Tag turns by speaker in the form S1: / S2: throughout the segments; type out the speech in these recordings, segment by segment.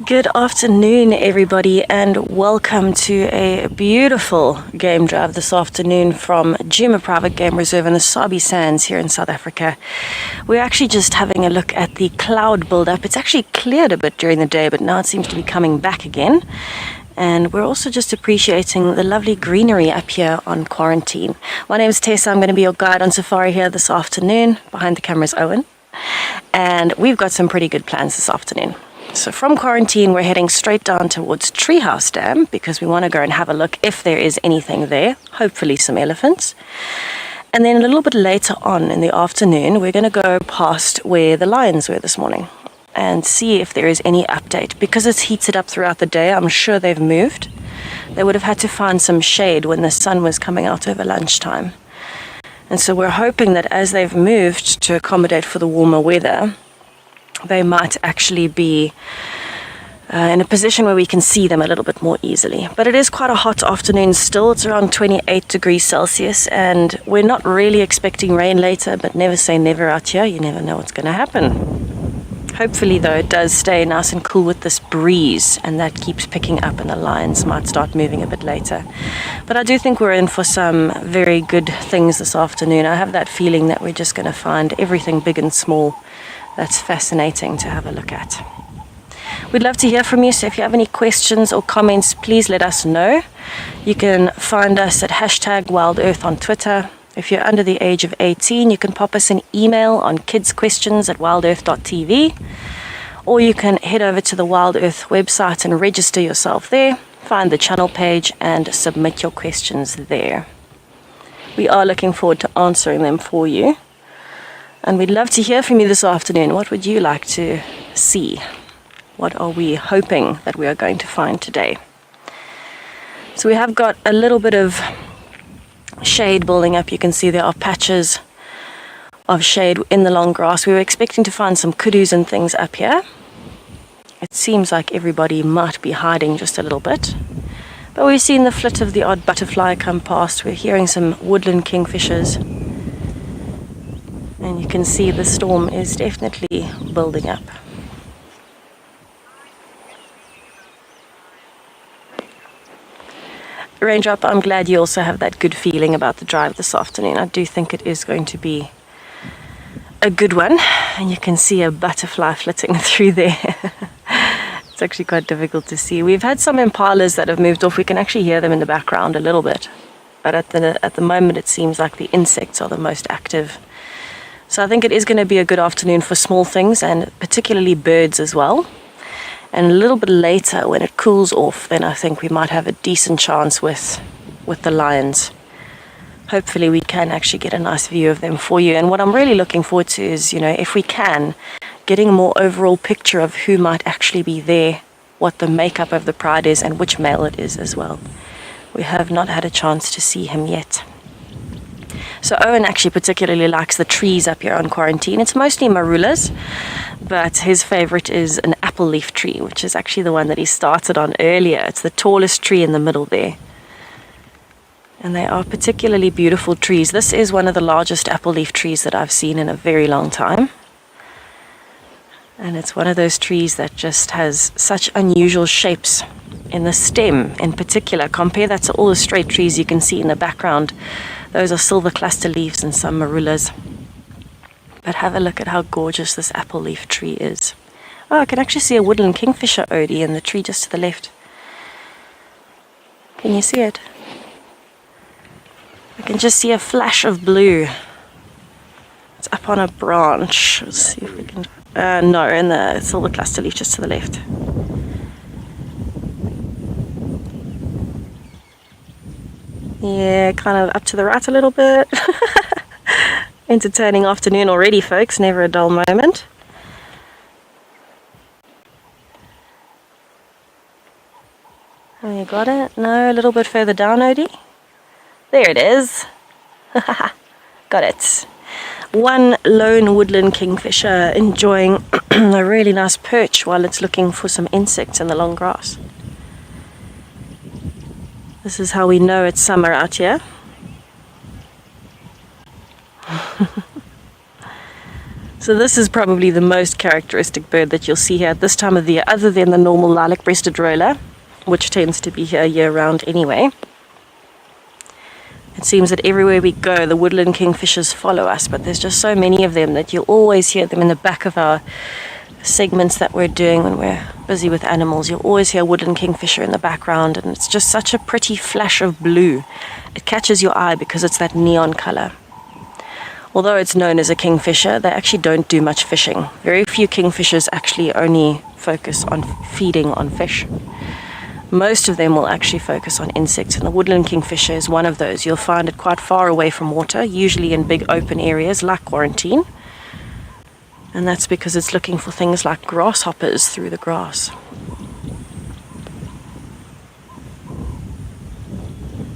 S1: Good afternoon, everybody, and welcome to a beautiful game drive this afternoon from Djuma Private Game Reserve in the Sabi Sands here in South Africa. We're actually just having a look at the cloud buildup. It's actually cleared a bit during the day, but now it seems to be coming back again. And we're also just appreciating the lovely greenery up here on quarantine. My name is Tessa. I'm going to be your guide on safari here this afternoon. Behind the camera is Owen. And we've got some pretty good plans this afternoon. So from quarantine, we're heading straight down towards Treehouse Dam because we want to go and have a look if there is anything there, hopefully some elephants. And then a little bit later on in the afternoon, we're going to go past where the lions were this morning and see if there is any update. Because it's heated up throughout the day, I'm sure they've moved. They would have had to find some shade when the sun was coming out over lunchtime. And so we're hoping that as they've moved to accommodate for the warmer weather, they might actually be in a position where we can see them a little bit more easily. But it is quite a hot afternoon still. It's around 28 degrees Celsius, and we're not really expecting rain later, but never say never out here. You never know what's going to happen. Hopefully, though, it does stay nice and cool with this breeze, and that keeps picking up, and the lions might start moving a bit later. But I do think we're in for some very good things this afternoon. I have that feeling that we're just going to find everything big and small that's fascinating to have a look at. We'd love to hear from you, so if you have any questions or comments, please let us know. You can find us at #WildEarth on Twitter. If you're under the age of 18, you can pop us an email on kidsquestions@wildearth.tv, or you can head over to the WildEarth website and register yourself there, find the channel page, and submit your questions there. We are looking forward to answering them for you. And we'd love to hear from you this afternoon. What would you like to see? What are we hoping that we are going to find today? So we have got a little bit of shade building up. You can see there are patches of shade in the long grass. We were expecting to find some kudus and things up here. It seems like everybody might be hiding just a little bit. But we've seen the flit of the odd butterfly come past. We're hearing some woodland kingfishers. And you can see the storm is definitely building up. Raindrop, I'm glad you also have that good feeling about the drive this afternoon. I do think it is going to be a good one. And you can see a butterfly flitting through there. It's actually quite difficult to see. We've had some impalas that have moved off. We can actually hear them in the background a little bit. But at the moment, it seems like the insects are the most active. So I think it is going to be a good afternoon for small things, and particularly birds as well. And a little bit later, when it cools off, then I think we might have a decent chance with the lions. Hopefully we can actually get a nice view of them for you. And what I'm really looking forward to is, if we can, getting a more overall picture of who might actually be there, what the makeup of the pride is, and which male it is as well. We have not had a chance to see him yet. So Owen actually particularly likes the trees up here on quarantine. It's mostly marulas, but his favorite is an apple leaf tree, which is actually the one that he started on earlier. It's the tallest tree in the middle there. And they are particularly beautiful trees. This is one of the largest apple leaf trees that I've seen in a very long time. And it's one of those trees that just has such unusual shapes in the stem in particular. Compare that to all the straight trees you can see in the background. Those are silver cluster leaves and some marulas. But have a look at how gorgeous this apple leaf tree is. Oh, I can actually see a woodland kingfisher Odie in the tree just to the left. Can you see it? I can just see a flash of blue. It's up on a branch. Let's see if we can... no, in the silver cluster leaf just to the left. Yeah, kind of up to the right a little bit. Entertaining afternoon already, folks. Never a dull moment. Oh, you got it? No, a little bit further down, Odie. There it is. Got it. One lone woodland kingfisher enjoying a really nice perch while it's looking for some insects in the long grass. This is how we know it's summer out here. So this is probably the most characteristic bird that you'll see here at this time of the year, other than the normal lilac-breasted roller, which tends to be here year-round anyway. It seems that everywhere we go, the woodland kingfishers follow us, but there's just so many of them that you'll always hear them in the back of our segments that we're doing when we're busy with animals. You'll always hear woodland kingfisher in the background, and it's just such a pretty flash of blue. It catches your eye because it's that neon color. Although it's known as a kingfisher, they actually don't do much fishing. Very few kingfishers actually only focus on feeding on fish. Most of them will actually focus on insects, and the woodland kingfisher is one of those. You'll find it quite far away from water, usually in big open areas like quarantine. And that's because it's looking for things like grasshoppers through the grass.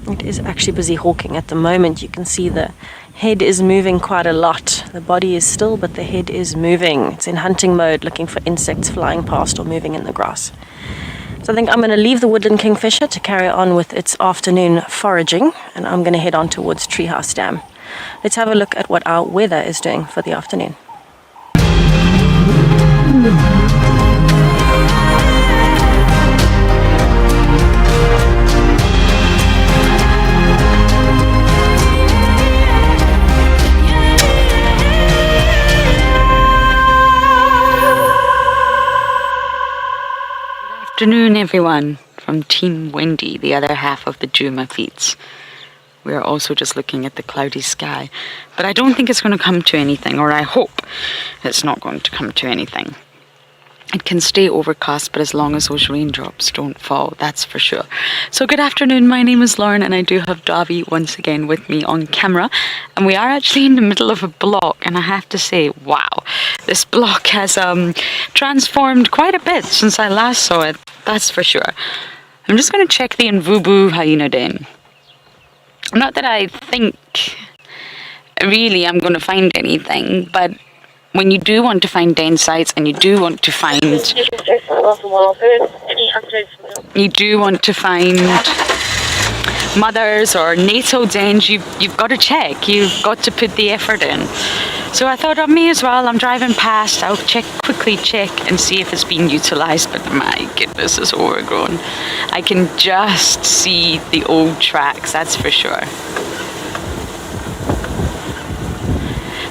S1: It is actually busy hawking at the moment. You can see the head is moving quite a lot. The body is still, but the head is moving. It's in hunting mode, looking for insects flying past or moving in the grass. So I think I'm going to leave the woodland kingfisher to carry on with its afternoon foraging, and I'm going to head on towards Treehouse Dam. Let's have a look at what our weather is doing for the afternoon.
S2: Good afternoon, everyone, from Team Wendy, the other half of the Juma Feats. We are also just looking at the cloudy sky, but I don't think it's going to come to anything, or I hope it's not going to come to anything. It can stay overcast, but as long as those raindrops don't fall, that's for sure. So good afternoon, my name is Lauren, and I do have Davi once again with me on camera. And we are actually in the middle of a block, and I have to say, wow, this block has transformed quite a bit since I last saw it, that's for sure. I'm just going to check the Mvubu hyena den. Not that I think really I'm going to find anything, but when you do want to find den sites, and you do want to find mothers or natal dens, you've got to check. You've got to put the effort in. So I thought, me as well. I'm driving past. I'll quickly check and see if it's being utilized. But my goodness, it's overgrown. I can just see the old tracks. That's for sure.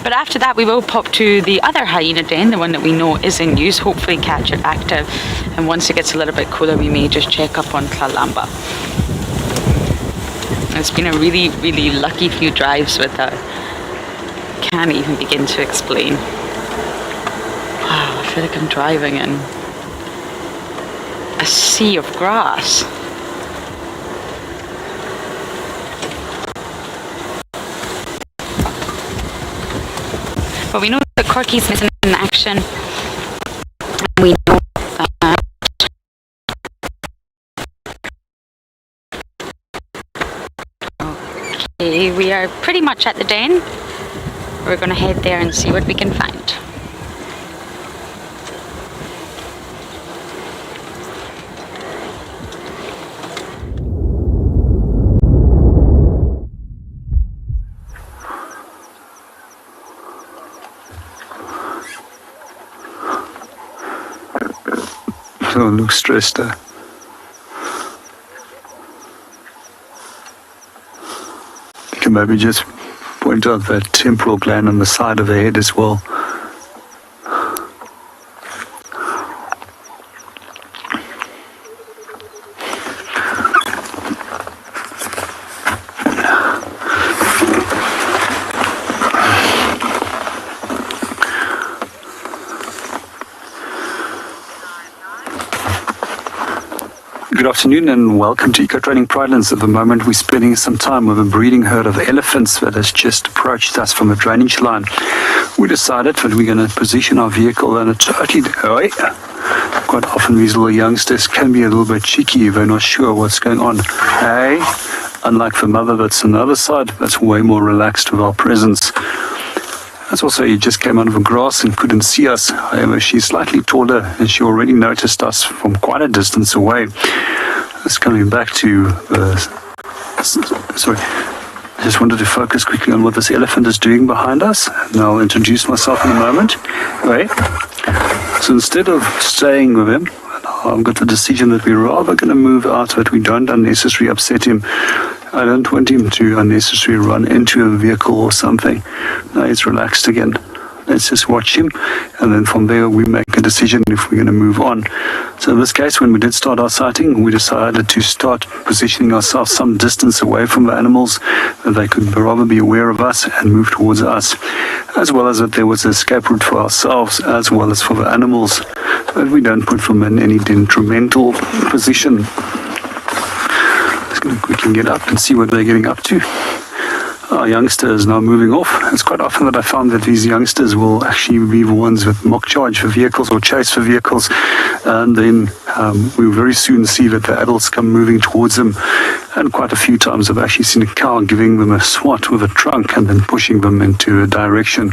S2: But after that, we will pop to the other hyena den, the one that we know is in use, hopefully catch it active. And once it gets a little bit cooler, we may just check up on Tlalamba. It's been a really, really lucky few drives with her. Can't even begin to explain. Wow, I feel like I'm driving in a sea of grass. But we know that Corky's missing in action. And we know that okay, we are pretty much at the den. We're going to head there and see what we can find.
S3: Don't look stressed out. You can maybe just point out that temporal gland on the side of the head as well. Good afternoon and welcome to Eco Training Pridelands. At the moment we're spending some time with a breeding herd of elephants that has just approached us from a drainage line. We decided that we're going to position our vehicle in a totally... Quite often these little youngsters can be a little bit cheeky if they're not sure what's going on. Hey, unlike the mother that's on the other side, that's way more relaxed with our presence. That's also, he just came out of the grass and couldn't see us. However, she's slightly taller and she already noticed us from quite a distance away. It's coming back to, I just wanted to focus quickly on what this elephant is doing behind us, and I'll introduce myself in a moment. Right. So instead of staying with him, I've got the decision that we're rather going to move out so that we don't unnecessarily upset him. I don't want him to unnecessarily run into a vehicle or something. Now he's relaxed again. Let's just watch him, and then from there we make a decision if we're going to move on. So in this case, when we did start our sighting, we decided to start positioning ourselves some distance away from the animals, that they could rather be aware of us and move towards us, as well as that there was an escape route for ourselves as well as for the animals, that we don't put them in any detrimental position. Just going to quickly get up and see what they're getting up to. Our youngster is now moving off. It's quite often that I found that these youngsters will actually be the ones with mock charge for vehicles or chase for vehicles, and then we very soon see that the adults come moving towards them, and quite a few times I've actually seen a cow giving them a swat with a trunk and then pushing them into a direction.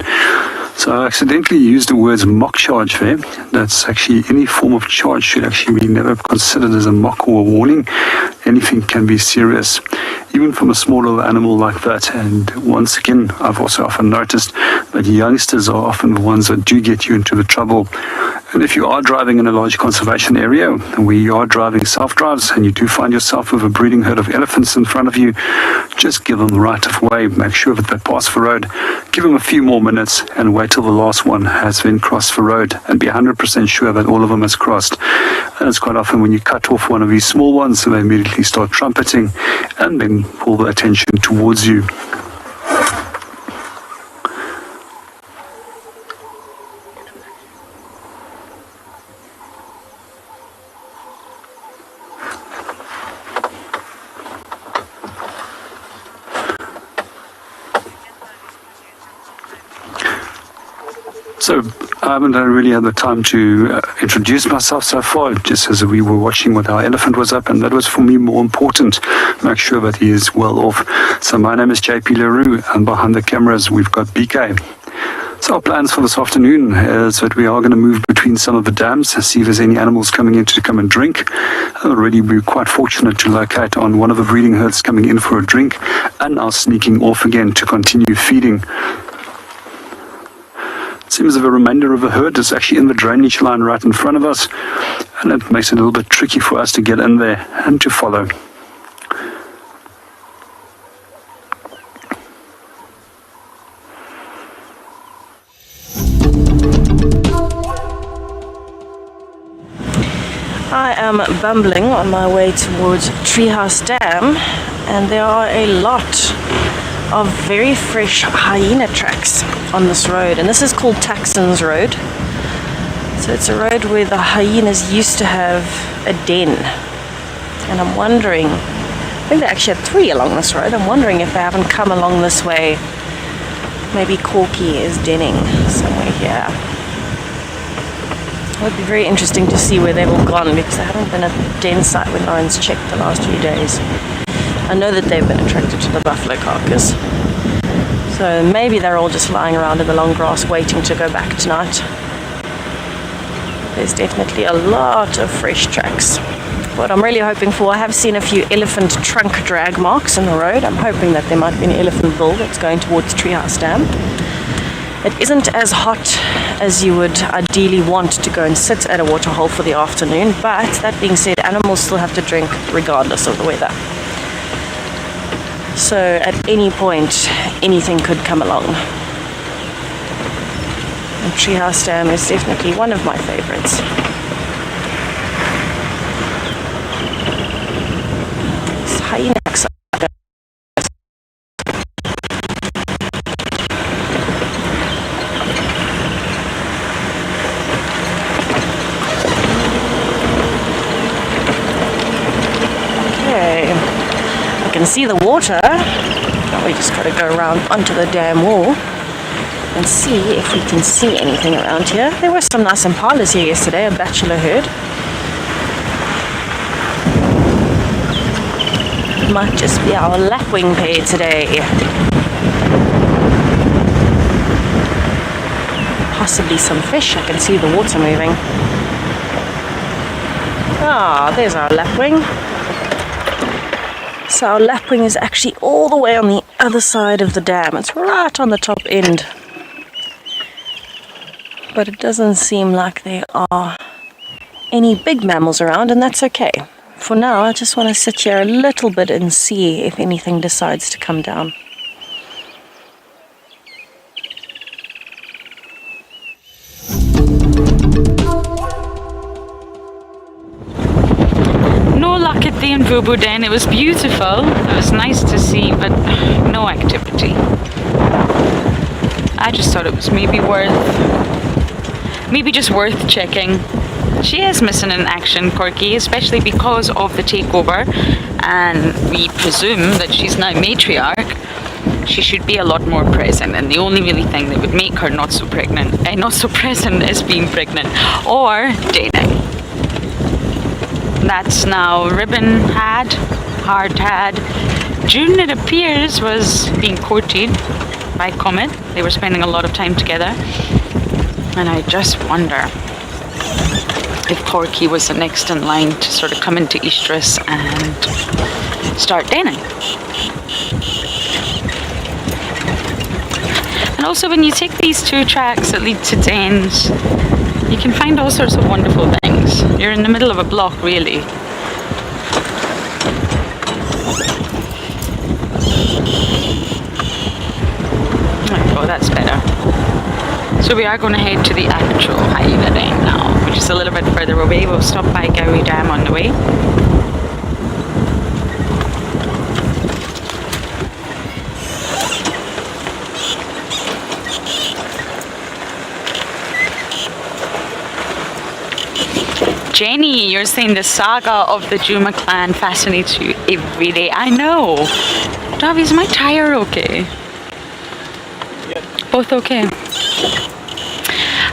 S3: So I accidentally used the words mock charge there. That's actually any form of charge should actually be never considered as a mock or a warning. Anything can be serious, even from a small little animal like that. And once again, I've also often noticed that youngsters are often the ones that do get you into the trouble. And if you are driving in a large conservation area where you are driving self-drives and you do find yourself with a breeding herd of elephants in front of you, just give them the right of way. Make sure that they pass the road. Give them a few more minutes and wait till the last one has then crossed the road, and be 100% sure that all of them has crossed. And it's quite often when you cut off one of these small ones, they immediately start trumpeting and then pull the attention towards you. So I haven't really had the time to introduce myself so far, just as we were watching what our elephant was up, and that was for me more important. Make sure that he is well off. So my name is JP Leroux, and behind the cameras we've got BK. So our plans for this afternoon is that we are going to move between some of the dams and see if there's any animals coming in to come and drink. Already we're quite fortunate to locate on one of the breeding herds coming in for a drink, and now sneaking off again to continue feeding. It seems that the remainder of the herd is actually in the drainage line right in front of us, and it makes it a little bit tricky for us to get in there and to follow.
S1: I am bumbling on my way towards Treehouse Dam, and there are a lot of very fresh hyena tracks on this road, and this is called Taxon's Road. So it's a road where the hyenas used to have a den, and I'm wondering, I think they actually had 3 along this road. I'm wondering if they haven't come along this way. Maybe Corky is denning somewhere here. It would be very interesting to see where they've all gone, because they haven't been at the den site when Lauren's checked the last few days. I know that they've been attracted to the buffalo carcass, so maybe they're all just lying around in the long grass waiting to go back tonight. There's definitely a lot of fresh tracks. What I'm really hoping for, I have seen a few elephant trunk drag marks in the road. I'm hoping that there might be an elephant bull that's going towards Treehouse Dam. It isn't as hot as you would ideally want to go and sit at a waterhole for the afternoon, but that being said, animals still have to drink regardless of the weather. So at any point, anything could come along. And Treehouse Dam is definitely one of my favorites. It's hyena tracks. Okay. I can see the water. Now we just got to go around onto the dam wall and see if we can see anything around here. There were some nice impalas here yesterday, a bachelor herd. It might just be our lapwing pair today. Possibly some fish. I can see the water moving. Ah, there's our lapwing. So our lapwing is actually all the way on the other side of the dam. It's right on the top end. But it doesn't seem like there are any big mammals around, and that's okay. For now, I just want to sit here a little bit and see if anything decides to come down.
S2: No luck at the Mvubu Den. It was beautiful. It was nice to see, but no activity. I just thought it was maybe just worth checking. She is missing in action, Corky, especially because of the takeover, and we presume that she's now matriarch. She should be a lot more present, and the only really thing that would make her not so present is being pregnant or dating. That's now Ribbon had, Heart had. June, it appears, was being courted by Comet. They were spending a lot of time together, and I just wonder if Corky was the next in line to sort of come into Estrus and start dating. And also, when you take these two tracks that lead to dens, you can find all sorts of wonderful things. You're in the middle of a block, really. Oh, that's better. So we are going to head to the actual hyena den now, which is a little bit further away. We'll stop by Gowrie Dam on the way. Jenny, you're saying the saga of the Juma clan fascinates you every day. I know. Davi, is my tire okay? Yep. Both okay?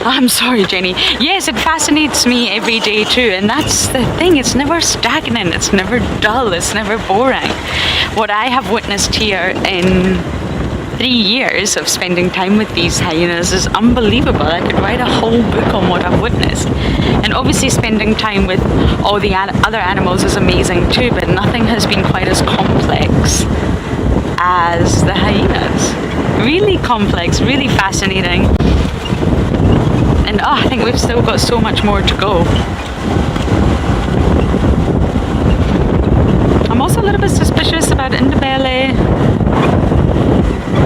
S2: I'm sorry, Jenny. Yes, it fascinates me every day too, and that's the thing. It's never stagnant, it's never dull, it's never boring. What I have witnessed here in 3 years of spending time with these hyenas is unbelievable. I could write a whole book on what I've witnessed. And obviously spending time with all the other animals is amazing too, but nothing has been quite as complex as the hyenas. Really complex, really fascinating. And I think we've still got so much more to go. I'm also a little bit suspicious about Indabele.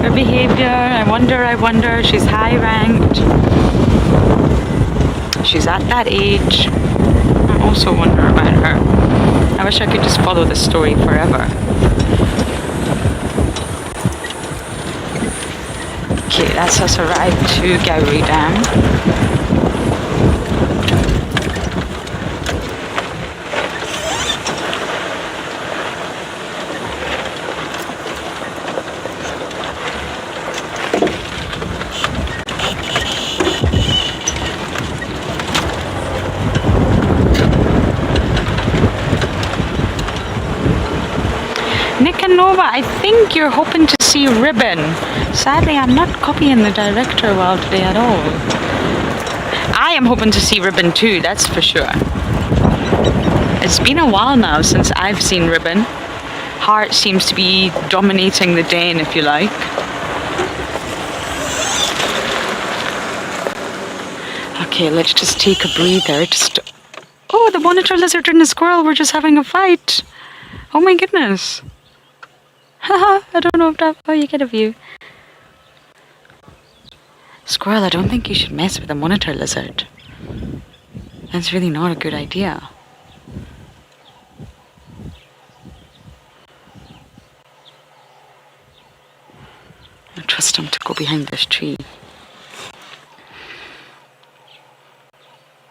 S2: Her behavior, I wonder, she's high ranked. She's at that age. I also wonder about her. I wish I could just follow this story forever. Okay, that's us arrived to Gowrie Dam. Nova, I think you're hoping to see Ribbon. Sadly, I'm not copying the director well today at all. I am hoping to see Ribbon too, that's for sure. It's been a while now since I've seen Ribbon. Heart seems to be dominating the den, if you like. Okay, let's just take a breather. Oh, the monitor lizard and the squirrel were just having a fight. Oh my goodness. Haha, I don't know if that... Oh, you get a view. Squirrel, I don't think you should mess with a monitor lizard. That's really not a good idea. I trust him to go behind this tree.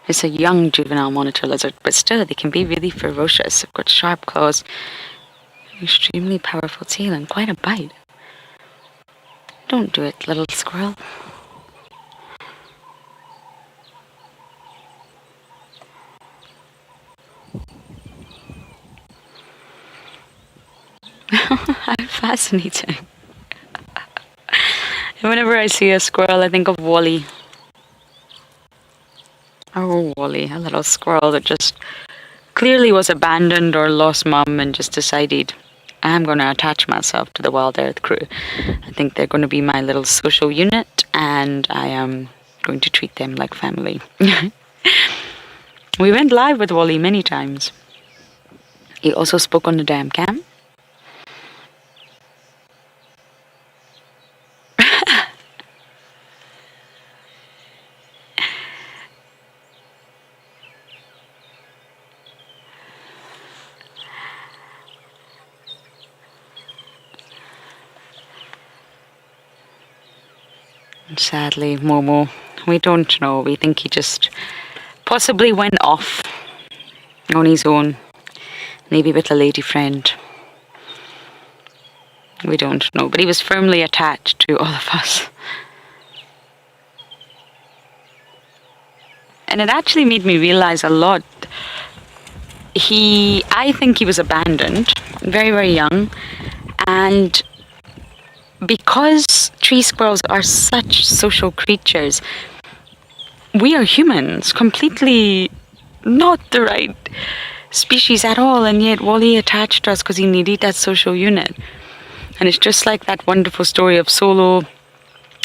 S2: It's a young juvenile monitor lizard, but still they can be really ferocious. They've got sharp claws, extremely powerful tail, and quite a bite. Don't do it, little squirrel. How fascinating. Whenever I see a squirrel, I think of Wally. Oh, Wally, a little squirrel that just clearly was abandoned or lost mum and just decided I'm going to attach myself to the WildEarth crew. I think they're going to be my little social unit, and I am going to treat them like family. We went live with Wally many times. He also spoke on the damn cam. Sadly, Momo, we don't know. We think he just possibly went off on his own, maybe with a lady friend. We don't know, but he was firmly attached to all of us. And it actually made me realize a lot. I think he was abandoned, very, very young, and because tree squirrels are such social creatures, we are humans, completely not the right species at all, and yet Wally attached to us because he needed that social unit. And it's just like that wonderful story of Solo,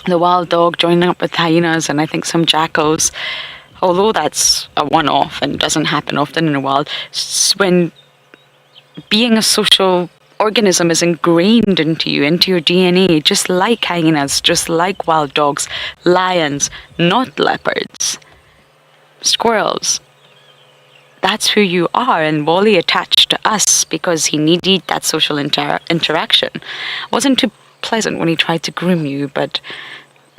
S2: the wild dog, joining up with hyenas and I think some jackals. Although that's a one-off and doesn't happen often in the wild, when being a social organism is ingrained into you, into your DNA, just like hyenas, just like wild dogs, lions, not leopards, squirrels. That's who you are, and Wally attached to us because he needed that social interaction. It wasn't too pleasant when he tried to groom you, but,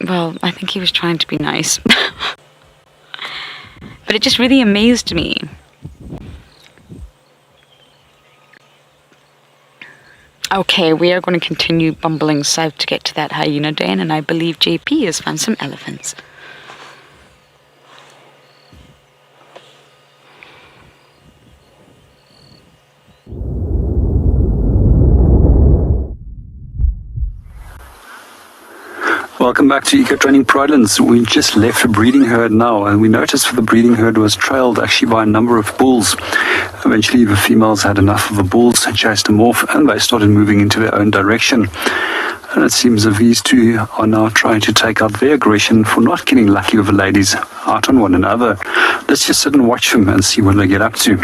S2: well, I think he was trying to be nice. But it just really amazed me. Okay, we are going to continue bumbling south to get to that hyena den, and I believe JP has found some elephants.
S3: Welcome back to Eco Training Pridelands. We just left a breeding herd now, and we noticed the breeding herd was trailed actually by a number of bulls. Eventually the females had enough of the bulls, chased them off, and they started moving into their own direction. And it seems that these two are now trying to take out their aggression for not getting lucky with the ladies out on one another. Let's just sit and watch them and see what they get up to.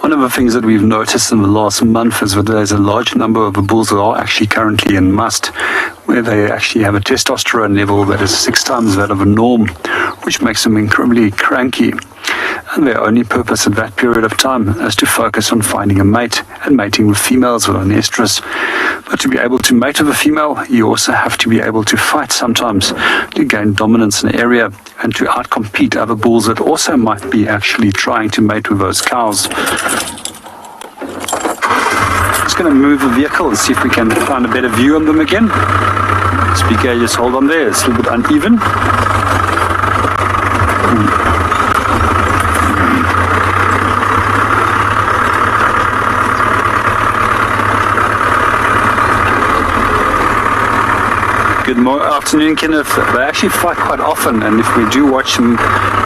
S3: One of the things that we've noticed in the last month is that there's a large number of the bulls that are actually currently in must, where they actually have a testosterone level that is 6 times that of a norm, which makes them incredibly cranky. And their only purpose at that period of time is to focus on finding a mate and mating with females that are estrus. But to be able to mate with a female, you also have to be able to fight sometimes to gain dominance in the area and to outcompete other bulls that also might be actually trying to mate with those cows. Just going to move the vehicle and see if we can find a better view on them again. Speaker, just hold on there, it's a little bit uneven. Good afternoon, Kenneth. They actually fight quite often, and if we do watch them,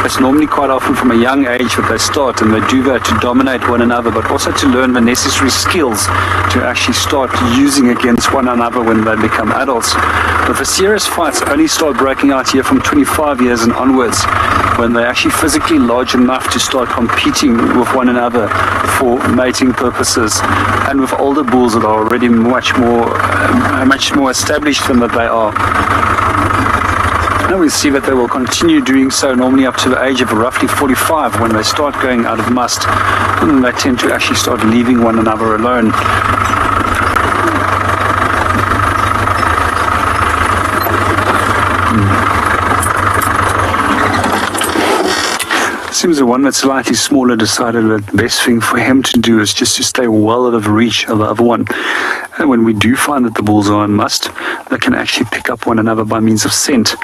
S3: it's normally quite often from a young age that they start, and they do that to dominate one another, but also to learn the necessary skills to actually start using against one another when they become adults. But the serious fights only start breaking out here from 25 years and onwards, when they're actually physically large enough to start competing with one another for mating purposes, and with older bulls that are already much more established than that they are. And we see that they will continue doing so normally up to the age of roughly 45 when they start going out of must, and then they tend to actually start leaving one another alone. Seems the one that's slightly smaller decided that the best thing for him to do is just to stay well out of reach of the other one. And when we do find that the bulls are on must, they can actually pick up one another by means of scent.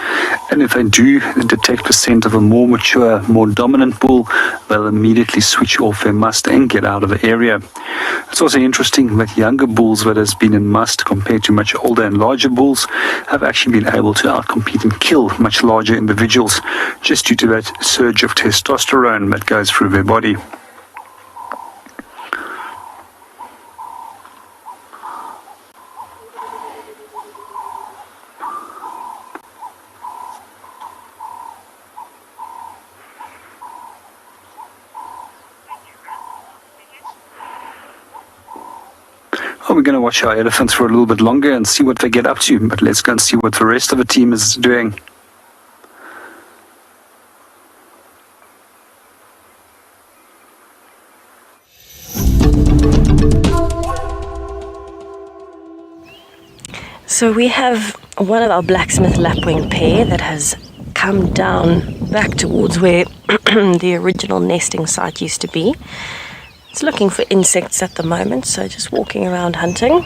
S3: And if they do detect the scent of a more mature, more dominant bull, they'll immediately switch off their must and get out of the area. It's also interesting that younger bulls that has been in must compared to much older and larger bulls have actually been able to outcompete and kill much larger individuals just due to that surge of testosterone that goes through their body. We're going to watch our elephants for a little bit longer and see what they get up to, but let's go and see what the rest of the team is doing.
S1: So we have one of our blacksmith lapwing pair that has come down back towards where the original nesting site used to be. It's looking for insects at the moment, so just walking around hunting.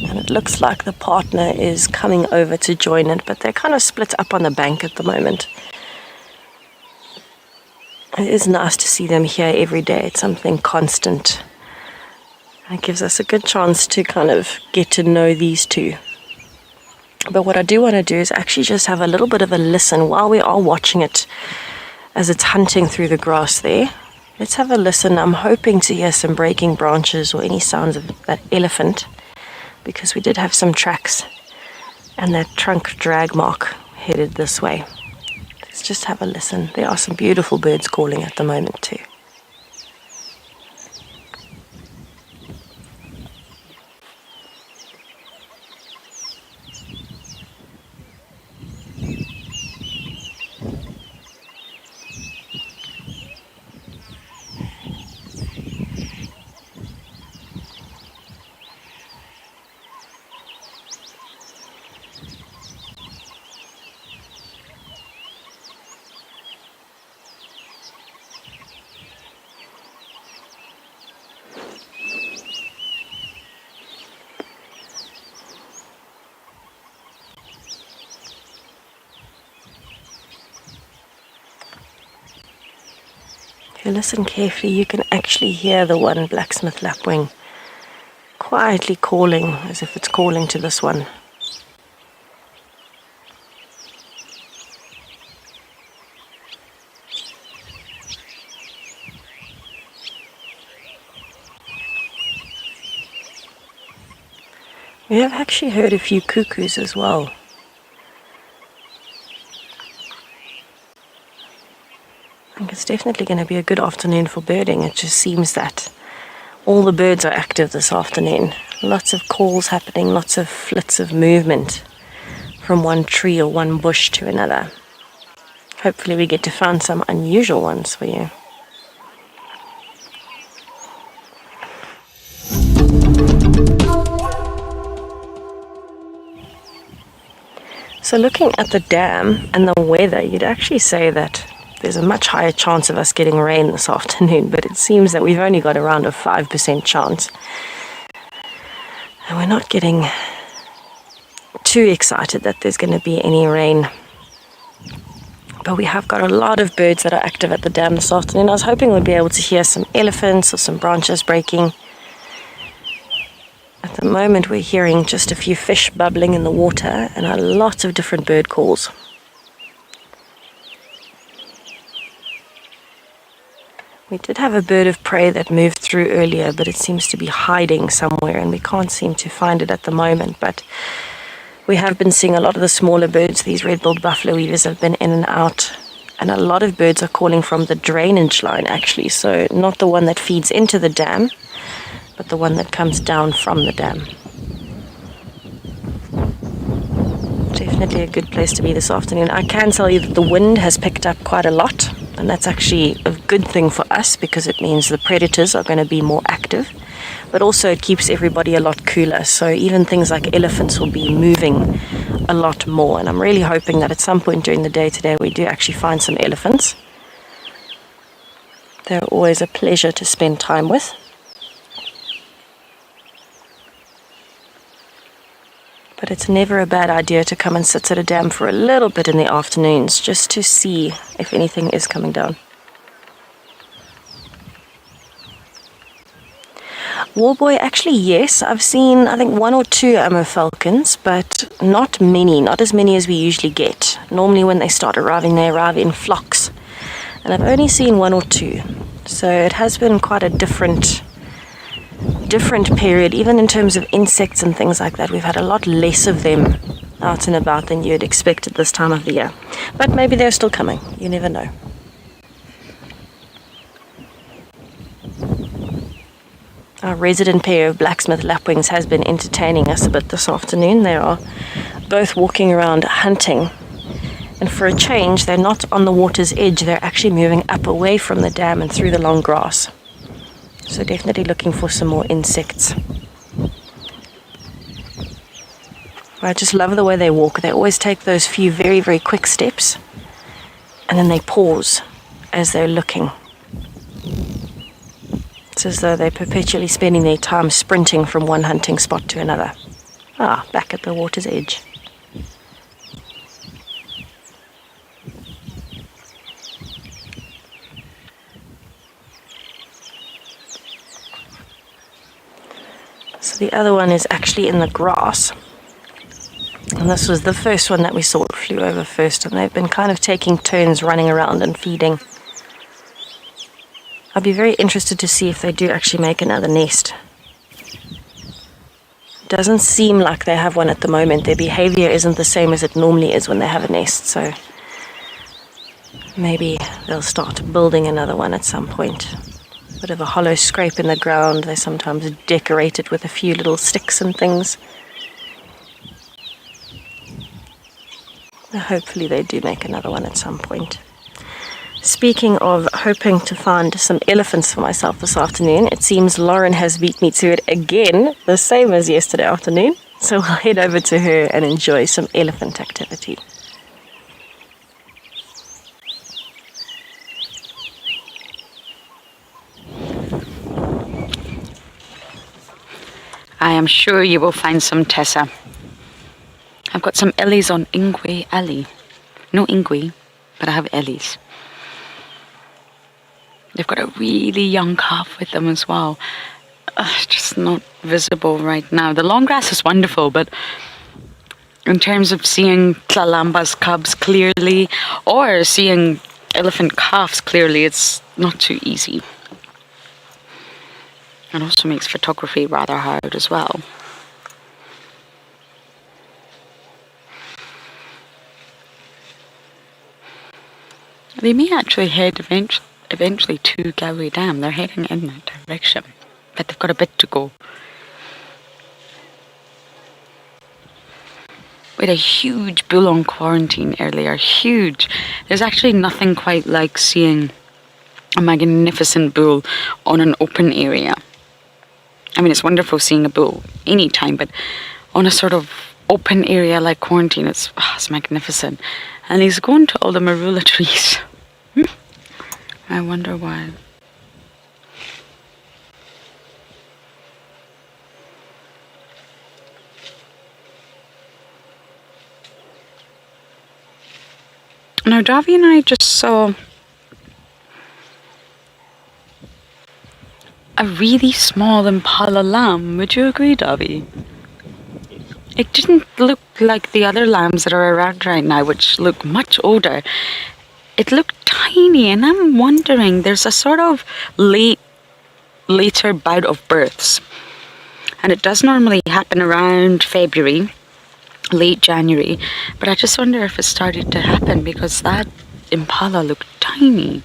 S1: And it looks like the partner is coming over to join it, but they're kind of split up on the bank at the moment. It is nice to see them here every day. It's something constant. And it gives us a good chance to kind of get to know these two. But what I do want to do is actually just have a little bit of a listen while we are watching it as it's hunting through the grass there. Let's have a listen. I'm hoping to hear some breaking branches or any sounds of that elephant, because we did have some tracks and that trunk drag mark headed this way. Let's just have a listen. There are some beautiful birds calling at the moment too. If you listen carefully, you can actually hear the one blacksmith lapwing quietly calling, as if it's calling to this one. We have actually heard a few cuckoos as well. I think it's definitely going to be a good afternoon for birding. It just seems that all the birds are active this afternoon. Lots of calls happening, lots of flits of movement from one tree or one bush to another. Hopefully we get to find some unusual ones for you. So looking at the dam and the weather, you'd actually say that there's a much higher chance of us getting rain this afternoon, but it seems that we've only got around a 5% chance. And we're not getting too excited that there's going to be any rain. But we have got a lot of birds that are active at the dam this afternoon. I was hoping we'd be able to hear some elephants or some branches breaking. At the moment we're hearing just a few fish bubbling in the water and a lot of different bird calls. We did have a bird of prey that moved through earlier, but it seems to be hiding somewhere and we can't seem to find it at the moment. But we have been seeing a lot of the smaller birds. These red-billed buffalo weavers have been in and out, and a lot of birds are calling from the drainage line actually, so not the one that feeds into the dam, but the one that comes down from the dam. Definitely a good place to be this afternoon. I can tell you that the wind has picked up quite a lot, and that's actually a good thing for us because it means the predators are going to be more active, but also it keeps everybody a lot cooler. So even things like elephants will be moving a lot more, and I'm really hoping that at some point during the day today we do actually find some elephants. They're always a pleasure to spend time with. But it's never a bad idea to come and sit at a dam for a little bit in the afternoons, just to see if anything is coming down. Warboy, actually yes, I've seen I think 1 or 2 ammo falcons, but not many, not as many as we usually get. Normally when they start arriving, they arrive in flocks. And I've only seen 1 or 2. So it has been quite a different period, even in terms of insects and things like that. We've had a lot less of them out and about than you'd expect at this time of the year. But maybe they're still coming, you never know. Our resident pair of blacksmith lapwings has been entertaining us a bit this afternoon. They are both walking around hunting. And for a change, they're not on the water's edge. They're actually moving up away from the dam and through the long grass. So definitely looking for some more insects. I just love the way they walk. They always take those few very, very quick steps. And then they pause as they're looking. It's as though they're perpetually spending their time sprinting from one hunting spot to another. Ah, back at the water's edge. So the other one is actually in the grass. And this was the first one that we saw. It flew over first, and they've been kind of taking turns running around and feeding. I'd be very interested to see if they do actually make another nest. Doesn't seem like they have one at the moment. Their behavior isn't the same as it normally is when they have a nest, so maybe they'll start building another one at some point. Bit of a hollow scrape in the ground. They sometimes decorate it with a few little sticks and things. Hopefully they do make another one at some point. Speaking of hoping to find some elephants for myself this afternoon, it seems Lauren has beat me to it again, the same as yesterday afternoon. So we'll head over to her and enjoy some elephant activity.
S2: I am sure you will find some Tessa. I've got some Ellies on Ingwe Alley. No Ingwe, but I have Ellies. They've got a really young calf with them as well. Just not visible right now. The long grass is wonderful, but in terms of seeing Tlalamba's cubs clearly or seeing elephant calves clearly, it's not too easy. It also makes photography rather hard as well. They may actually head eventually to Galway Dam. They're heading in that direction, but they've got a bit to go. We had a huge bull on quarantine earlier, huge. There's actually nothing quite like seeing a magnificent bull on an open area. I mean, it's wonderful seeing a bull anytime, but on a sort of open area like quarantine, it's magnificent. And he's going to all the marula trees. I wonder why. Now, Davi and I just saw a really small impala lamb. Would you agree, Davi? It didn't look like the other lambs that are around right now, which look much older. It looked tiny, and I'm wondering, there's a sort of later bout of births. And it does normally happen around February, late January. But I just wonder if it started to happen because that impala looked tiny.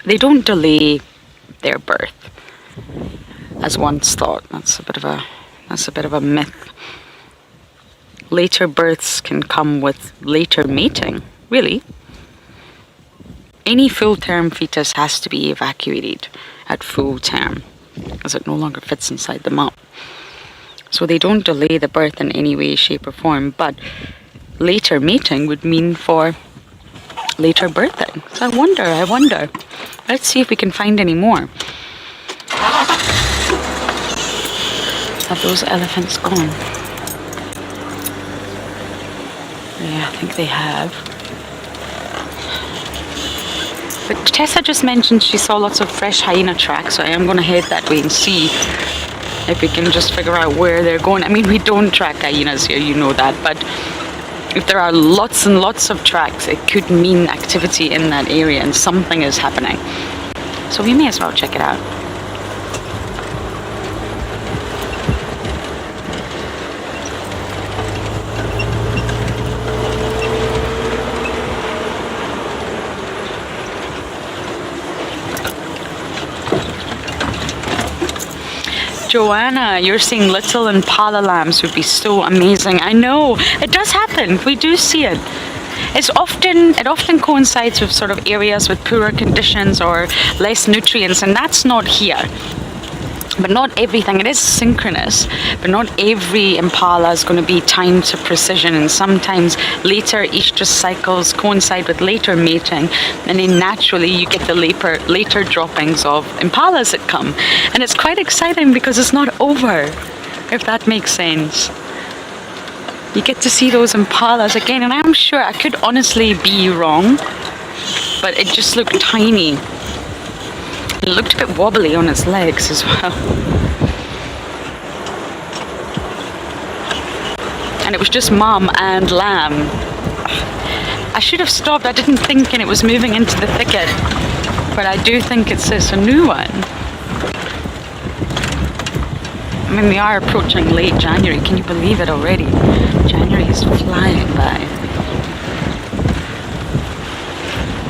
S2: They don't delay their birth, as once thought. That's a bit of a myth. Later births can come with later mating, really. Any full-term fetus has to be evacuated at full term, as it no longer fits inside the mom. So they don't delay the birth in any way, shape or form, but later mating would mean for later birthing. So I wonder. Let's see if we can find any more. Have those elephants gone? Yeah, I think they have. But Tessa just mentioned she saw lots of fresh hyena tracks, so I am going to head that way and see if we can just figure out where they're going. I mean, we don't track hyenas here, you know that, but if there are lots and lots of tracks, it could mean activity in that area and something is happening. So we may as well check it out. Joanna, you're seeing little impala lambs would be so amazing. I know, it does happen. We do see it. It often coincides with sort of areas with poorer conditions or less nutrients, and that's not here. But not everything, it is synchronous, but not every impala is going to be timed to precision, and sometimes later estrus cycles coincide with later mating, and then naturally you get the later droppings of impalas that come. And it's quite exciting because it's not over, if that makes sense. You get to see those impalas again, and I'm sure I could honestly be wrong, but it just looked tiny. It looked a bit wobbly on its legs as well. And it was just mum and lamb. I should have stopped. I didn't think, and it was moving into the thicket. But I do think it's a new one. I mean, we are approaching late January. Can you believe it already? January is flying by.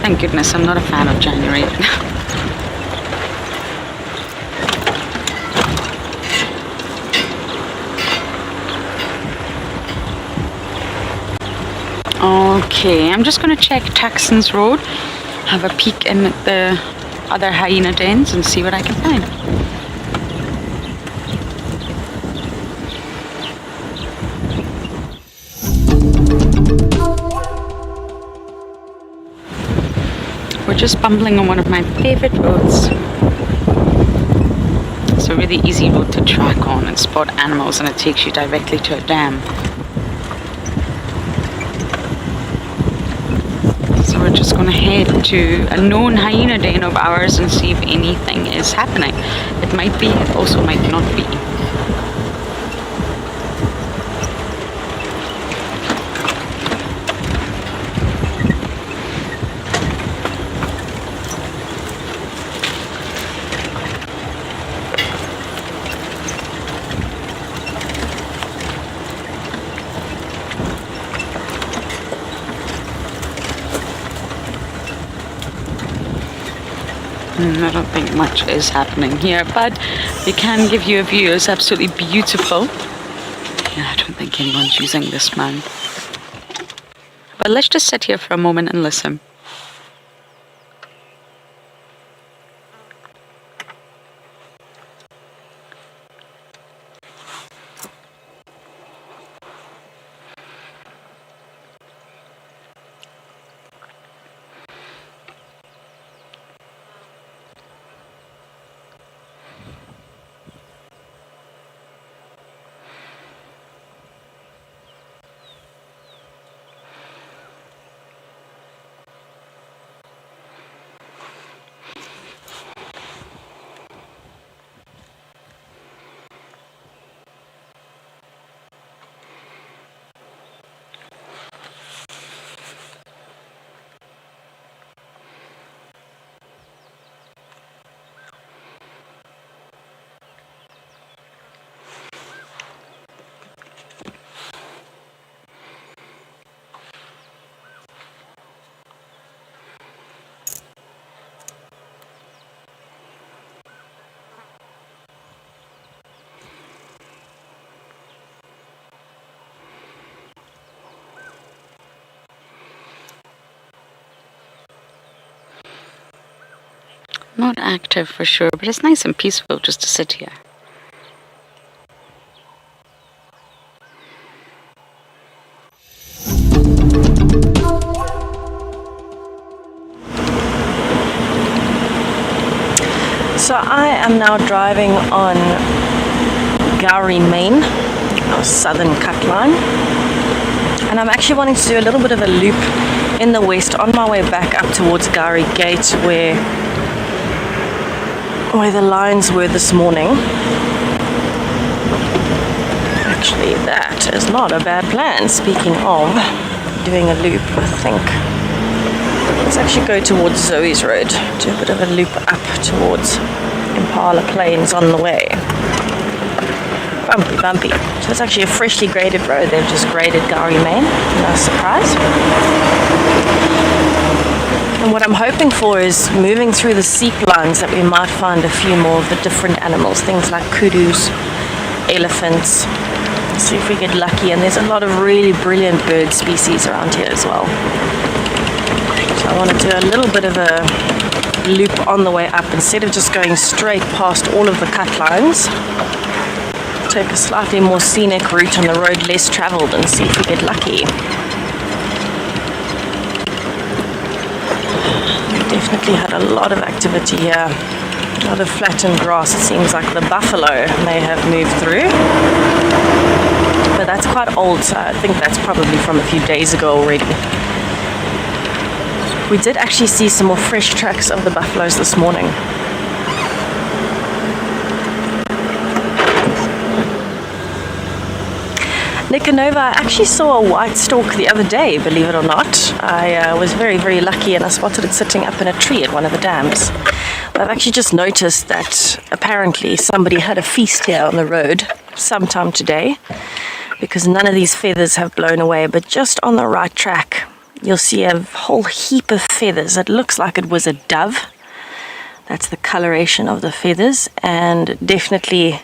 S2: Thank goodness I'm not a fan of January. Okay, I'm just going to check Taxon's Road, have a peek in at the other hyena dens and see what I can find. We're just bumbling on one of my favourite roads. It's a really easy road to track on and spot animals, and it takes you directly to a dam. So we're just going to head to a known hyena den of ours and see if anything is happening. It might be, it also might not be. I don't think much is happening here, but they can give you a view. It's absolutely beautiful. Yeah, I don't think anyone's using this man. But let's just sit here for a moment and listen. Not active for sure, but it's nice and peaceful just to sit here.
S1: So I am now driving on Gowrie mane, or southern cut line. And I'm actually wanting to do a little bit of a loop in the west on my way back up towards Gowrie Gate where the lines were this morning. Actually, that is not a bad plan. Speaking of doing a loop, I think let's actually go towards Zoe's Road, do a bit of a loop up towards Impala Plains on the way. Bumpy. So it's actually a freshly graded road. They've just graded Gowrie Mane. No surprise. And what I'm hoping for is moving through the seep lines that we might find a few more of the different animals, things like kudus, elephants. See if we get lucky. And there's a lot of really brilliant bird species around here as well. So I want to do a little bit of a loop on the way up instead of just going straight past all of the cut lines. Take a slightly more scenic route on the road less traveled and see if we get lucky. We definitely had a lot of activity here, a lot of flattened grass. It seems like the buffalo may have moved through, but that's quite old, so I think that's probably from a few days ago already. We did actually see some more fresh tracks of the buffaloes this morning. Nicanova, I actually saw a white stork the other day, believe it or not. I was very, very lucky and I spotted it sitting up in a tree at one of the dams. But I've actually just noticed that apparently somebody had a feast here on the road sometime today because none of these feathers have blown away. But just on the right track, you'll see a whole heap of feathers. It looks like it was a dove. That's the coloration of the feathers, and definitely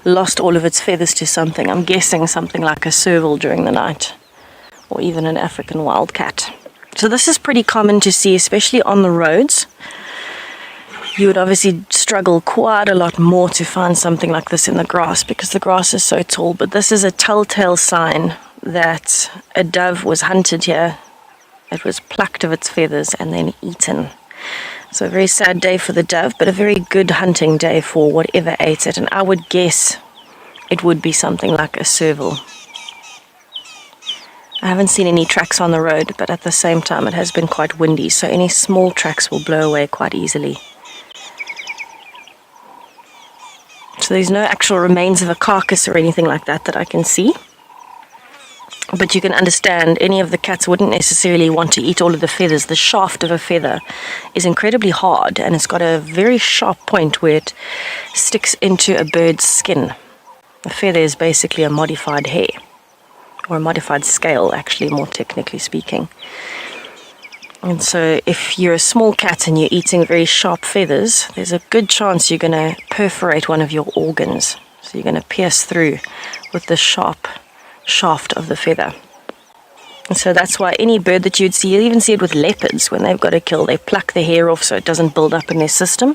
S1: lost all of its feathers to something. I'm guessing something like a serval during the night, or even an African wildcat. So this is pretty common to see, especially on the roads. You would obviously struggle quite a lot more to find something like this in the grass because the grass is so tall, but this is a telltale sign that a dove was hunted here. It was plucked of its feathers and then eaten. So a very sad day for the dove, but a very good hunting day for whatever ate it. And I would guess it would be something like a serval. I haven't seen any tracks on the road, but at the same time it has been quite windy, so any small tracks will blow away quite easily. So there's no actual remains of a carcass or anything like that I can see. But you can understand any of the cats wouldn't necessarily want to eat all of the feathers. The shaft of a feather is incredibly hard and it's got a very sharp point where it sticks into a bird's skin. A feather is basically a modified hair, or a modified scale, actually, more technically speaking. And so if you're a small cat and you're eating very sharp feathers, there's a good chance you're going to perforate one of your organs. So you're going to pierce through with the sharp shaft of the feather. And so that's why any bird that you'd see, you even see it with leopards, when they've got to kill, they pluck the hair off so it doesn't build up in their system.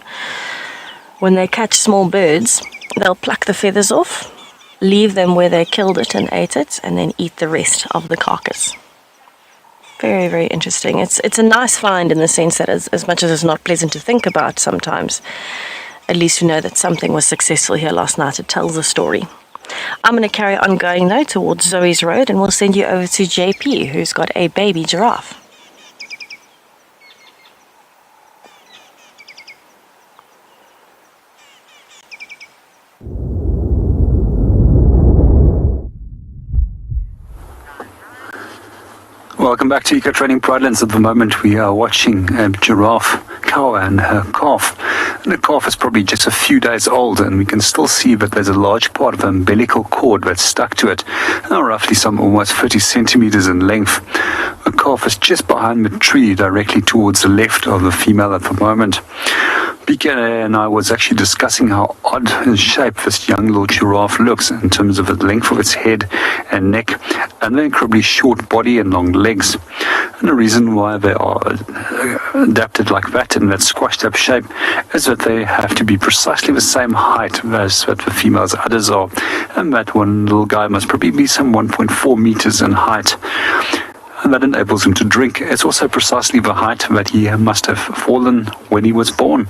S1: When they catch small birds, they'll pluck the feathers off, leave them where they killed it and ate it, and then eat the rest of the carcass. Very, very interesting. It's a nice find in the sense that as much as it's not pleasant to think about sometimes, at least we know that something was successful here last night. It tells a story. I'm going to carry on going now towards Zoe's Road, and we'll send you over to JP, who's got a baby giraffe.
S3: Welcome back to Eco Trading Pridelands. At the moment we are watching a giraffe cow and her calf. And the calf is probably just a few days old, and we can still see that there's a large part of the umbilical cord that's stuck to it, roughly some almost 30 centimeters in length. The calf is just behind the tree directly towards the left of the female at the moment. BK and I was actually discussing how odd in shape this young little giraffe looks in terms of the length of its head and neck, and the incredibly short body and long legs. And the reason why they are adapted like that in that squashed up shape is that they have to be precisely the same height as what the female's udders are, and that one little guy must probably be some 1.4 meters in height. And that enables him to drink. It's also precisely the height that he must have fallen when he was born.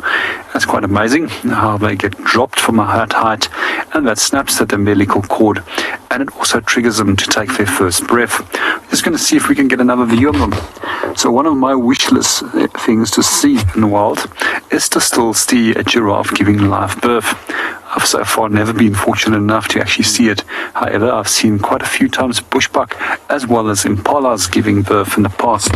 S3: That's quite amazing how they get dropped from a height and that snaps that umbilical cord, and it also triggers them to take their first breath. We're just going to see if we can get another view of them. So one of my wish list things to see in the wild is to still see a giraffe giving live birth. I've so far never been fortunate enough to actually see it. However, I've seen quite a few times bushbuck as well as impalas giving birth in the past.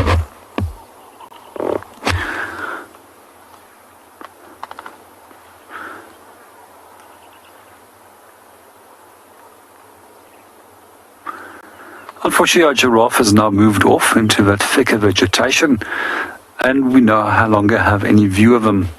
S3: Unfortunately, our giraffe has now moved off into that thicker vegetation, and we no longer have any view of them.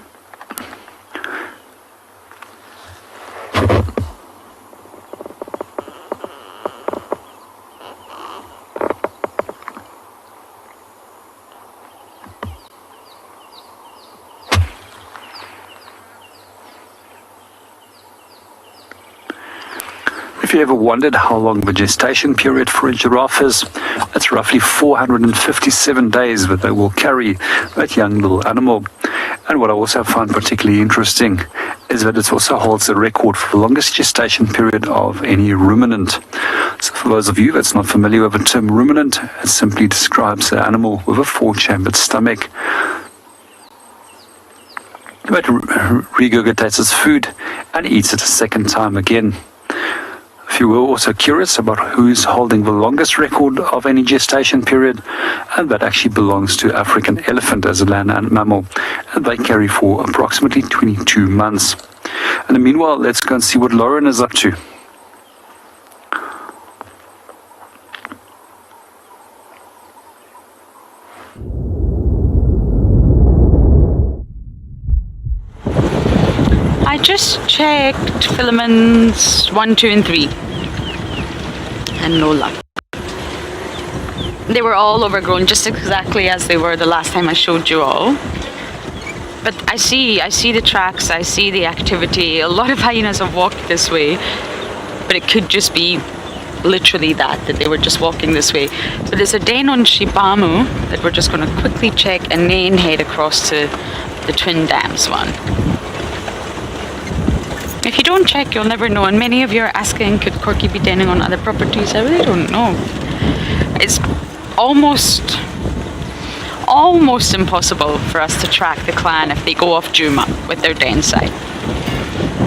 S3: If you ever wondered how long the gestation period for a giraffe is, it's roughly 457 days that they will carry that young little animal. And what I also find particularly interesting is that it also holds the record for the longest gestation period of any ruminant. So for those of you that's not familiar with the term ruminant, it simply describes an animal with a four-chambered stomach that regurgitates its food and eats it a second time again. If you were also curious about who's holding the longest record of any gestation period, and that actually belongs to African elephant as a land mammal, and they carry for approximately 22 months. And meanwhile, let's go and see what Lauren is up to.
S2: I just checked filaments 1, 2, and 3, and no luck. They were all overgrown, just exactly as they were the last time I showed you all. But I see the tracks, I see the activity. A lot of hyenas have walked this way, but it could just be literally that they were just walking this way. But there's a den on Shibamu that we're just going to quickly check and then head across to the Twin Dams one. If you don't check, you'll never know. And many of you are asking, could Corky be denning on other properties? I really don't know. It's almost impossible for us to track the clan if they go off Juma with their den site.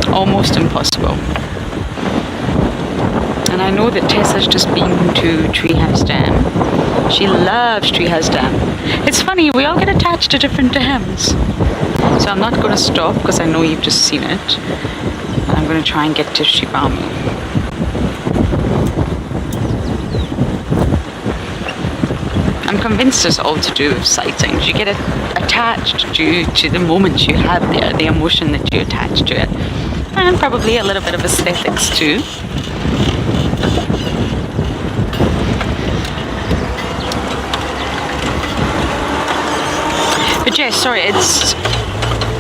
S2: Almost impossible. And I know that Tessa's just been to Treehouse Dam. She loves Treehouse Dam. It's funny, we all get attached to different dams. So I'm not going to stop because I know you've just seen it. I'm going to try and get to Shibamu. I'm convinced it's all to do with sightings. You get attached to the moments you have there, the emotion that you attach to it, and probably a little bit of aesthetics too. But yeah, sorry, it's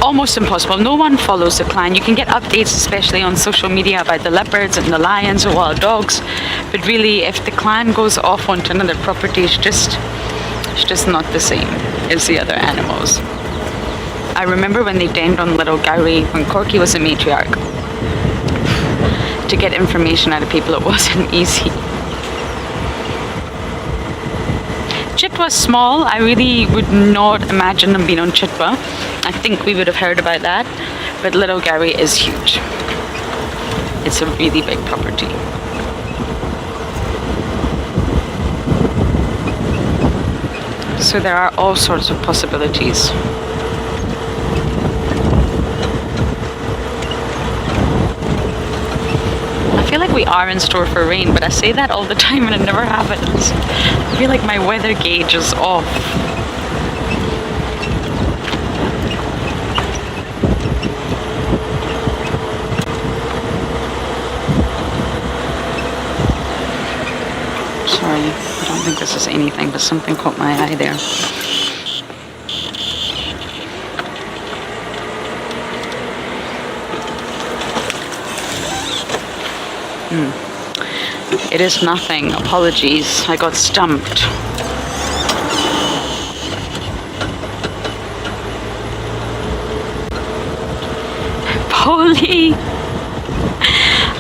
S2: almost impossible. No one follows the clan. You can get updates, especially on social media, about the leopards and the lions or wild dogs. But really, if the clan goes off onto another property, it's just not the same as the other animals. I remember when they denned on little Gowrie, when Corky was a matriarch. To get information out of people, it wasn't easy. Chitwa's small. I really would not imagine them being on Chitwa. I think we would have heard about that, but Little Gowrie is huge. It's a really big property. So there are all sorts of possibilities. I feel like we are in store for rain, but I say that all the time and it never happens. I feel like my weather gauge is off. Sorry, I don't think this is anything, but something caught my eye there. It is nothing. Apologies. I got stumped. Polly!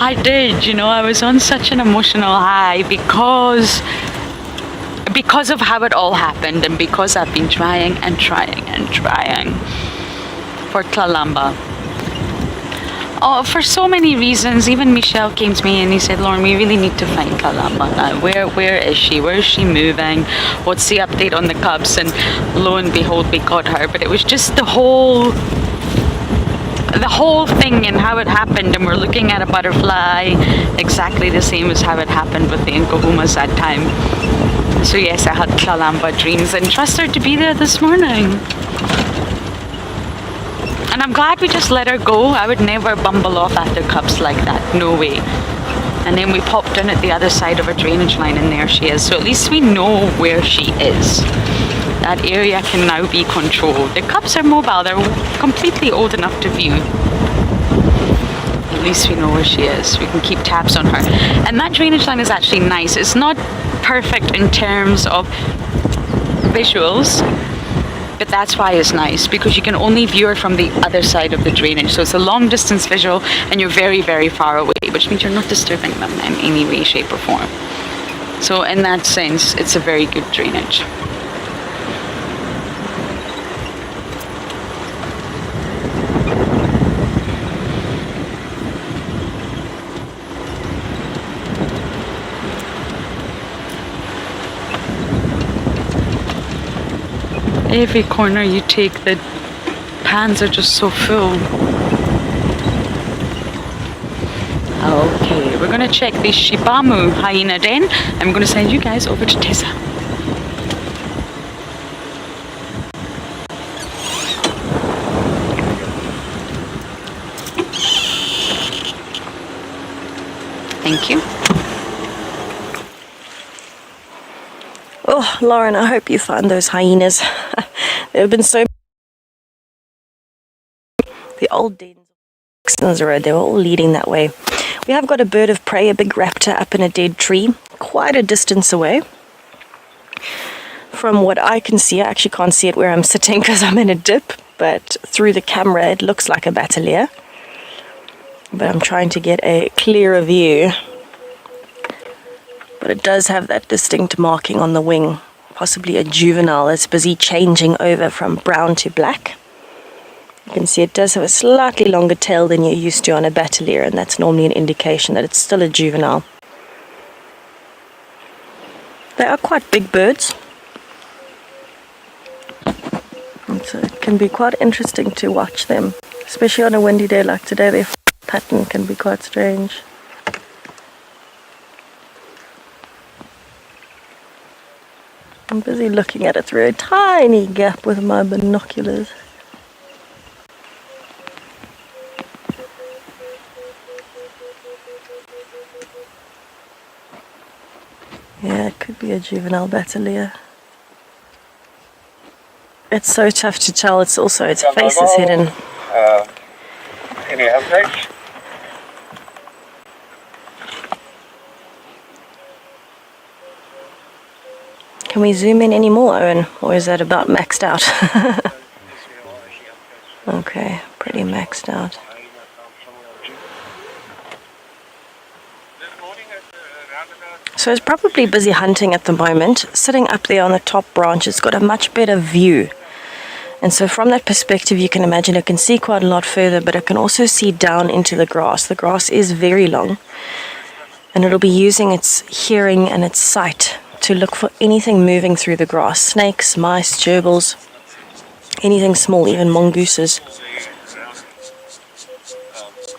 S2: I did, you know, I was on such an emotional high because of how it all happened, and because I've been trying and trying and trying for Tlalamba. Oh, for so many reasons. Even Michelle came to me and he said, Lauren, we really need to find Tlalamba now. Where is she? Where is she moving? What's the update on the cubs? And lo and behold, we got her. But it was just the whole thing and how it happened, and we're looking at a butterfly exactly the same as how it happened with the Nkohumas that time. So yes, I had Tlalamba dreams and trust her to be there this morning. And I'm glad we just let her go. I would never bumble off after cubs like that, no way. And then we popped in at the other side of a drainage line and there she is. So at least we know where she is. That area can now be controlled. The cubs are mobile, they're completely old enough to view. At least we know where she is. We can keep tabs on her. And that drainage line is actually nice. It's not perfect in terms of visuals, but that's why it's nice, because you can only view her from the other side of the drainage. So it's a long distance visual and you're very, very far away, which means you're not disturbing them in any way, shape or form. So in that sense, it's a very good drainage. Every corner you take, the pans are just so full. Okay, we're gonna check the Shibamu hyena den. I'm gonna send you guys over to Tessa. Thank you.
S1: Oh, Lauren, I hope you find those hyenas. There have been so the old dens on the road, they were all leading that way. We have got a bird of prey, a big raptor up in a dead tree, quite a distance away. From what I can see, I actually can't see it where I'm sitting because I'm in a dip, but through the camera it looks like a bateleur. But I'm trying to get a clearer view. But it does have that distinct marking on the wing, possibly a juvenile that's busy changing over from brown to black. You can see it does have a slightly longer tail than you're used to on a bateleur, and that's normally an indication that it's still a juvenile. They are quite big birds, and so it can be quite interesting to watch them, especially on a windy day like today. Their pattern can be quite strange. I'm busy looking at it through a tiny gap with my binoculars. Yeah, it could be a juvenile bateleur. It's so tough to tell. It's also, its face is hidden.
S4: Any updates?
S1: Can we zoom in any more, Owen? Or is that about maxed out? Okay, pretty maxed out. So it's probably busy hunting at the moment. Sitting up there on the top branch, it's got a much better view. And so from that perspective, you can imagine it can see quite a lot further, but it can also see down into the grass. The grass is very long, and it'll be using its hearing and its sight to look for anything moving through the grass. Snakes, mice, gerbils, anything small, even mongooses.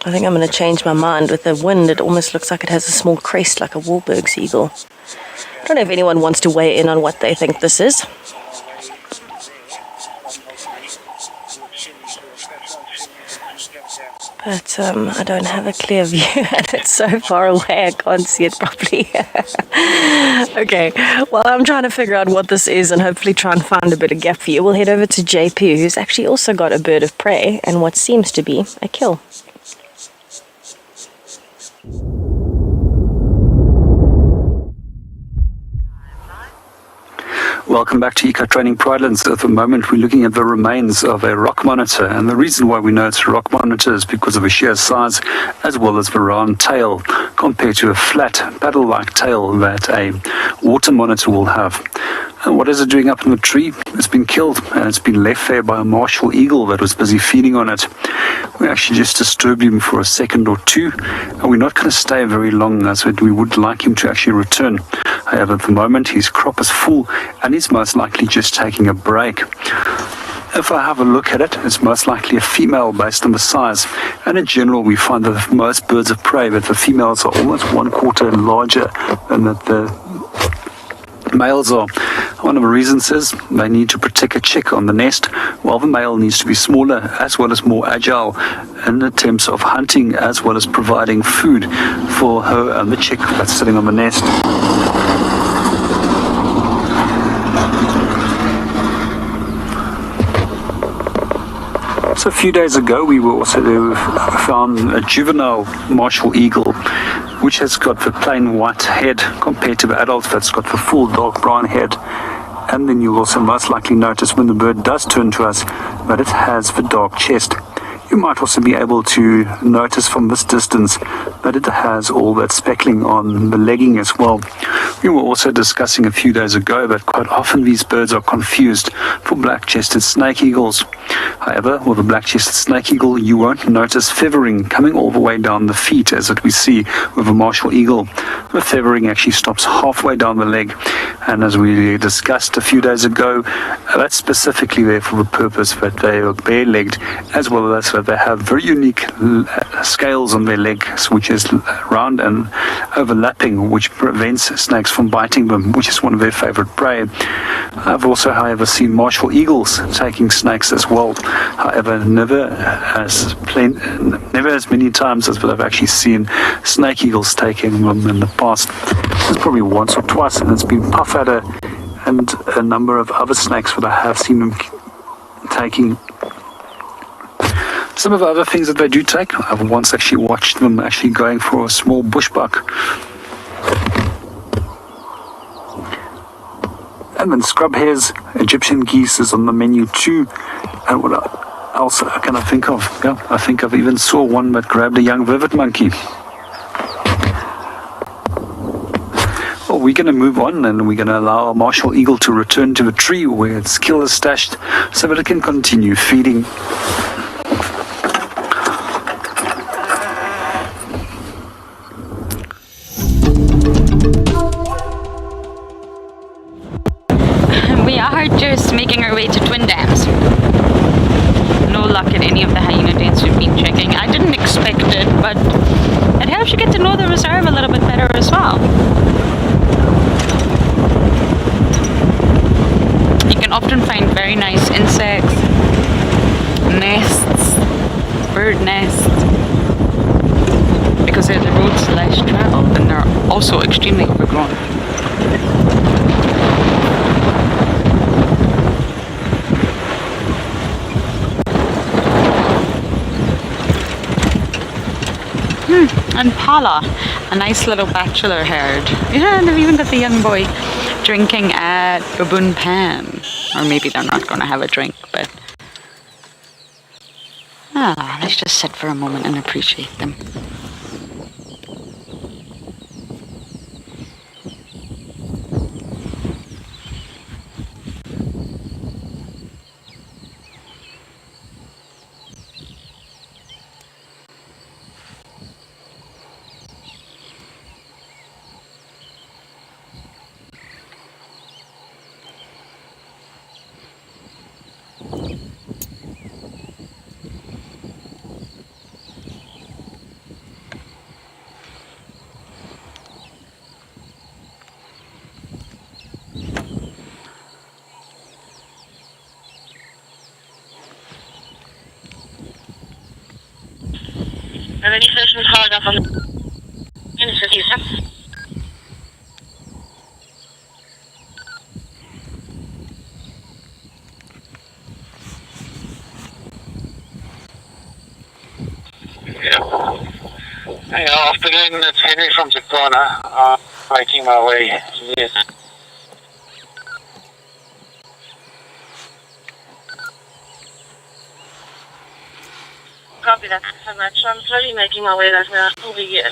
S1: I think I'm going to change my mind. With the wind, it almost looks like it has a small crest like a Wahlberg's eagle. I don't know if anyone wants to weigh in on what they think this is. But I don't have a clear view and it's so far away I can't see it properly. Okay, well, I'm trying to figure out what this is and hopefully try and find a bit of gap for you. We'll head over to JP, who's actually also got a bird of prey and what seems to be a kill.
S3: Welcome back to Eco Training Pridelands. At the moment, we're looking at the remains of a rock monitor, and the reason why we know it's a rock monitor is because of the sheer size as well as the round tail compared to a flat paddle-like tail that a water monitor will have. And what is it doing up in the tree? It's been killed, and it's been left there by a martial eagle that was busy feeding on it. We actually just disturbed him for a second or two, and we're not going to stay very long, as we would like him to actually return. However, at the moment, his crop is full, and he's most likely just taking a break. If I have a look at it, it's most likely a female based on the size. And in general, we find that most birds of prey, that the females are almost 1/4 larger than that the males are. One of the reasons is they need to protect a chick on the nest, while the male needs to be smaller as well as more agile in terms of hunting as well as providing food for her and the chick that's sitting on the nest. So a few days ago, we were also found a juvenile martial eagle, which has got the plain white head compared to the adult that's got the full dark brown head. And then you'll also most likely notice when the bird does turn to us that it has the dark chest. You might also be able to notice from this distance that it has all that speckling on the legging as well. We were also discussing a few days ago that quite often these birds are confused for black-chested snake eagles. However, with a black-chested snake eagle, you won't notice feathering coming all the way down the feet as we see with a martial eagle. The feathering actually stops halfway down the leg, and as we discussed a few days ago, that's specifically there for the purpose that they are bare-legged, as well as that they have very unique scales on their legs, which is round and overlapping, which prevents snakes from biting them, which is one of their favorite prey. I've also, however, seen martial eagles taking snakes as well. However, never as many times as I've actually seen snake eagles taking them in the past. It's probably once or twice, and it's been puff adder and a number of other snakes that I have seen them taking. Some of the other things that they do take, I've once actually watched them actually going for a small bushbuck. And then scrub hares, Egyptian geese is on the menu too. And what else can I think of? Yeah, I think I've even saw one that grabbed a young vivid monkey. Well, we're going to move on, and we're going to allow our martial eagle to return to the tree where its kill is stashed so that it can continue feeding.
S2: We are just making our way to Twin Dams. No luck at any of the hyena dens we've been checking. I didn't expect it, but it helps you get to know the reserve a little bit better as well. You can often find very nice insects, nests, bird nests, because the roads less traveled and they're also extremely overgrown. And Pala, a nice little bachelor herd. Yeah, and they've even got the young boy drinking at Baboon Pan. Or maybe they're not going to have a drink, but... let's just sit for a moment and appreciate them.
S4: En wenn ich das mit Hager von Initiative habe. Yeah, afternoon, it's Henry from the corner, making my way. Yes. Copy that so much. So I'm slowly making my way over here.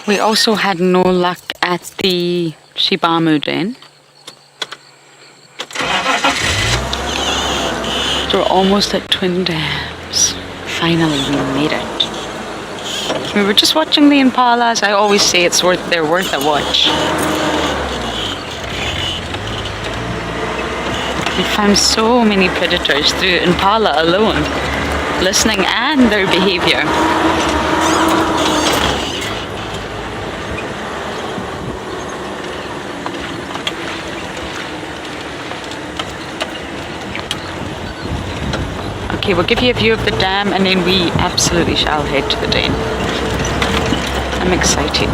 S2: We also had no luck at the Shibamu Den. So we're almost at Twin Dams. Finally, we made it. We were just watching the impalas. I always say they're worth a watch. We found so many predators through impala alone, listening and their behavior. Okay, we'll give you a view of the dam and then we absolutely shall head to the den. I'm excited.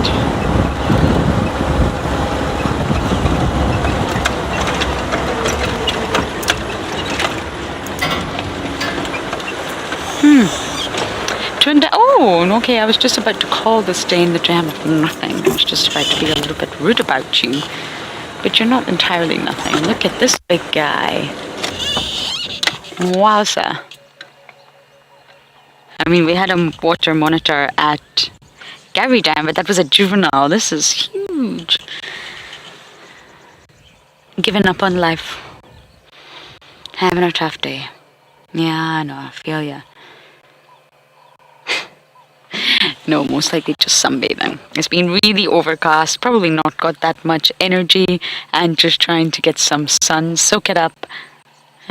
S2: Oh, okay, I was just about to call this den the Dam of Nothing. I was just about to be a little bit rude about you. But you're not entirely nothing. Look at this big guy. Wowza. I mean, we had a water monitor at Gary Dam, but that was a juvenile. This is huge. Giving up on life. Having a tough day. Yeah, I know, I feel ya. No, most likely just sunbathing. It's been really overcast, probably not got that much energy, and just trying to get some sun, soak it up,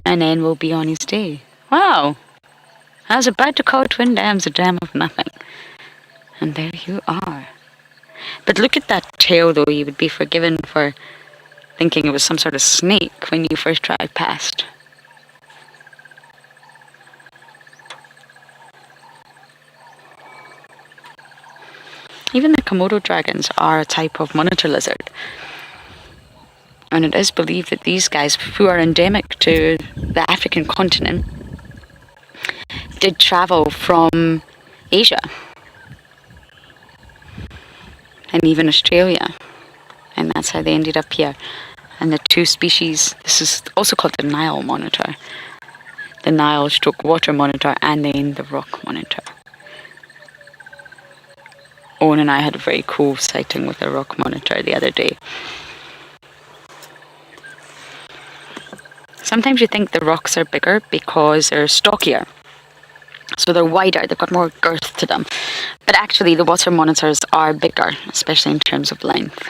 S2: and then we'll be on his day. Wow! I was about to call Twin Dams a dam of nothing. And there you are. But look at that tail though, you would be forgiven for thinking it was some sort of snake when you first drive past. Even the Komodo dragons are a type of monitor lizard. And it is believed that these guys, who are endemic to the African continent, did travel from Asia and even Australia. And that's how they ended up here. And the two species, this is also called the Nile monitor. The Nile stroke water monitor and then the rock monitor. Owen and I had a very cool sighting with a rock monitor the other day. Sometimes you think the rocks are bigger because they're stockier. So they're wider, they've got more girth to them. But actually the water monitors are bigger, especially in terms of length.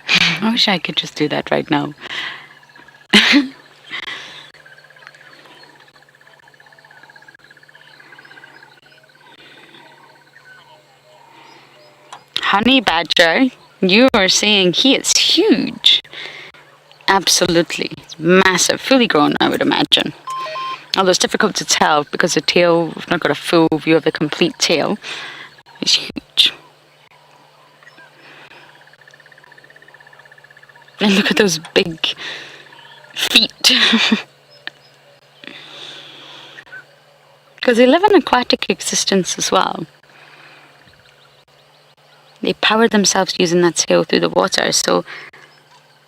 S2: I wish I could just do that right now. Honey badger, you are saying he is huge. Absolutely. It's massive, fully grown, I would imagine. Although it's difficult to tell because the tail, we've not got a full view of the complete tail. It's huge. And look at those big feet. Because they live an aquatic existence as well. They power themselves using that tail through the water, so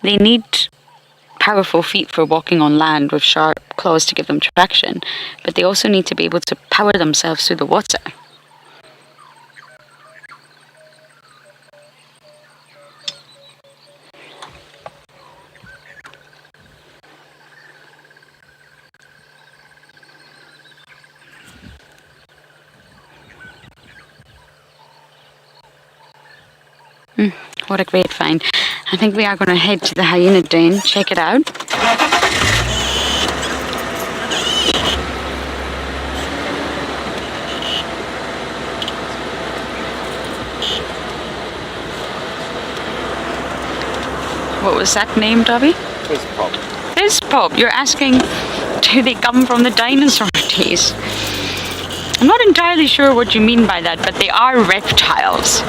S2: they need powerful feet for walking on land with sharp claws to give them traction, but they also need to be able to power themselves through the water. What a great find. I think we are going to head to the hyena den, check it out. What was that name, Dobby?
S5: Fizz pop.
S2: Fizz pop. You're asking, do they come from the dinosaur days? I'm not entirely sure what you mean by that, but they are reptiles.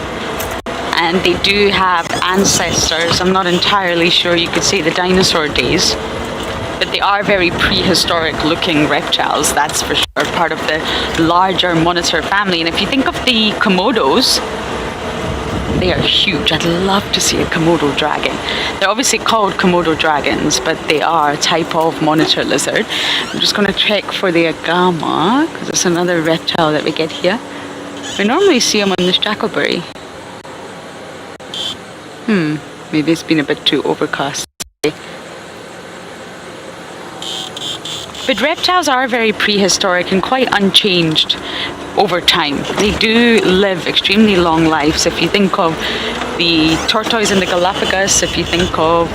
S2: and they do have ancestors. I'm not entirely sure you could say the dinosaur days, but they are very prehistoric looking reptiles, that's for sure, part of the larger monitor family. And if you think of the Komodos, they are huge. I'd love to see a Komodo dragon. They're obviously called Komodo dragons, but they are a type of monitor lizard. I'm just going to check for the agama, because it's another reptile that we get here. We normally see them on this jackalberry. Maybe it's been a bit too overcast today. But reptiles are very prehistoric and quite unchanged over time. They do live extremely long lives. If you think of the tortoise in the Galapagos, if you think of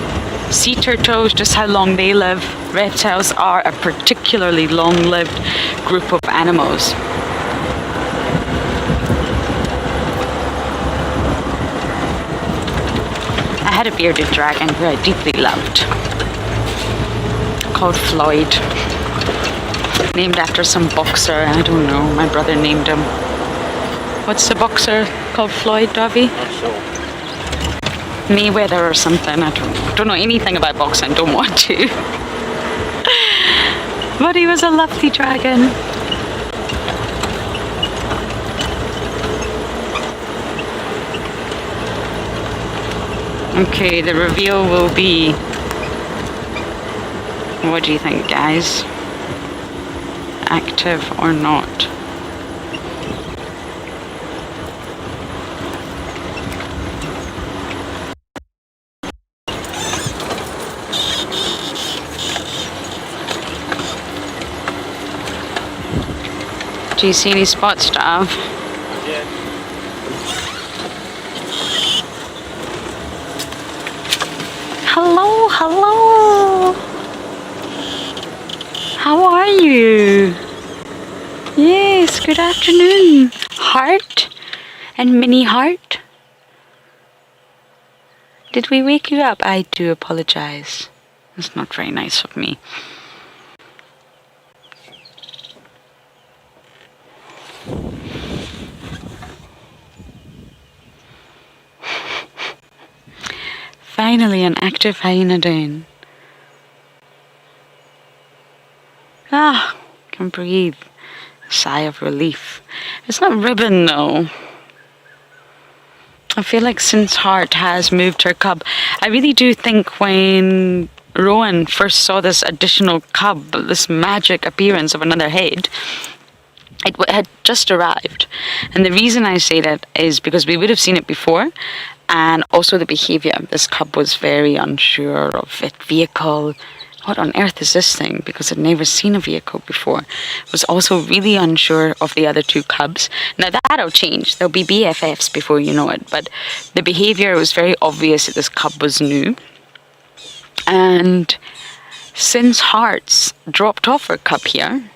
S2: sea turtles, just how long they live, reptiles are a particularly long-lived group of animals. I had a bearded dragon who I deeply loved, called Floyd. Named after some boxer, I don't know, my brother named him. What's the boxer called Floyd, Davi? Mayweather or something, I don't know anything about boxing, don't want to. But he was a lovely dragon. Okay, the reveal will be... What do you think, guys? Active or not? Do you see any spots, Stav?
S5: Yeah.
S2: Hello, hello. How are you? Yes, good afternoon. Heart and mini heart. Did we wake you up? I do apologize. That's not very nice of me. Finally, an active hyena down. Ah, can breathe. Sigh of relief. It's not Ribbon though. I feel like since Heart has moved her cub, I really do think when Rowan first saw this additional cub, this magic appearance of another head, it had just arrived. And the reason I say that is because we would have seen it before, and also the behavior. This cub was very unsure of its vehicle. What on earth is this thing? Because I'd never seen a vehicle before. Was also really unsure of the other two cubs. Now that'll change. They'll be BFFs before you know it. But the behavior was very obvious that this cub was new. And since Hearts dropped off her cub here,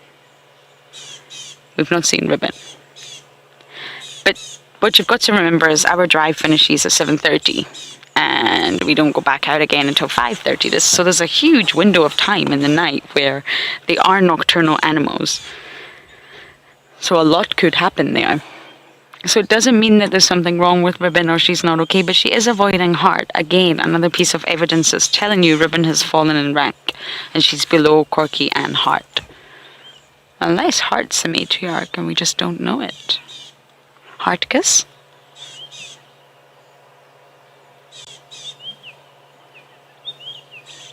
S2: we've not seen Ribbon. But what you've got to remember is our drive finishes at 7:30. And we don't go back out again until 5:30. So there's a huge window of time in the night where they are nocturnal animals. So a lot could happen there. So it doesn't mean that there's something wrong with Ribbon or she's not okay, but she is avoiding Heart. Again, another piece of evidence is telling you Ribbon has fallen in rank and she's below Corky and Heart. Unless Heart's the matriarch and we just don't know it. Heart kiss?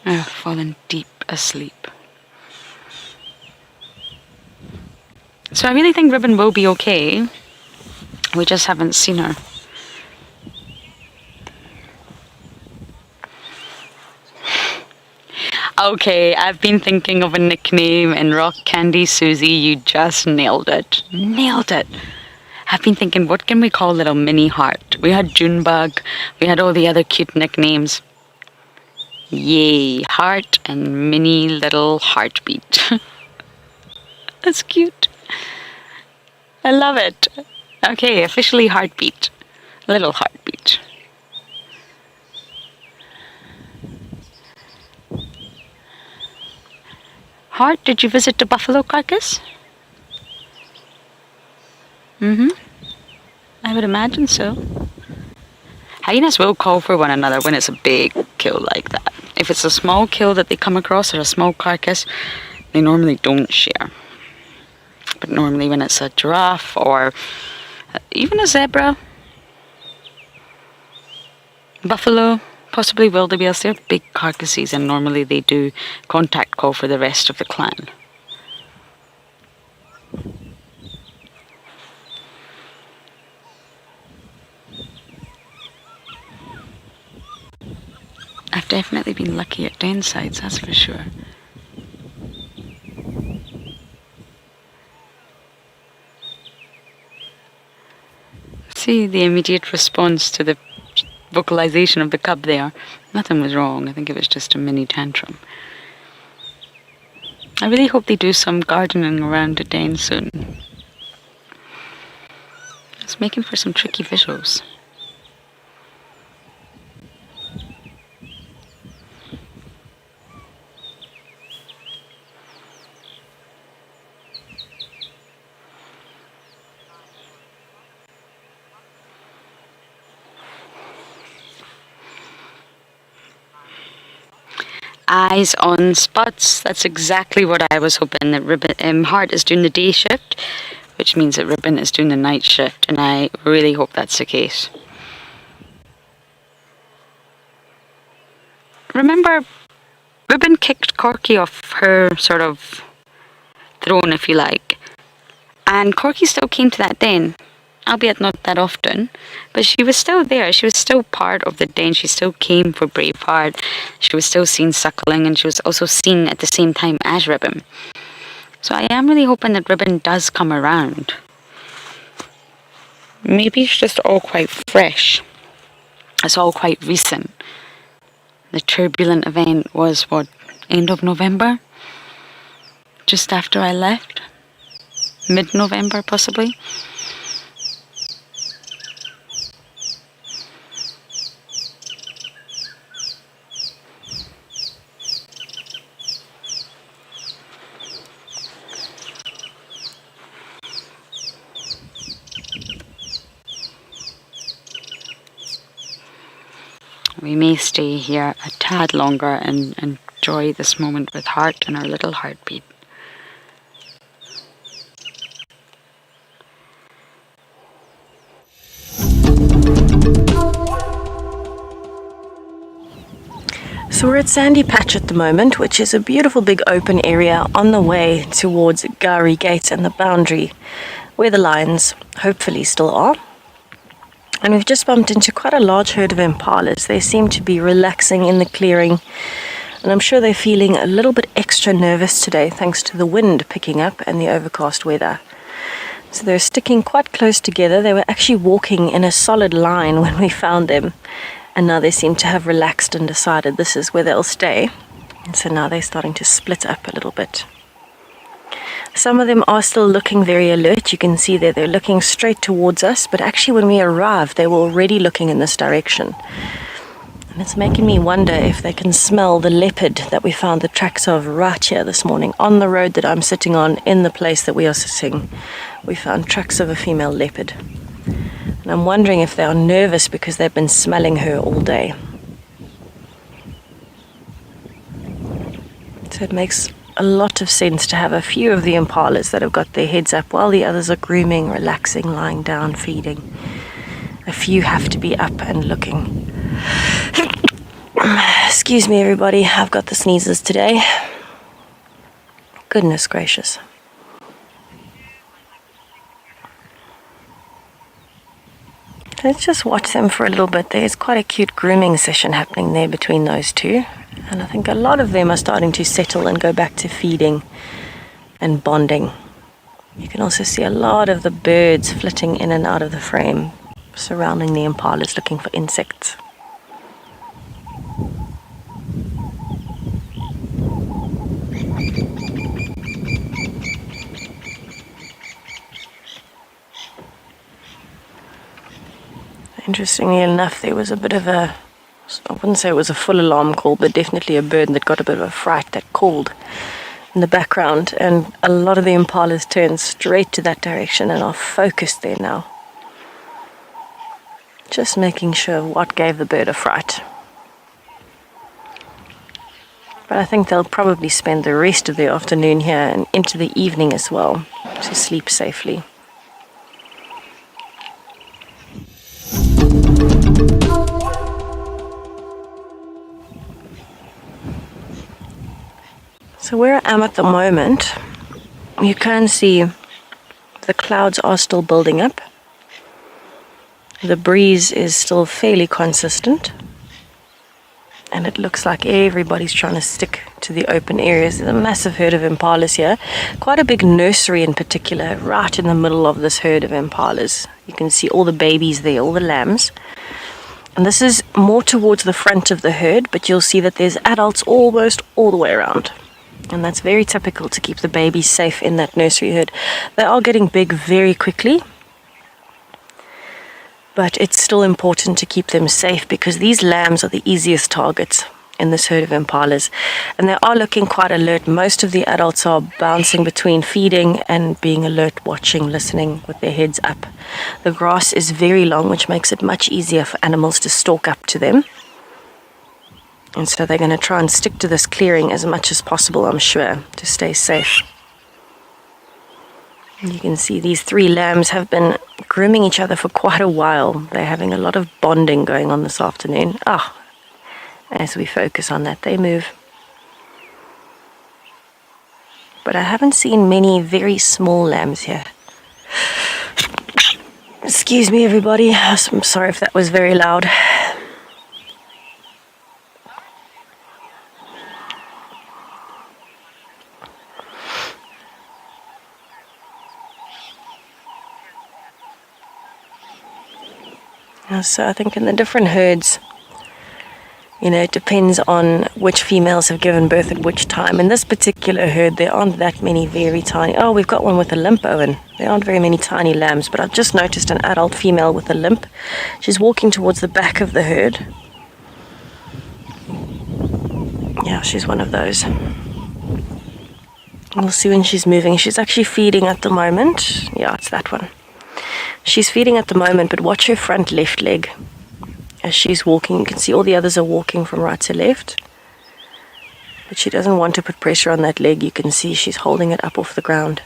S2: I've fallen deep asleep. So I really think Ribbon will be okay. We just haven't seen her. Okay, I've been thinking of a nickname, and Rock Candy Susie, you just nailed it. Nailed it. I've been thinking, what can we call little mini Heart? We had Junebug, we had all the other cute nicknames. Yay, Heart and mini little Heartbeat. That's cute. I love it. Okay, officially Heartbeat. Little Heartbeat. Heart, did you visit the buffalo carcass? I would imagine so. hyenas will call for one another when it's a big kill like that. If it's a small kill that they come across or a small carcass, they normally don't share. But normally when it's a giraffe or even a zebra, buffalo, possibly wildebeest, they're big carcasses and normally they do contact call for the rest of the clan. I've definitely been lucky at den sites, that's for sure. See the immediate response to the vocalization of the cub there. Nothing was wrong. I think it was just a mini tantrum. I really hope they do some gardening around the den soon. It's making for some tricky visuals. Eyes on spots. That's exactly what I was hoping. That Hart is doing the day shift, which means that Ribbon is doing the night shift, and I really hope that's the case. Remember, Ribbon kicked Corky off her sort of throne, if you like, and Corky still came to that den, albeit not that often, but she was still there. She was still part of the den. She still came for Braveheart. She was still seen suckling, and she was also seen at the same time as Ribbon. So I am really hoping that Ribbon does come around. Maybe it's just all quite fresh. It's all quite recent. The turbulent event was, what, end of November? Just after I left? Mid-November, possibly? We may stay here a tad longer and enjoy this moment with Hart and our little heartbeat.
S1: So we're at Sandy Patch at the moment, which is a beautiful big open area on the way towards Gowrie Gate and the boundary, where the lions hopefully still are. And we've just bumped into quite a large herd of impalas. They seem to be relaxing in the clearing, and I'm sure they're feeling a little bit extra nervous today thanks to the wind picking up and the overcast weather. So they're sticking quite close together. They were actually walking in a solid line when we found them, and now they seem to have relaxed and decided this is where they'll stay. And so now they're starting to split up a little bit. Some of them are still looking very alert. You can see that they're looking straight towards us, but actually when we arrived, they were already looking in this direction. And it's making me wonder if they can smell the leopard that we found the tracks of right here this morning on the road that I'm sitting on in the place that we are sitting. We found tracks of a female leopard. And I'm wondering if they are nervous because they've been smelling her all day. So it makes a lot of sense to have a few of the impalas that have got their heads up while the others are grooming, relaxing, lying down, feeding. A few have to be up and looking. Excuse me, everybody. I've got the sneezes today. Goodness gracious. Let's just watch them for a little bit. There's quite a cute grooming session happening there between those two. And I think a lot of them are starting to settle and go back to feeding and bonding. You can also see a lot of the birds flitting in and out of the frame, surrounding the impalas looking for insects. Interestingly enough, there was a bit of a, I wouldn't say it was a full alarm call, but definitely a bird that got a bit of a fright that called in the background, and a lot of the impalas turned straight to that direction and are focused there now. Just making sure what gave the bird a fright. But I think they'll probably spend the rest of the afternoon here and into the evening as well to sleep safely. So where I am at the moment, you can see the clouds are still building up. The breeze is still fairly consistent. And it looks like everybody's trying to stick to the open areas. There's a massive herd of impalas here. Quite a big nursery in particular, right in the middle of this herd of impalas. You can see all the babies there, all the lambs. And this is more towards the front of the herd, but you'll see that there's adults almost all the way around. And that's very typical to keep the babies safe in that nursery herd. They are getting big very quickly. But it's still important to keep them safe because these lambs are the easiest targets in this herd of impalas. And they are looking quite alert. Most of the adults are bouncing between feeding and being alert, watching, listening with their heads up. The grass is very long, which makes it much easier for animals to stalk up to them. And so they're going to try and stick to this clearing as much as possible, I'm sure, to stay safe. You can see these 3 lambs have been grooming each other for quite a while. They're having a lot of bonding going on this afternoon. As we focus on that, they move. But I haven't seen many very small lambs here. Excuse me, everybody. I'm sorry if that was very loud. So I think in the different herds, it depends on which females have given birth at which time. In this particular herd, there aren't that many very tiny. Oh, we've got one with a limp, Owen. There aren't very many tiny lambs, but I've just noticed an adult female with a limp. She's walking towards the back of the herd. Yeah, she's one of those. We'll see when she's moving. She's actually feeding at the moment. Yeah, it's that one. She's feeding at the moment, but watch her front left leg. As she's walking, you can see all the others are walking from right to left. But she doesn't want to put pressure on that leg. You can see she's holding it up off the ground.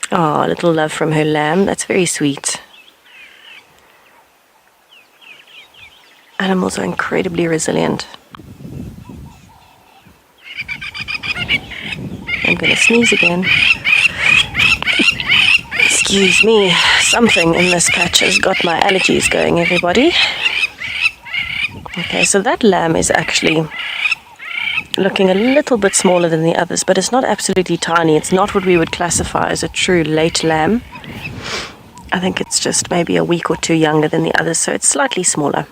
S1: Oh, a little love from her lamb. That's very sweet. Animals are incredibly resilient. I'm going to sneeze again. Excuse me, something in this patch has got my allergies going, everybody. Okay, so that lamb is actually looking a little bit smaller than the others, but it's not absolutely tiny. It's not what we would classify as a true late lamb. I think it's just maybe a week or 2 younger than the others, so it's slightly smaller.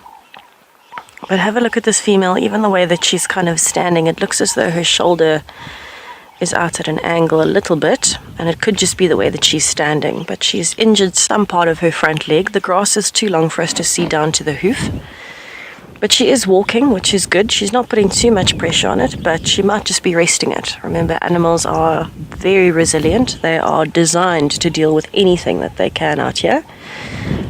S1: But have a look at this female. Even the way that she's kind of standing, it looks as though her shoulder is out at an angle a little bit, and it could just be the way that she's standing, but she's injured some part of her front leg. The grass is too long for us to see down to the hoof, but she is walking, which is good. She's not putting too much pressure on it, but she might just be resting it. Remember, animals are very resilient. They are designed to deal with anything that they can out here,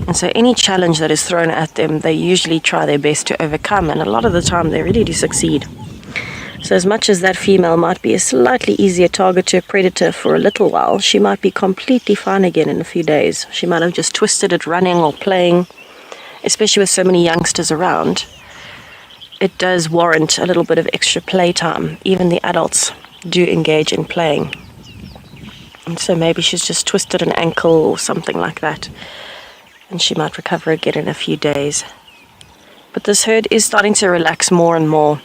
S1: and so any challenge that is thrown at them, they usually try their best to overcome, and a lot of the time they really do succeed. So as much as that female might be a slightly easier target to a predator for a little while, she might be completely fine again in a few days. She might have just twisted it running or playing, especially with so many youngsters around. It does warrant a little bit of extra playtime. Even the adults do engage in playing. And so maybe she's just twisted an ankle or something like that, and she might recover again in a few days. But this herd is starting to relax more and more.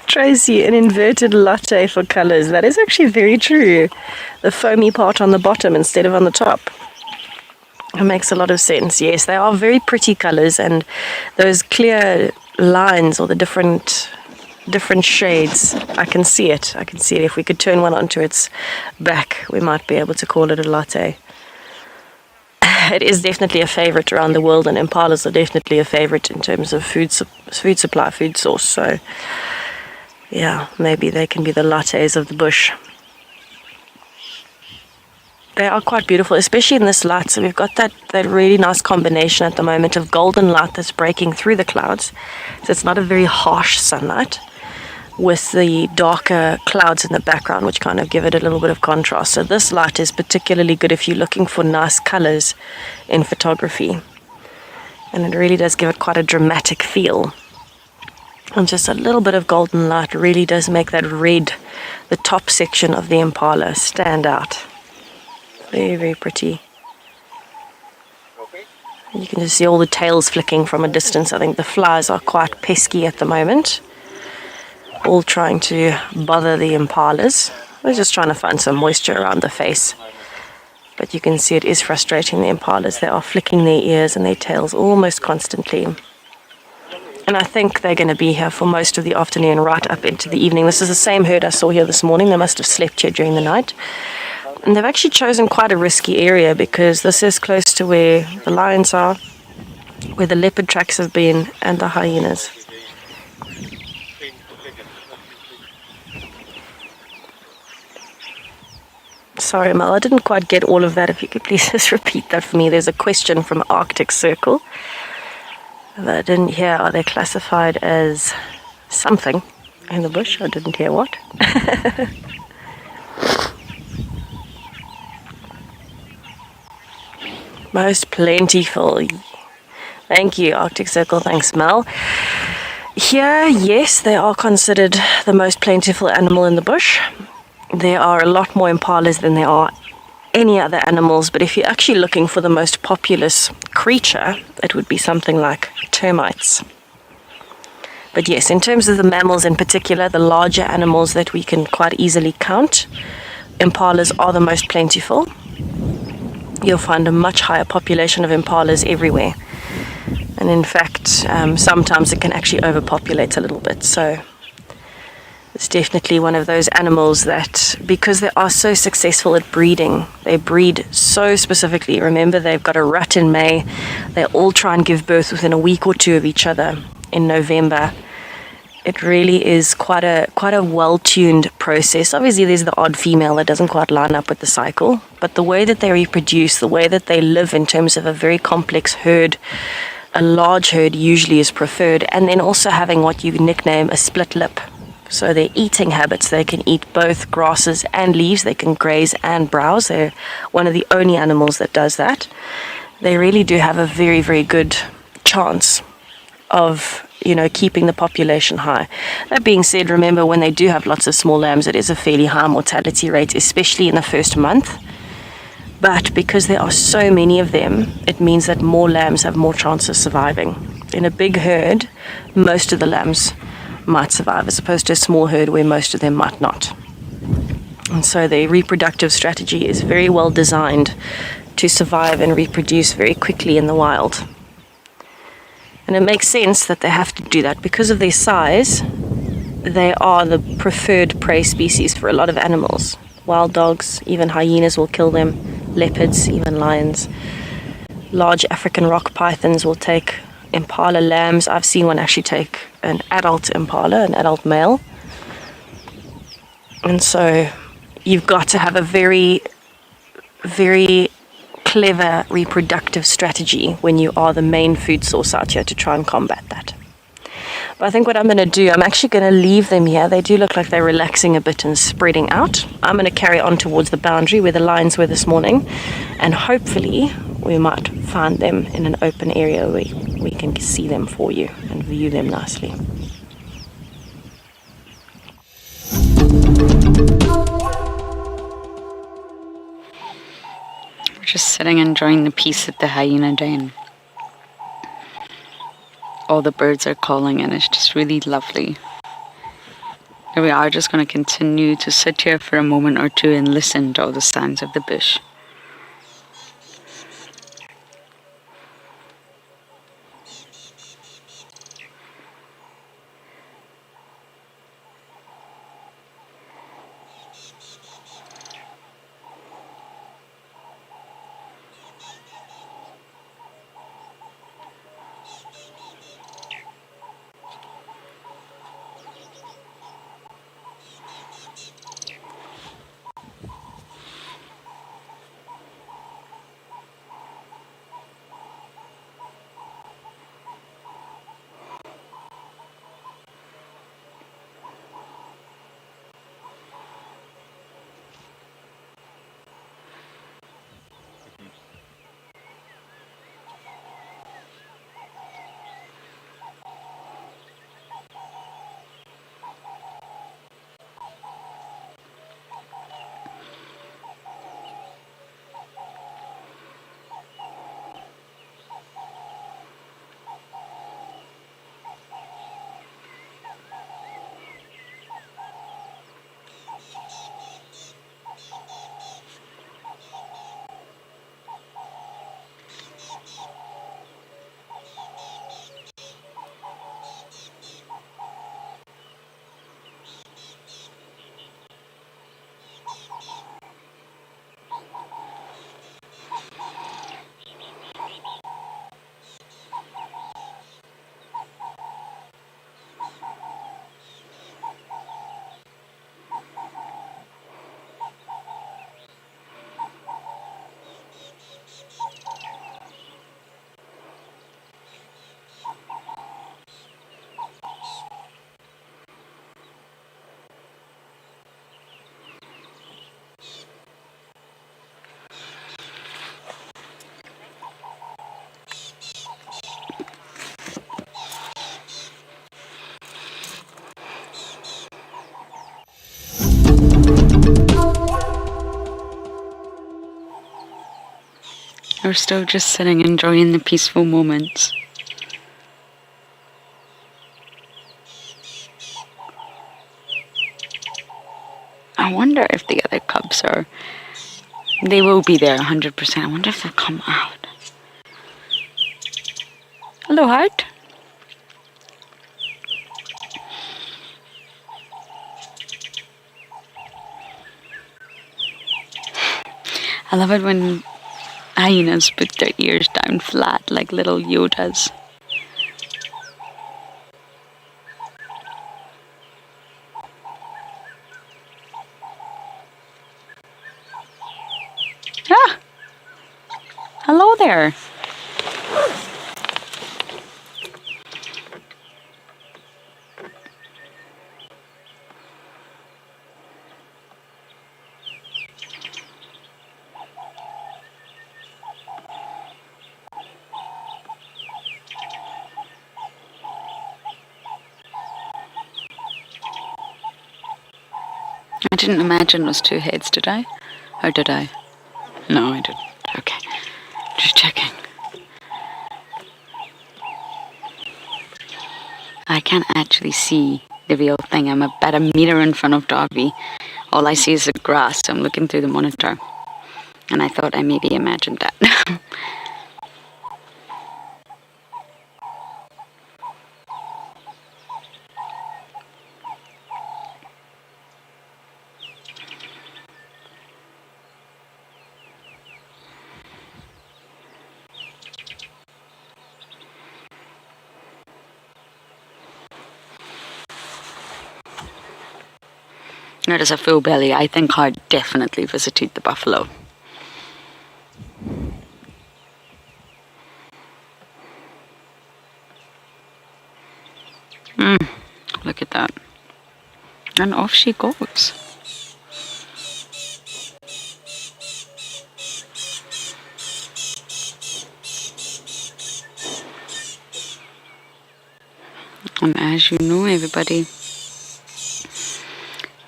S1: Tracy, an inverted latte for colors. That is actually very true. The foamy part on the bottom instead of on the top. It makes a lot of sense. Yes, they are very pretty colors, and those clear lines or the different shades, I can see it. I can see it. If we could turn one onto its back, we might be able to call it a latte. It is definitely a favorite around the world, and impalas are definitely a favorite in terms of food supply, food source. So Yeah, maybe they can be the lattes of the bush. They are quite beautiful, especially in this light. So we've got that really nice combination at the moment of golden light that's breaking through the clouds. So it's not a very harsh sunlight, with the darker clouds in the background, which kind of give it a little bit of contrast. So this light is particularly good if you're looking for nice colors in photography. And it really does give it quite a dramatic feel. And just a little bit of golden light really does make that red, the top section of the impala, stand out. Very, very pretty. You can just see all the tails flicking from a distance. I think the flies are quite pesky at the moment, all trying to bother the impalas. They're just trying to find some moisture around the face. But you can see it is frustrating the impalas. They are flicking their ears and their tails almost constantly. And I think they're going to be here for most of the afternoon, right up into the evening. This is the same herd I saw here this morning. They must have slept here during the night. And they've actually chosen quite a risky area because this is close to where the lions are, where the leopard tracks have been, and the hyenas. Sorry, Mel, I didn't quite get all of that. If you could please just repeat that for me. There's a question from Arctic Circle that I didn't hear. Are they classified as something in the bush? I didn't hear what. Most plentiful. Thank you, Arctic Circle. Thanks, Mel. Here, yes, they are considered the most plentiful animal in the bush. There are a lot more impalas than there are any other animals, but if you're actually looking for the most populous creature, it would be something like termites. But yes, in terms of the mammals in particular, the larger animals that we can quite easily count, impalas are the most plentiful. You'll find a much higher population of impalas everywhere. And in fact, sometimes it can actually overpopulate a little bit. So it's definitely one of those animals that, because they are so successful at breeding, they breed so specifically. Remember, they've got a rut in May. They all try and give birth within a week or two of each other in November. It really is quite a well-tuned process. Obviously, there's the odd female that doesn't quite line up with the cycle, but the way that they reproduce, the way that they live in terms of a very complex herd, a large herd usually is preferred, and then also having what you nickname a split lip. So their eating habits, they can eat both grasses and leaves. They can graze and browse. They're one of the only animals that does that. They really do have a very, very good chance of, keeping the population high. That being said, remember, when they do have lots of small lambs, it is a fairly high mortality rate, especially in the first month. But because there are so many of them, it means that more lambs have more chance of surviving. In a big herd, most of the lambs might survive, as opposed to a small herd where most of them might not. And so their reproductive strategy is very well designed to survive and reproduce very quickly in the wild. And it makes sense that they have to do that because of their size. They are the preferred prey species for a lot of animals. Wild dogs, even hyenas will kill them, leopards, even lions. Large African rock pythons will take impala lambs. I've seen one actually take an adult impala, an adult male. And so you've got to have a very, very clever reproductive strategy when you are the main food source out here to try and combat that. But I think what I'm going to do, I'm actually going to leave them here. They do look like they're relaxing a bit and spreading out. I'm going to carry on towards the boundary where the lions were this morning, and hopefully we might find them in an open area where we can see them for you and view them nicely.
S2: We're just sitting enjoying the peace at the hyena den. All the birds are calling and it's just really lovely. Here we are, just going to continue to sit here for a moment or two and listen to all the sounds of the bush. are still just sitting enjoying the peaceful moments. I wonder if the other cubs are... They will be there 100%. I wonder if they'll come out. Hello, heart. I love it when hyenas put their ears down flat like little Yodas. Ah! Hello there. I didn't imagine it was two heads, did I? Or did I? No, I didn't. Okay. Just checking. I can't actually see the real thing. I'm about a meter in front of Darby. All I see is the grass. I'm looking through the monitor. And I thought I maybe imagined that. That is a full belly. I think Hart definitely visited the buffalo. Look at that. And off she goes. And as you know, everybody,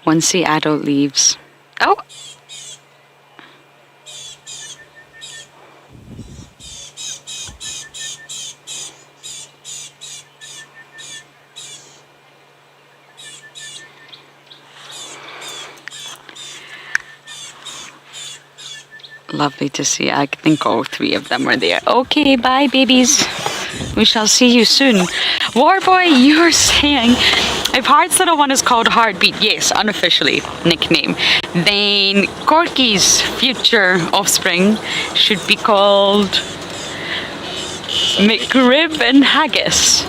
S2: once the adult leaves... Oh! Lovely to see. I think all three of them are there. Okay, bye babies. We shall see you soon. Warboy, you were saying if Heart's little one is called Heartbeat, yes, unofficially nickname, then Corky's future offspring should be called McRib and Haggis.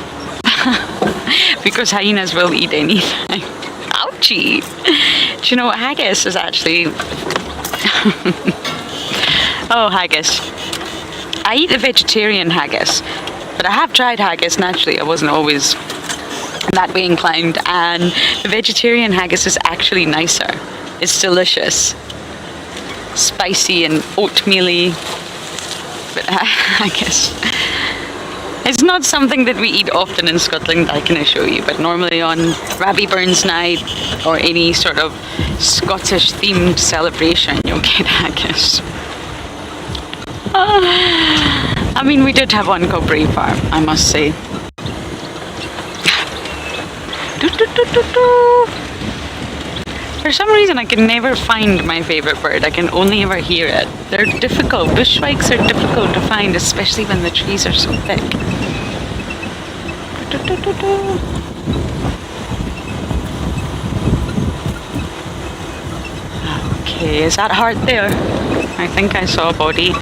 S2: Because hyenas will eat anything. Ouchie! Do you know what haggis is actually? Oh, haggis. I eat a vegetarian haggis, but I have tried haggis naturally. I wasn't always that way inclined, and the vegetarian haggis is actually nicer. It's delicious. Spicy and oatmeal-y, but haggis. It's not something that we eat often in Scotland, I can assure you, but normally on Rabbie Burns night or any sort of Scottish themed celebration, you'll get haggis. I mean, we did have one called Brave Farm, I must say. For some reason, I can never find my favorite bird. I can only ever hear it. They're difficult. Bushwhikes are difficult to find, especially when the trees are so thick. Okay, is that Heart there? I think I saw a body.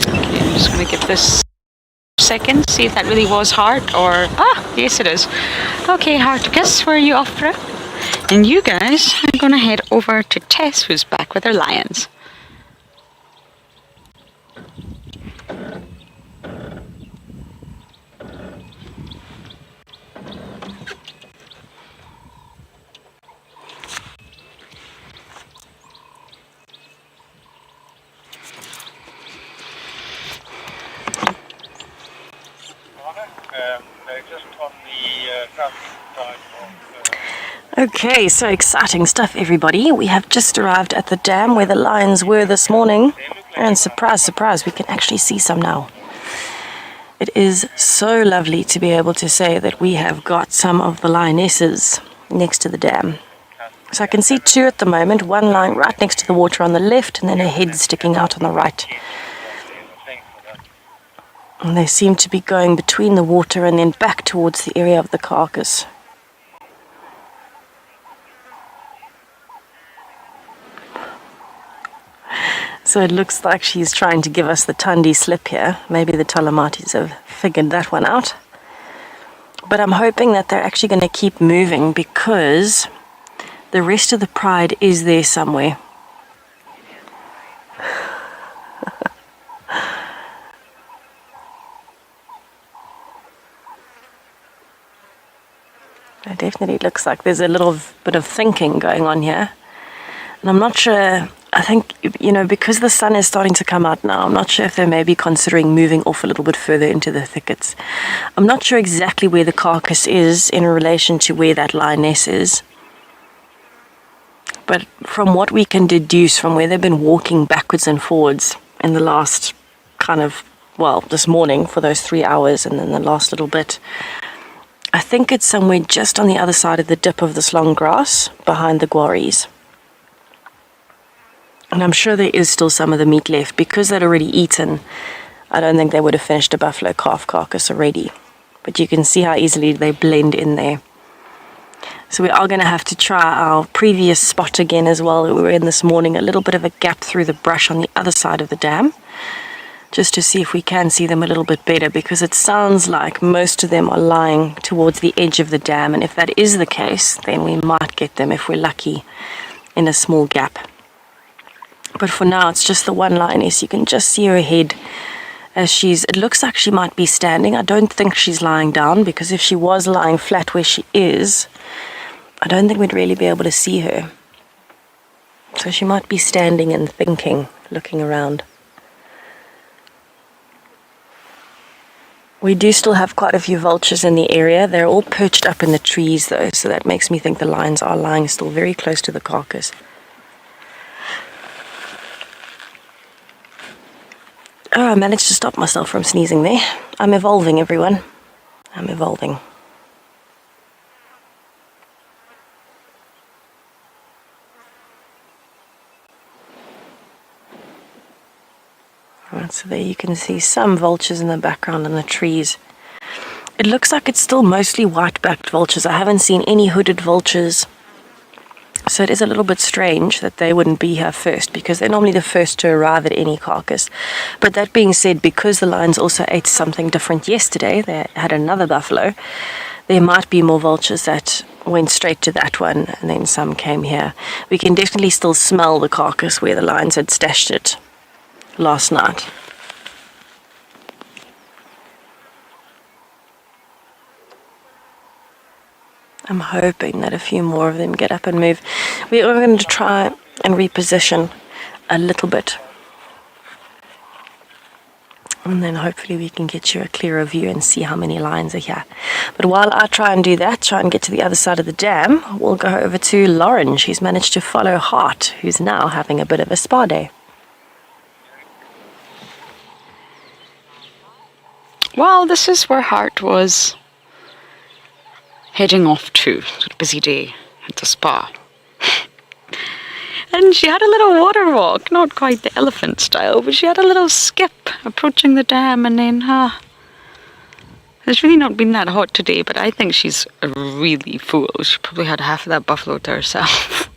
S2: Okay, I'm just going to give this a second, see if that really was Heart or... Ah, yes it is. Okay, Heart, guess where are you off for? And you guys are going to head over to Tess, who's back with her lions.
S5: Just on the traffic side of
S1: Okay, so exciting stuff, everybody. We have just arrived at the dam where the lions were this morning. And surprise, surprise, we can actually see some now. It is so lovely to be able to say that we have got some of the lionesses next to the dam. So I can see two at the moment, one lying right next to the water on the left and then a head sticking out on the right. And they seem to be going between the water and then back towards the area of the carcass. So it looks like she's trying to give us the Tandi slip here. Maybe the Talamatis have figured that one out. But I'm hoping that they're actually going to keep moving because the rest of the pride is there somewhere. It definitely looks like there's a little bit of thinking going on here. And I'm not sure, I think, because the sun is starting to come out now, I'm not sure if they may be considering moving off a little bit further into the thickets. I'm not sure exactly where the carcass is in relation to where that lioness is. But from what we can deduce from where they've been walking backwards and forwards in the last this morning for those 3 hours and then the last little bit, I think it's somewhere just on the other side of the dip of this long grass behind the guaris. And I'm sure there is still some of the meat left. Because they'd already eaten, I don't think they would have finished a buffalo calf carcass already. But you can see how easily they blend in there. So we are going to have to try our previous spot again as well. We were in this morning, a little bit of a gap through the brush on the other side of the dam, just to see if we can see them a little bit better, because it sounds like most of them are lying towards the edge of the dam. And if that is the case, then we might get them, if we're lucky, in a small gap. But for now, it's just the one lioness. You can just see her head as it looks like she might be standing. I don't think she's lying down, because if she was lying flat where she is, I don't think we'd really be able to see her. So she might be standing and thinking, looking around. We do still have quite a few vultures in the area. They're all perched up in the trees though, so that makes me think the lions are lying still very close to the carcass. Oh, I managed to stop myself from sneezing there. I'm evolving, everyone. I'm evolving. Right, so there you can see some vultures in the background in the trees. It looks like it's still mostly white-backed vultures. I haven't seen any hooded vultures. So it is a little bit strange that they wouldn't be here first, because they're normally the first to arrive at any carcass. But that being said, because the lions also ate something different yesterday, they had another buffalo, there might be more vultures that went straight to that one, and then some came here. We can definitely still smell the carcass where the lions had stashed it last night. I'm hoping that a few more of them get up and move. We are going to try and reposition a little bit. And then hopefully we can get you a clearer view and see how many lions are here. But while I try and do that, try and get to the other side of the dam, we'll go over to Lauren. She's managed to follow Hart, who's now having a bit of a spa day.
S2: Well, this is where Hart was heading off to. It was a busy day at the spa. And she had a little water walk, not quite the elephant style, but she had a little skip approaching the dam, and then, it's really not been that hot today, but I think she's really full. She probably had half of that buffalo to herself.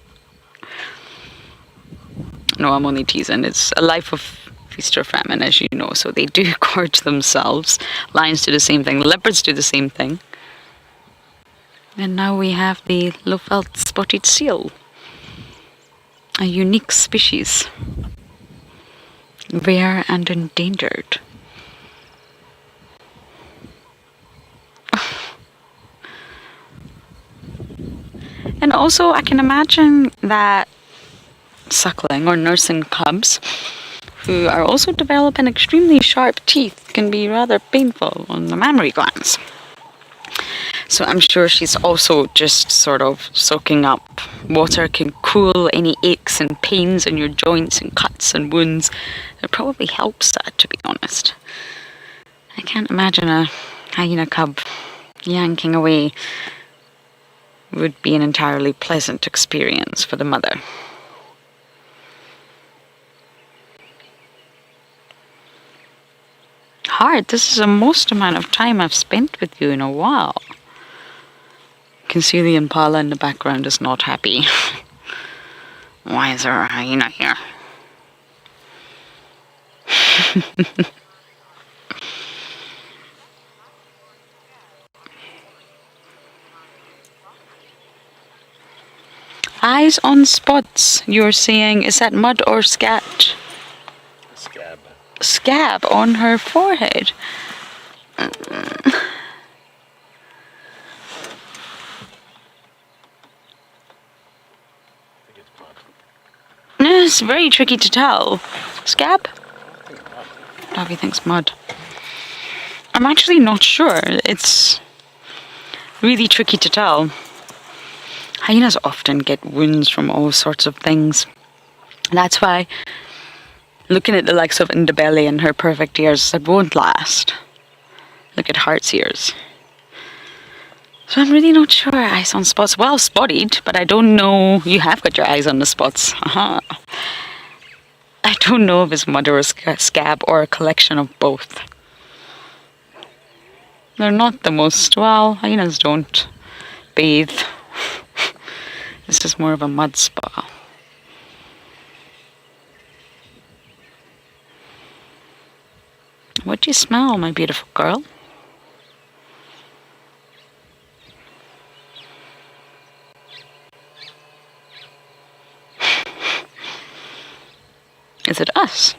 S2: No, I'm only teasing. It's a life of feast or famine, as you know, so they do gorge themselves. Lions do the same thing. Leopards do the same thing. And now we have the low-felt spotted seal, a unique species, rare and endangered. And also, I can imagine that suckling or nursing cubs, who are also developing extremely sharp teeth, can be rather painful on the mammary glands. So I'm sure she's also just sort of soaking up. Water can cool any aches and pains in your joints and cuts and wounds. It probably helps that, to be honest. I can't imagine a hyena cub yanking away would be an entirely pleasant experience for the mother. Hard. This is the most amount of time I've spent with you in a while. You can see the impala in the background is not happy. Why is there a hyena here? Eyes on spots, you're saying. Is that mud or scat?
S5: Scab.
S2: Scab on her forehead. It's very tricky to tell. Scab? Davy thinks mud. I'm actually not sure. It's really tricky to tell. Hyenas often get wounds from all sorts of things. That's why looking at the likes of Indabelly and her perfect ears, it won't last. Look at Heart's ears. So I'm really not sure. Eyes on spots. Well spotted, but I don't know. You have got your eyes on the spots. I don't know if it's mud or a scab or a collection of both. They're not the most, well, hyenas don't bathe. This is more of a mud spa. What do you smell, my beautiful girl? Is it us?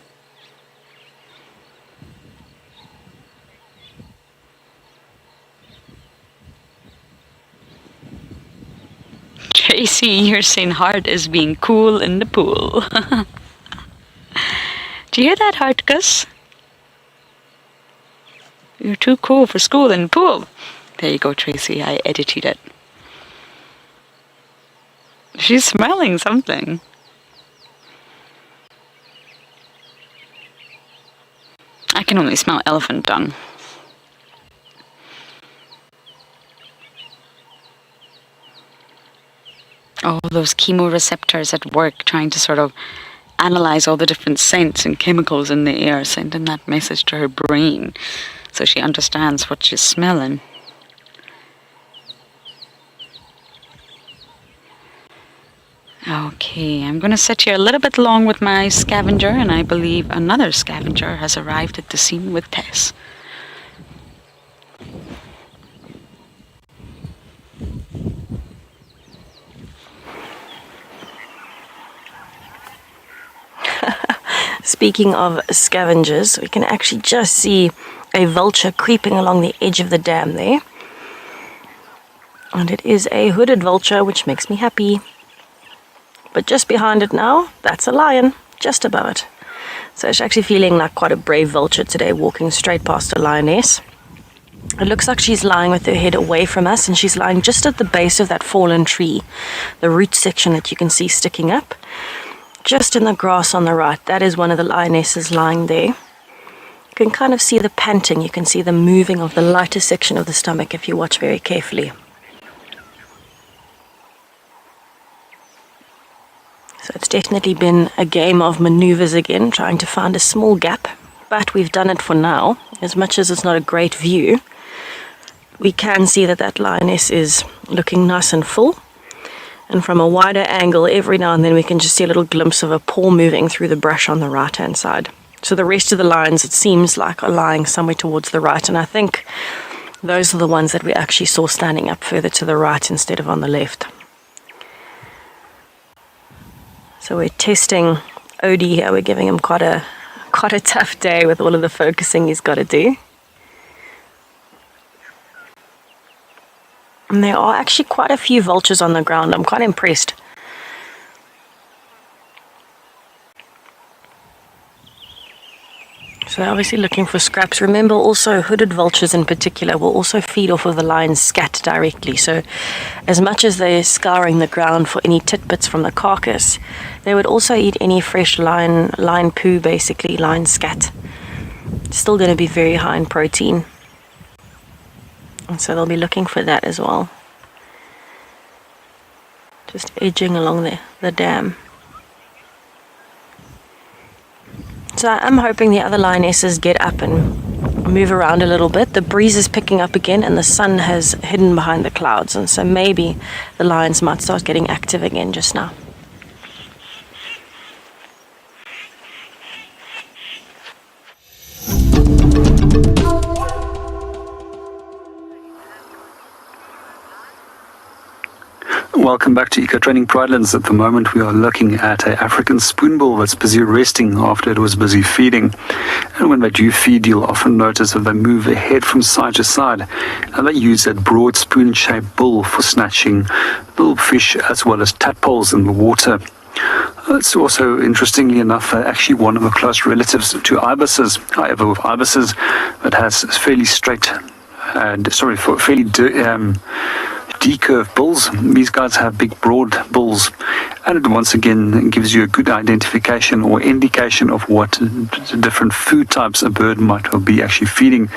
S2: Tracy, you're saying Heart is being cool in the pool. Do you hear that, Heartgus? You're too cool for school in the pool. There you go, Tracy. I edited it. She's smelling something. I can only smell elephant dung. All those chemoreceptors at work trying to sort of analyze all the different scents and chemicals in the air, sending that message to her brain so she understands what she's smelling. Okay, I'm going to sit here a little bit long with my scavenger, and I believe another scavenger has arrived at the scene with Tess.
S1: Speaking of scavengers, we can actually just see a vulture creeping along the edge of the dam there. And it is a hooded vulture, which makes me happy. But just behind it now, that's a lion, just above it. So it's actually feeling like quite a brave vulture today, walking straight past a lioness. It looks like she's lying with her head away from us, and she's lying just at the base of that fallen tree, the root section that you can see sticking up. Just in the grass on the right, that is one of the lionesses lying there. You can kind of see the panting, you can see the moving of the lighter section of the stomach if you watch very carefully. So it's definitely been a game of maneuvers again, trying to find a small gap, but we've done it for now. As much as it's not a great view, we can see that that lioness is looking nice and full. And from a wider angle, every now and then we can just see a little glimpse of a paw moving through the brush on the right-hand side. So the rest of the lions, it seems like, are lying somewhere towards the right, and I think those are the ones that we actually saw standing up further to the right instead of on the left. So we're testing Odie here. We're giving him quite a tough day with all of the focusing he's got to do. And there are actually quite a few vultures on the ground. I'm quite impressed. So So we're obviously looking for scraps. Remember also hooded vultures in particular will also feed off of the lion's scat directly. So as much as they're scouring the ground for any tidbits from the carcass, they would also eat any fresh lion poo, basically, lion scat. Still going to be very high in protein. And so they'll be looking for that as well. Just edging along the dam. So I'm hoping the other lionesses get up and move around a little bit. The breeze is picking up again and the sun has hidden behind the clouds. And so maybe the lions might start getting active again just now.
S3: Welcome back to Eco Training Pridelands. At the moment we are looking at an African spoonbill that's busy resting after it was busy feeding. And when they do feed, you'll often notice that they move their head from side to side, and they use that broad spoon-shaped bill for snatching little fish as well as tadpoles in the water. It's also, interestingly enough, actually one of the close relatives to ibises. However, with ibises, it has fairly straight fairly decurved bills. These guys have big, broad bills, and it once again gives you a good identification or indication of what different food types a bird might be actually feeding.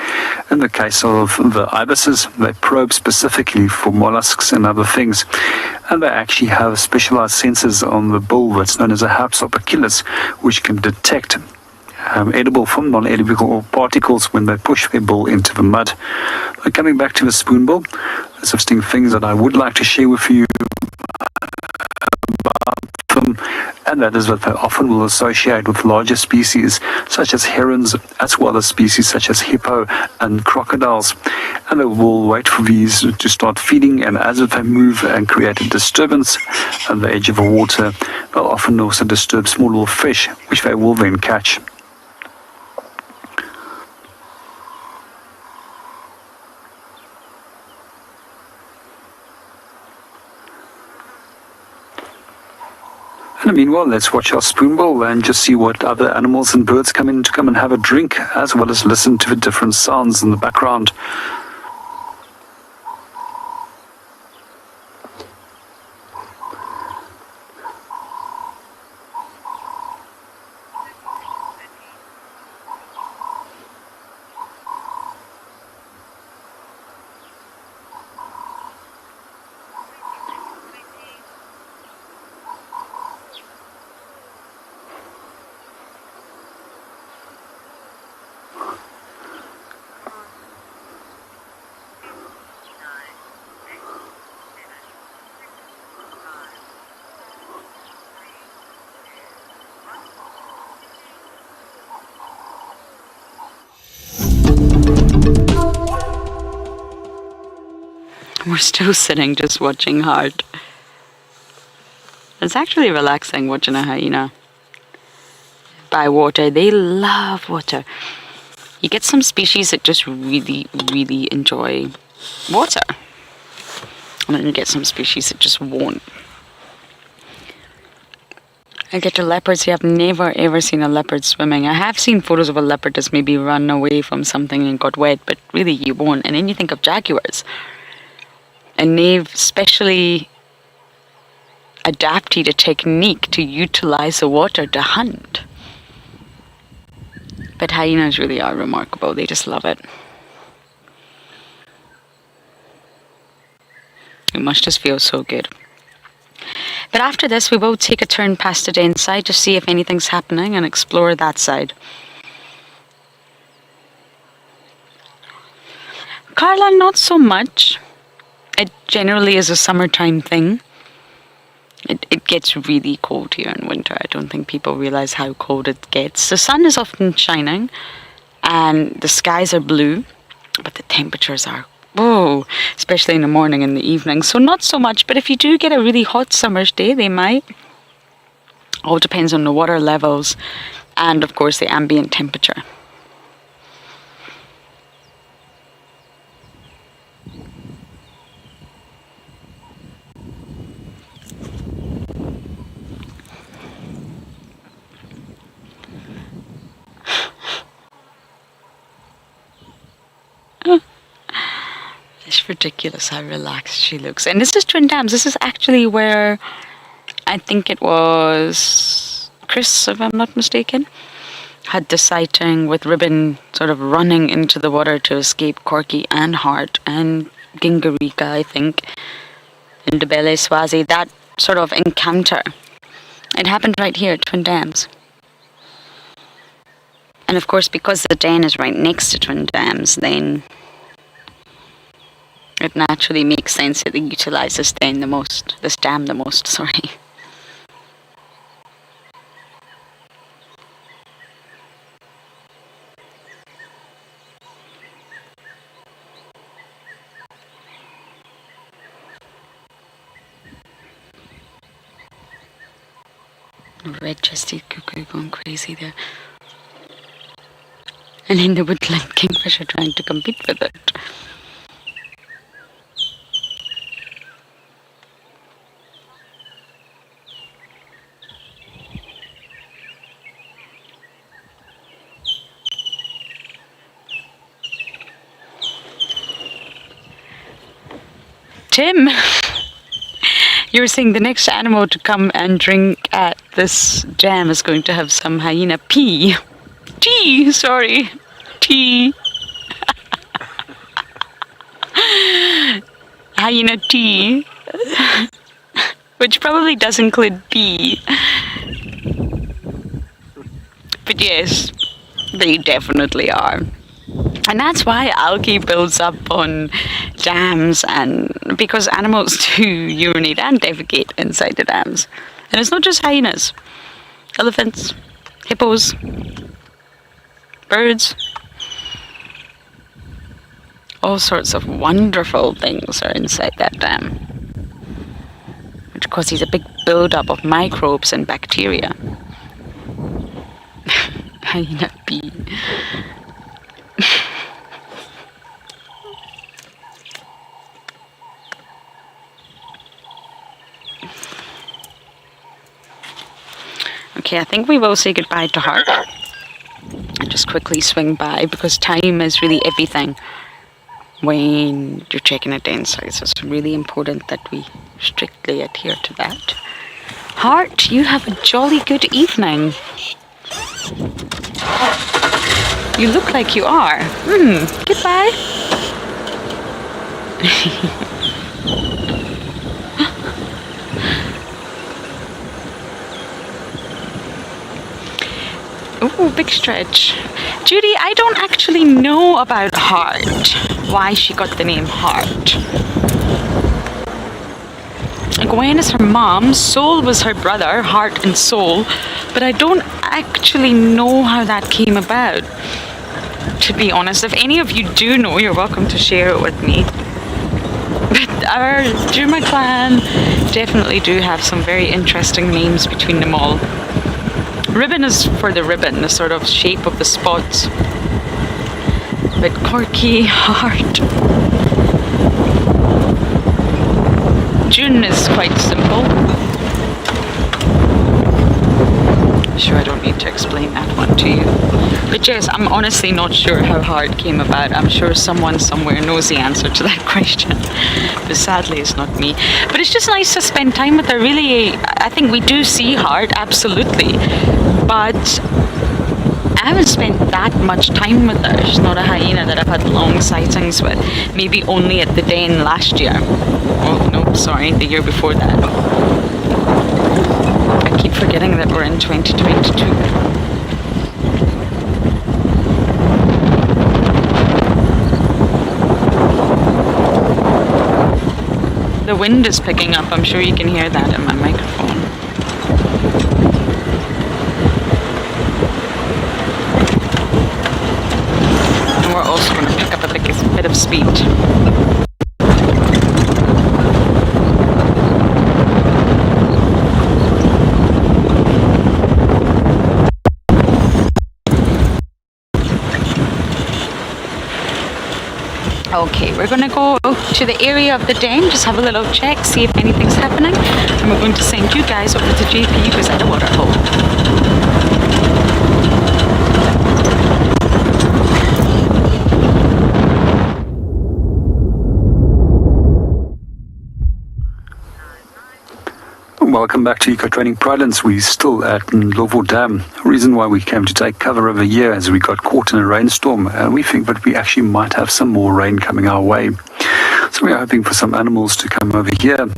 S3: In the case of the ibises, they probe specifically for mollusks and other things, and they actually have specialized sensors on the bill that's known as a Hapsop Achilles, which can detect edible from non-edible particles when they push their bill into the mud. Coming back to the spoonbill, there's interesting things that I would like to share with you about them, and that is that they often will associate with larger species such as herons, as well as species such as hippo and crocodiles, and they will wait for these to start feeding, and as they move and create a disturbance at the edge of the water, they'll often also disturb small little fish, which they will then catch. And meanwhile, let's watch our spoonbill and just see what other animals and birds come in to come and have a drink, as well as listen to the different sounds in the background.
S2: We're still sitting just watching hard. It's actually relaxing watching a hyena by water. They love water. You get some species that just really, really enjoy water. And then you get some species that just won't. I get to leopards. I've never ever seen a leopard swimming. I have seen photos of a leopard that's maybe run away from something and got wet, but really you won't. And then you think of jaguars. And they've specially adapted a technique to utilize the water to hunt. But hyenas really are remarkable. They just love it. It must just feel so good. But after this, we will take a turn past the den side to see if anything's happening and explore that side. Carla, not so much. It generally is a summertime thing. It gets really cold here in winter. I don't think people realize how cold it gets. The sun is often shining and the skies are blue, but the temperatures are, especially in the morning and the evening. So not so much, but if you do get a really hot summer's day, they might. All depends on the water levels and, of course, the ambient temperature. It's ridiculous how relaxed she looks. And this is Twin Dams. This is actually where I think it was Chris, if I'm not mistaken, had the sighting with Ribbon sort of running into the water to escape Corky and Hart and Gingarika, I think, in Ndebele, Swazi. That sort of encounter. It happened right here at Twin Dams. And of course, because the den is right next to Twin Dams, then it naturally makes sense that they utilize this dam the most, sorry. Red-chested cuckoo going crazy there. And then the woodland kingfisher trying to compete with it. Tim, you were saying the next animal to come and drink at this jam is going to have some hyena pee. Tea, sorry. Tea. Hyena tea. Which probably does include pee. But yes, they definitely are. And that's why algae builds up on dams, and because animals do urinate and defecate inside the dams. And it's not just hyenas. Elephants, hippos, birds. All sorts of wonderful things are inside that dam, which causes a big build-up of microbes and bacteria. Hyena pee. Okay, I think we will say goodbye to Hart. And just quickly swing by, because time is really everything when you're checking a den size. It's really important that we strictly adhere to that. Hart, you have a jolly good evening. You look like you are. Goodbye. Ooh, big stretch. Judy, I don't actually know about Hart. Why she got the name Hart. Gwen is her mom, Soul was her brother, Hart and Soul, but I don't actually know how that came about, to be honest. If any of you do know, you're welcome to share it with me. But our Juma clan definitely do have some very interesting names between them all. Ribbon is for the ribbon, the sort of shape of the spots. But Corky, Hart. June is quite simple. Sure, I don't need to explain that one to you. But yes, I'm honestly not sure how Hart came about. I'm sure someone somewhere knows the answer to that question. But sadly, it's not me. But it's just nice to spend time with her. Really, I think we do see Hart, absolutely. But I haven't spent that much time with her. She's not a hyena that I've had long sightings with. Maybe only at the den last year. Oh, no, sorry, the year before that. I keep forgetting that we're in 2022. The wind is picking up. I'm sure you can hear that in my microphone. And we're also going to pick up a bit of speed. Okay, we're going to go to the area of the den, just have a little check, see if anything's happening, and we're going to send you guys over to JP, who's at the waterhole.
S3: welcome back to Eco Training Pridelands. We're still at Ndlovu Dam. Reason why we came to take cover over here is we got caught in a rainstorm, and we think that we actually might have some more rain coming our way. So we're hoping for some animals to come over here,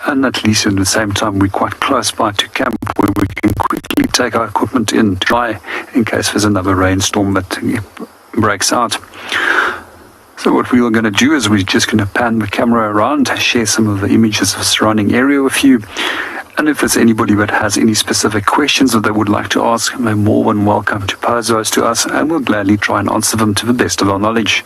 S3: and at least at the same time we're quite close by to camp where we can quickly take our equipment in to dry in case there's another rainstorm that breaks out. So what we are going to do is we're just going to pan the camera around, share some of the images of the surrounding area with you. And if there's anybody that has any specific questions that they would like to ask, they're more than welcome to pose those to us, and we'll gladly try and answer them to the best of our knowledge.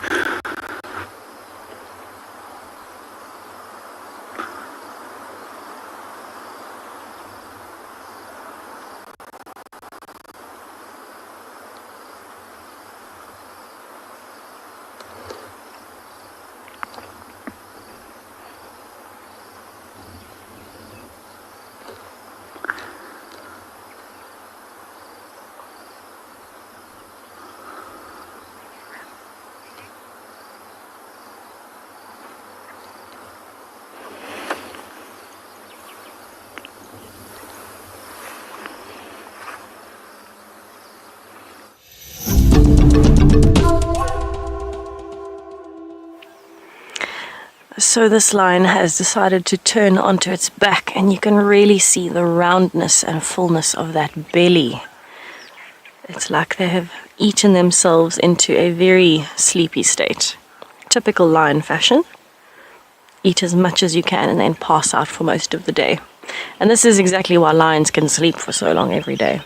S1: So this lion has decided to turn onto its back, and you can really see the roundness and fullness of that belly. It's like they have eaten themselves into a very sleepy state. Typical lion fashion. Eat as much as you can and then pass out for most of the day. And this is exactly why lions can sleep for so long every day.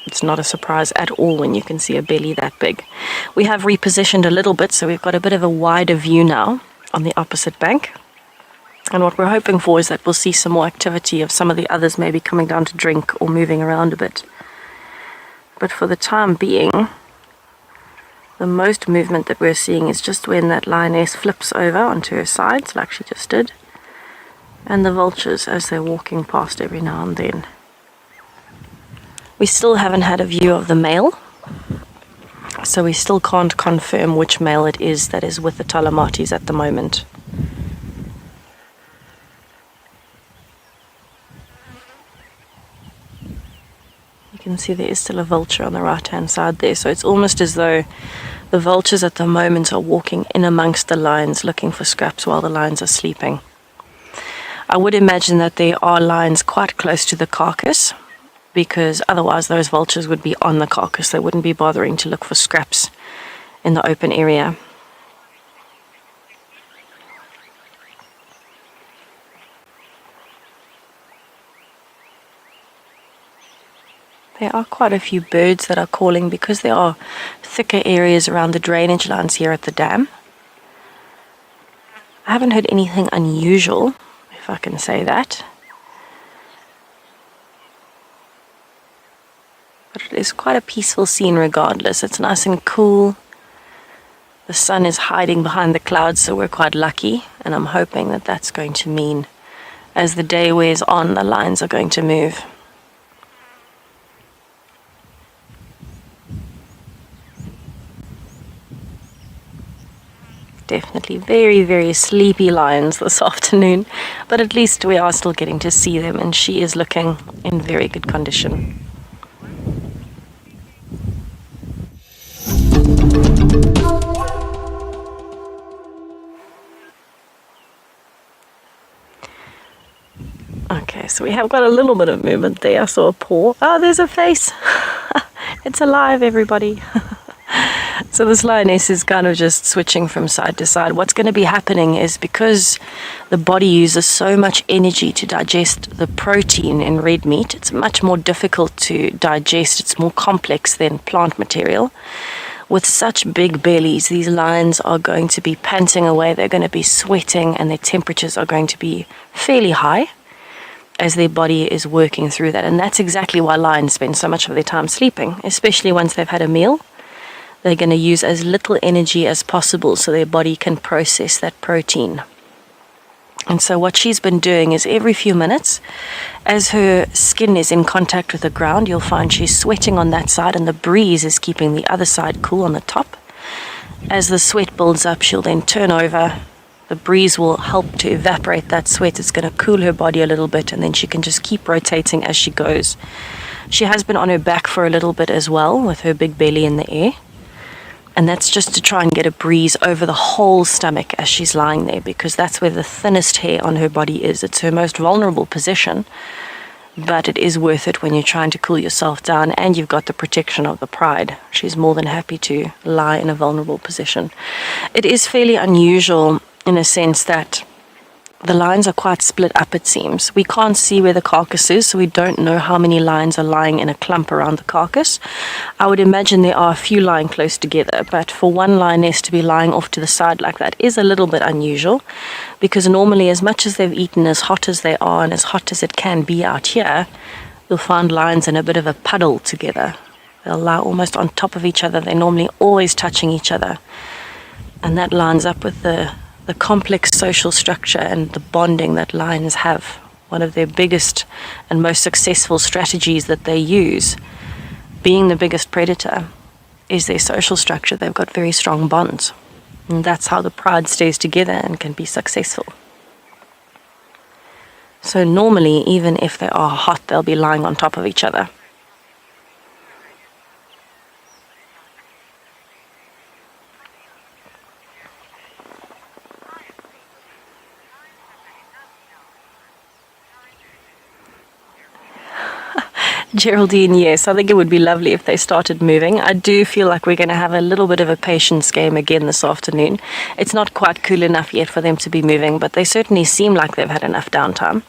S1: It's not a surprise at all when you can see a belly that big. We have repositioned a little bit, so we've got a bit of a wider view now on the opposite bank. And what we're hoping for is that we'll see some more activity of some of the others maybe coming down to drink or moving around a bit. But for the time being, the most movement that we're seeing is just when that lioness flips over onto her sides, like she just did, and the vultures as they're walking past every now and then. We still haven't had a view of the male, so we still can't confirm which male it is that is with the Talamatis at the moment. You can see there is still a vulture on the right hand side there, so it's almost as though the vultures at the moment are walking in amongst the lions looking for scraps while the lions are sleeping. I would imagine that there are lions quite close to the carcass, because otherwise those vultures would be on the carcass. They wouldn't be bothering to look for scraps in the open area. There are quite a few birds that are calling because there are thicker areas around the drainage lines here at the dam. I haven't heard anything unusual, if I can say that. But it is quite a peaceful scene regardless. It's nice and cool. The sun is hiding behind the clouds, so we're quite lucky. And I'm hoping that that's going to mean as the day wears on, the lions are going to move. Definitely very, very sleepy lions this afternoon. But at least we are still getting to see them, and she is looking in very good condition. Okay, so we have got a little bit of movement there. I saw a paw. Oh, there's a face. It's alive, everybody. So this lioness is kind of just switching from side to side. What's going to be happening is because the body uses so much energy to digest the protein in red meat, it's much more difficult to digest. It's more complex than plant material. With such big bellies, these lions are going to be panting away. They're going to be sweating, and their temperatures are going to be fairly high as their body is working through that. And that's exactly why lions spend so much of their time sleeping, especially once they've had a meal. They're going to use as little energy as possible so their body can process that protein. And so what she's been doing is every few minutes, as her skin is in contact with the ground, you'll find she's sweating on that side, and the breeze is keeping the other side cool on the top. As the sweat builds up, she'll then turn over, The breeze will help to evaporate that sweat. It's going to cool her body a little bit, and then she can just keep rotating as she goes. She has been on her back for a little bit as well, with her big belly in the air. And that's just to try and get a breeze over the whole stomach as she's lying there, because that's where the thinnest hair on her body is. It's her most vulnerable position, but it is worth it when you're trying to cool yourself down and you've got the protection of the pride. She's more than happy to lie in a vulnerable position. It is fairly unusual in a sense that the lines are quite split up, it seems. We can't see where the carcass is, so we don't know how many lines are lying in a clump around the carcass. I would imagine there are a few lying close together, but for one lioness to be lying off to the side like that is a little bit unusual, because normally, as much as they've eaten, as hot as they are and as hot as it can be out here, you'll find lions in a bit of a puddle together. They'll lie almost on top of each other. They're normally always touching each other. And that lines up with the complex social structure and the bonding that lions have. One of their biggest and most successful strategies that they use, being the biggest predator, is their social structure. They've got very strong bonds. And that's how the pride stays together and can be successful. So normally, even if they are hot, they'll be lying on top of each other. Geraldine, yes, I think it would be lovely if they started moving. I do feel like we're going to have a little bit of a patience game again this afternoon. It's not quite cool enough yet for them to be moving, but they certainly seem like they've had enough downtime.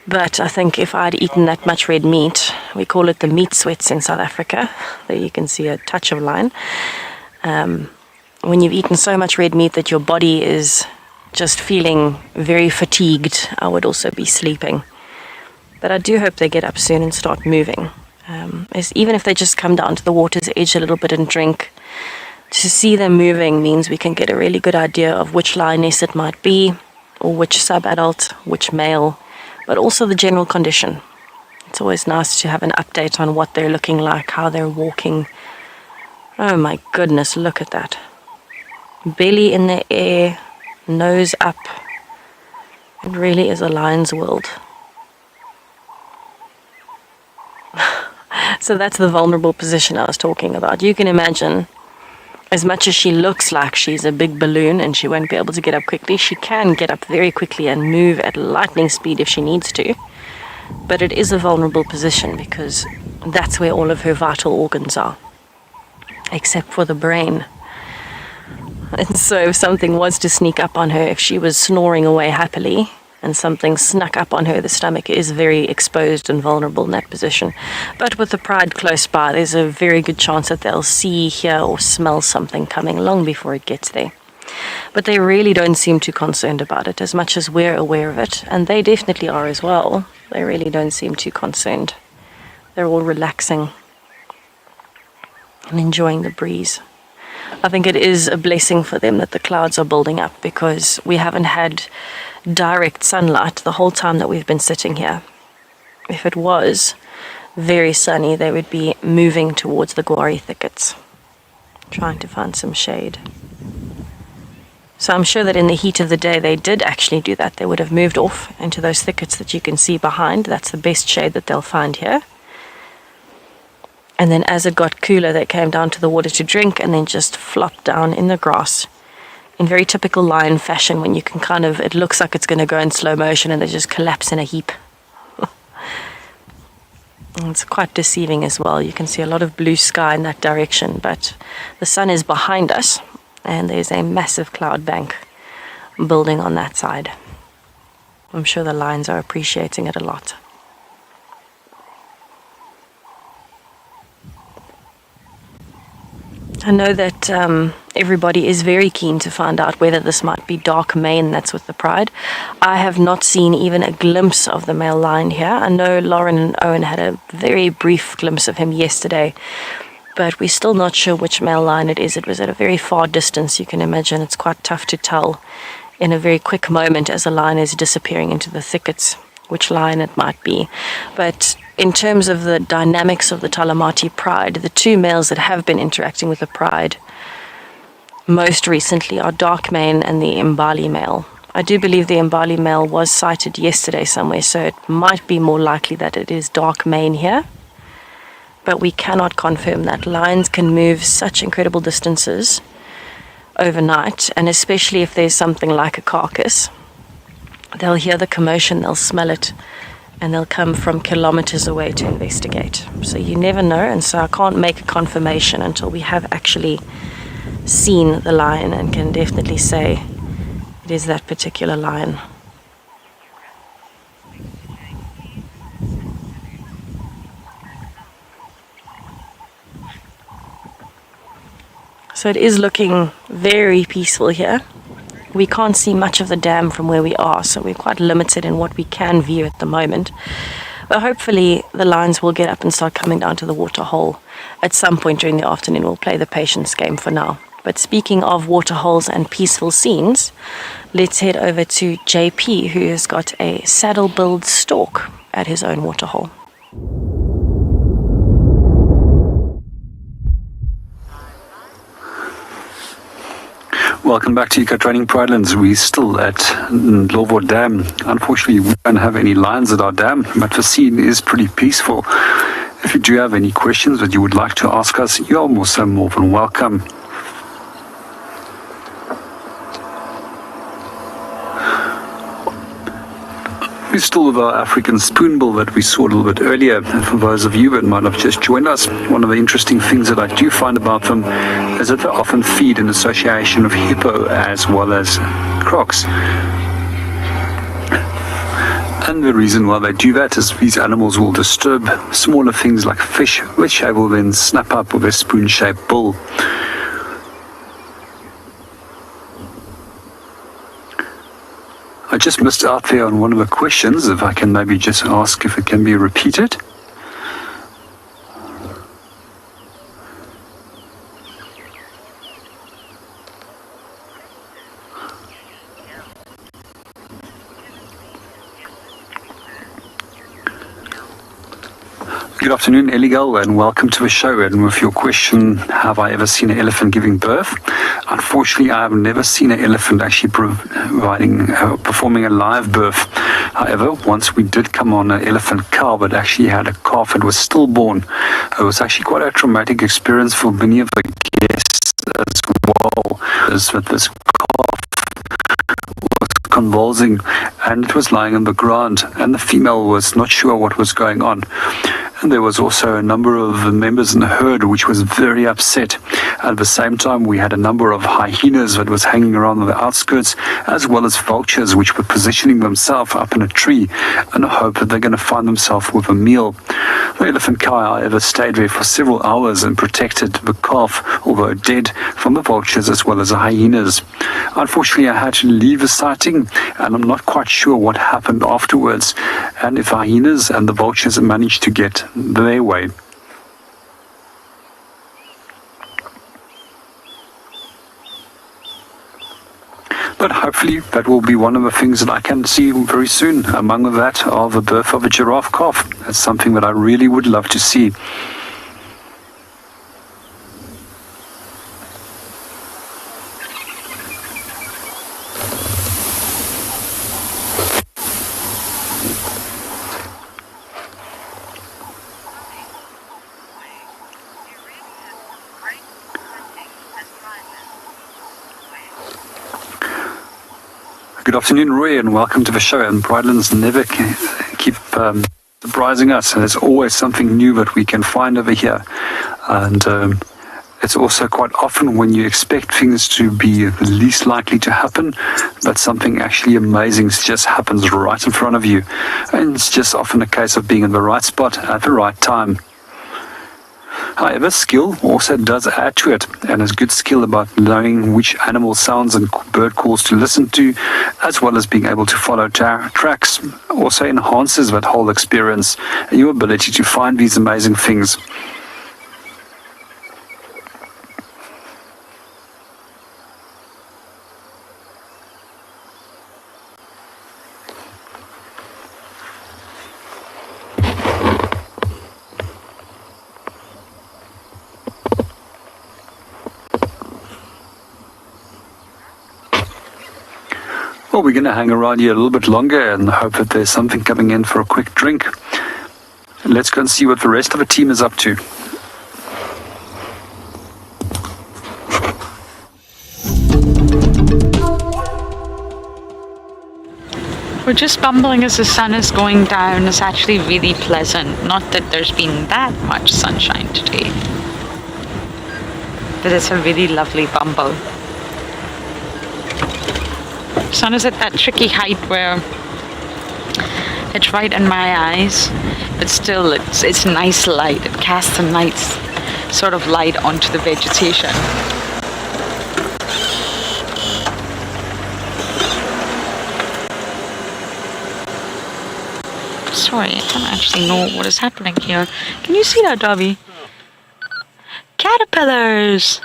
S1: But I think if I'd eaten that much red meat, we call it the meat sweats in South Africa. There you can see a touch of line. When you've eaten so much red meat that your body is just feeling very fatigued, I would also be sleeping. But I do hope they get up soon and start moving. Even if they just come down to the water's edge a little bit and drink, to see them moving means we can get a really good idea of which lioness it might be, or which sub-adult, which male, but also the general condition. It's always nice to have an update on what they're looking like, how they're walking. Oh my goodness, look at that. Belly in the air, nose up. It really is a lion's world. So that's the vulnerable position I was talking about. You can imagine, as much as she looks like she's a big balloon and she won't be able to get up quickly, she can get up very quickly and move at lightning speed if she needs to. But it is a vulnerable position because that's where all of her vital organs are, except for the brain. And so if something was to sneak up on her, if she was snoring away happily, and something snuck up on her, the stomach is very exposed and vulnerable in that position. But with the pride close by, there's a very good chance that they'll see, hear, or smell something coming long before it gets there. But they really don't seem too concerned about it, as much as we're aware of it, and they definitely are as well. They really don't seem too concerned. They're all relaxing and enjoying the breeze. I think it is a blessing for them that the clouds are building up, because we haven't had direct sunlight the whole time that we've been sitting here. If it was very sunny, they would be moving towards the guari thickets, trying to find some shade. So I'm sure that in the heat of the day they did actually do that. They would have moved off into those thickets that you can see behind. That's the best shade that they'll find here. And then as it got cooler, they came down to the water to drink and then just flopped down in the grass in very typical lion fashion, when you can kind of, it looks like it's going to go in slow motion and they just collapse in a heap. It's quite deceiving as well. You can see a lot of blue sky in that direction, but the sun is behind us and there's a massive cloud bank building on that side. I'm sure the lions are appreciating it a lot. I know that everybody is very keen to find out whether this might be dark mane that's with the pride. I have not seen even a glimpse of the male lion here. I know Lauren and Owen had a very brief glimpse of him yesterday, but we're still not sure which male lion it is. It was at a very far distance. You can imagine it's quite tough to tell in a very quick moment as a lion is disappearing into the thickets which lion it might be. But in terms of the dynamics of the Talamati pride, the two males that have been interacting with the pride most recently are dark mane and the Mbali male. I do believe the Mbali male was sighted yesterday somewhere, so it might be more likely that it is dark mane here. But we cannot confirm that. Lions can move such incredible distances overnight, and especially if there's something like a carcass. They'll hear the commotion, they'll smell it, and they'll come from kilometers away to investigate. So you never know, and so I can't make a confirmation until we have actually seen the lion and can definitely say it is that particular lion. So it is looking very peaceful here. We can't see much of the dam from where we are, so we're quite limited in what we can view at the moment. But hopefully the lions will get up and start coming down to the water hole at some point during the afternoon. We'll play the patience game for now. But speaking of water holes and peaceful scenes, let's head over to JP, who has got a saddle-billed stork at his own water hole.
S3: Welcome back to Eco Training Pridelands. We're still at Ndlovu Dam. Unfortunately, we don't have any lions at our dam, but the scene is pretty peaceful. If you do have any questions that you would like to ask us, you're also more than welcome. We're still with our African spoonbill that we saw a little bit earlier. For those of you that might have just joined us, one of the interesting things that I do find about them is that they often feed in association of hippo as well as crocs. And the reason why they do that is these animals will disturb smaller things like fish, which they will then snap up with a spoon-shaped bill. I just missed out there on one of the questions, if I can maybe just ask if it can be repeated. Good afternoon, Eligal, and welcome to the show. And with your question, have I ever seen an elephant giving birth? Unfortunately, I have never seen an elephant actually performing a live birth. However, once we did come on an elephant cow that actually had a calf that was stillborn. It was actually quite a traumatic experience for many of the guests as well, as that this calf was convulsing and it was lying on the ground, and the female was not sure what was going on. And there was also a number of the members in the herd which was very upset. At the same time, we had a number of hyenas that was hanging around on the outskirts, as well as vultures which were positioning themselves up in a tree in the hope that they're going to find themselves with a meal. The elephant cow, however, stayed there for several hours and protected the calf, although dead, from the vultures as well as the hyenas. Unfortunately, I had to leave the sighting, and I'm not quite sure what happened afterwards, and if the hyenas and the vultures managed to get their way. But hopefully that will be one of the things that I can see very soon. Among that are the birth of a giraffe calf. That's something that I really would love to see. Good afternoon, Roy, and welcome to the show. And Pridelands never keep surprising us, and there's always something new that we can find over here. And it's also quite often when you expect things to be the least likely to happen, but something actually amazing just happens right in front of you. And it's just often a case of being in the right spot at the right time. However, skill also does add to it, and is good skill about knowing which animal sounds and bird calls to listen to, as well as being able to follow tracks, also enhances that whole experience and your ability to find these amazing things. Well, we're going to hang around here a little bit longer and hope that there's something coming in for a quick drink. Let's go and see what the rest of the team is up to.
S2: We're just bumbling as the sun is going down. It's actually really pleasant. Not that there's been that much sunshine today, but it's a really lovely bumble. Sun is at that tricky height where it's right in my eyes, but still it's nice light. It casts a nice sort of light onto the vegetation. Sorry, I don't actually know what is happening here. Can you see that, Dobby? Caterpillars!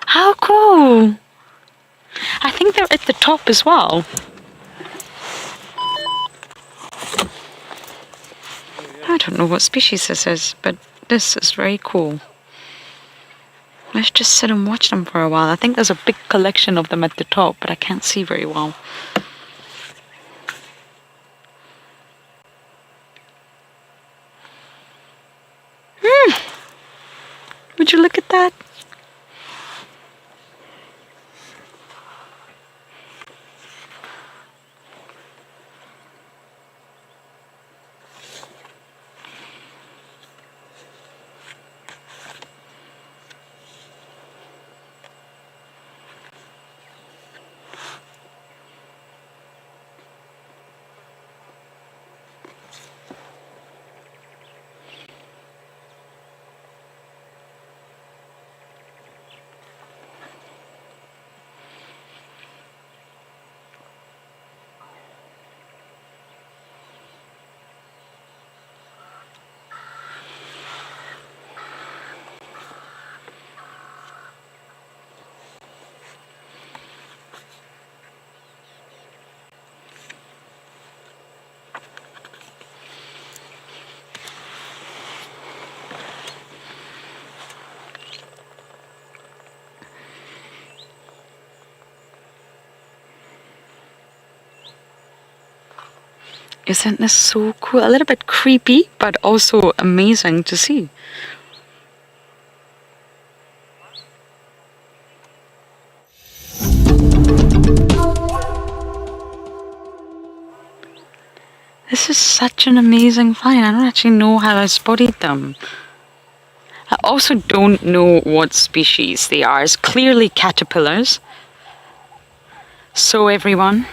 S2: How cool! I think they're at the top as well. I don't know what species this is, but this is very cool. Let's just sit and watch them for a while. I think there's a big collection of them at the top, but I can't see very well. Would you look at that? Isn't this so cool? A little bit creepy, but also amazing to see. This is such an amazing find. I don't actually know how I spotted them. I also don't know what species they are. It's clearly caterpillars. So everyone,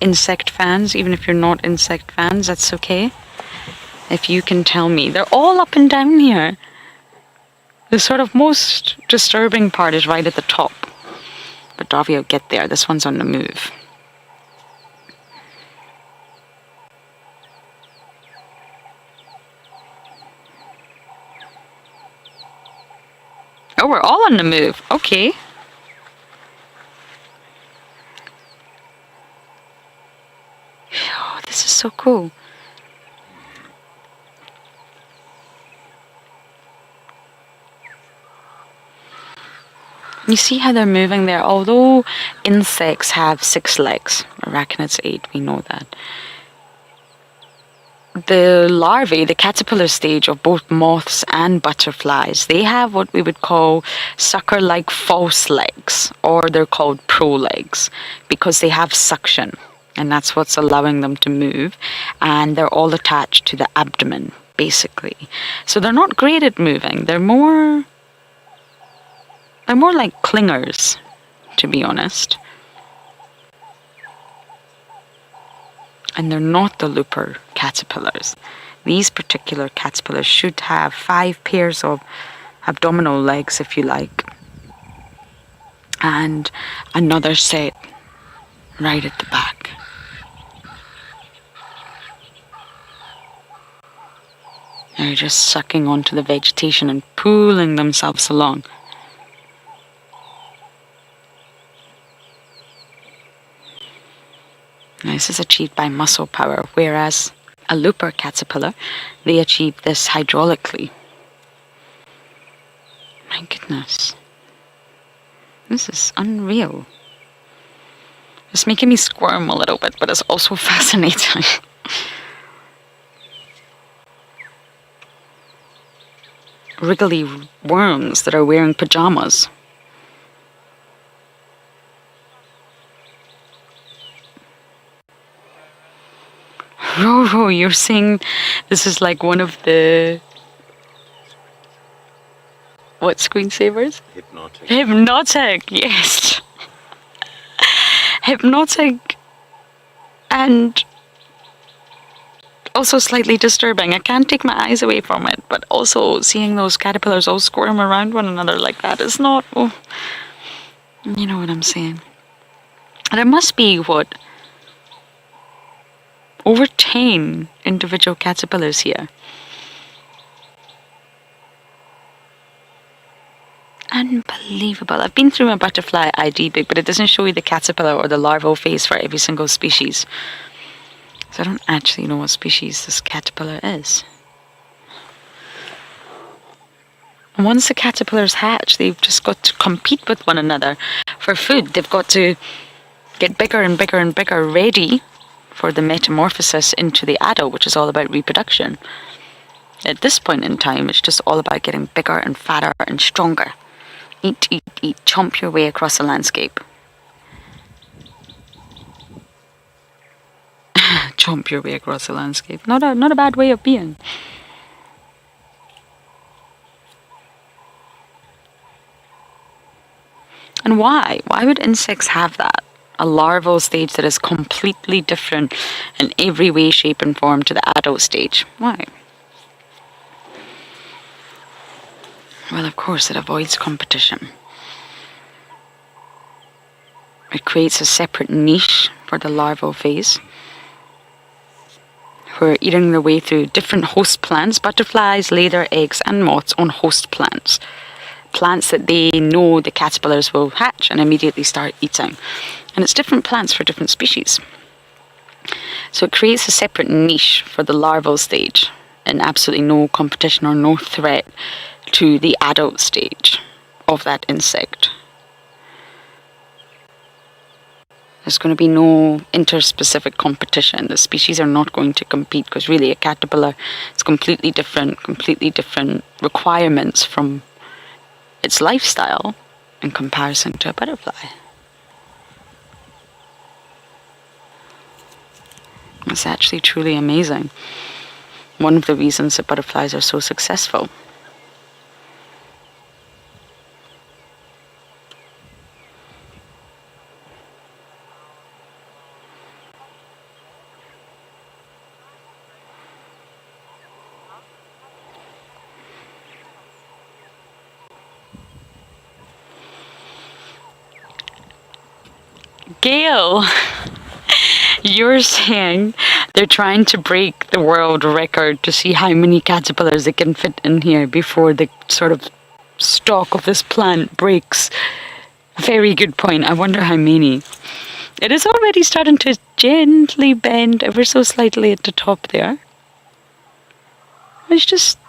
S2: insect fans, even if you're not insect fans, that's okay. If you can tell me. They're all up and down here. The sort of most disturbing part is right at the top. But Davy will get there. This one's on the move. Oh, we're all on the move. Okay. Oh, this is so cool. You see how they're moving there? Although insects have 6 legs, arachnids 8, we know that. The larvae, the caterpillar stage of both moths and butterflies, they have what we would call sucker-like false legs, or they're called prolegs, because they have suction, and that's what's allowing them to move, and they're all attached to the abdomen, basically. So they're not great at moving. They're more like clingers, to be honest. And they're not the looper caterpillars. These particular caterpillars should have 5 pairs of abdominal legs, if you like, and another set right at the back. They're just sucking onto the vegetation and pulling themselves along. Now, this is achieved by muscle power, whereas a looper caterpillar, they achieve this hydraulically. My goodness. This is unreal. It's making me squirm a little bit, but it's also fascinating. Wriggly worms that are wearing pajamas. Oh, you're saying this is like one of the... What screensavers?
S5: Hypnotic.
S2: Hypnotic, yes. Hypnotic and also slightly disturbing. I can't take my eyes away from it, but also seeing those caterpillars all squirm around one another like that is not... Oh, you know what I'm saying. And there must be, what, over 10 individual caterpillars here. Unbelievable. I've been through my butterfly ID book, but it doesn't show you the caterpillar or the larval phase for every single species. So I don't actually know what species this caterpillar is. And once the caterpillars hatch, they've just got to compete with one another for food. They've got to get bigger and bigger and bigger, ready for the metamorphosis into the adult, which is all about reproduction. At this point in time, it's just all about getting bigger and fatter and stronger. Eat, eat, eat, chomp your way across the landscape. Chomp your way across the landscape. Not a bad way of being. And why? Why would insects have that? A larval stage that is completely different in every way, shape and form to the adult stage. Why? Well, of course, it avoids competition. It creates a separate niche for the larval phase, who are eating their way through different host plants. Butterflies lay their eggs and moths on host plants. Plants that they know the caterpillars will hatch and immediately start eating. And it's different plants for different species. So it creates a separate niche for the larval stage and absolutely no competition or no threat to the adult stage of that insect. There's going to be no interspecific competition. The species are not going to compete because really a caterpillar is completely different requirements from its lifestyle in comparison to a butterfly. It's actually truly amazing. One of the reasons that butterflies are so successful. Gail, you're saying they're trying to break the world record to see how many caterpillars they can fit in here before the sort of stalk of this plant breaks. Very good point. I wonder how many. It is already starting to gently bend ever so slightly at the top there. It's just...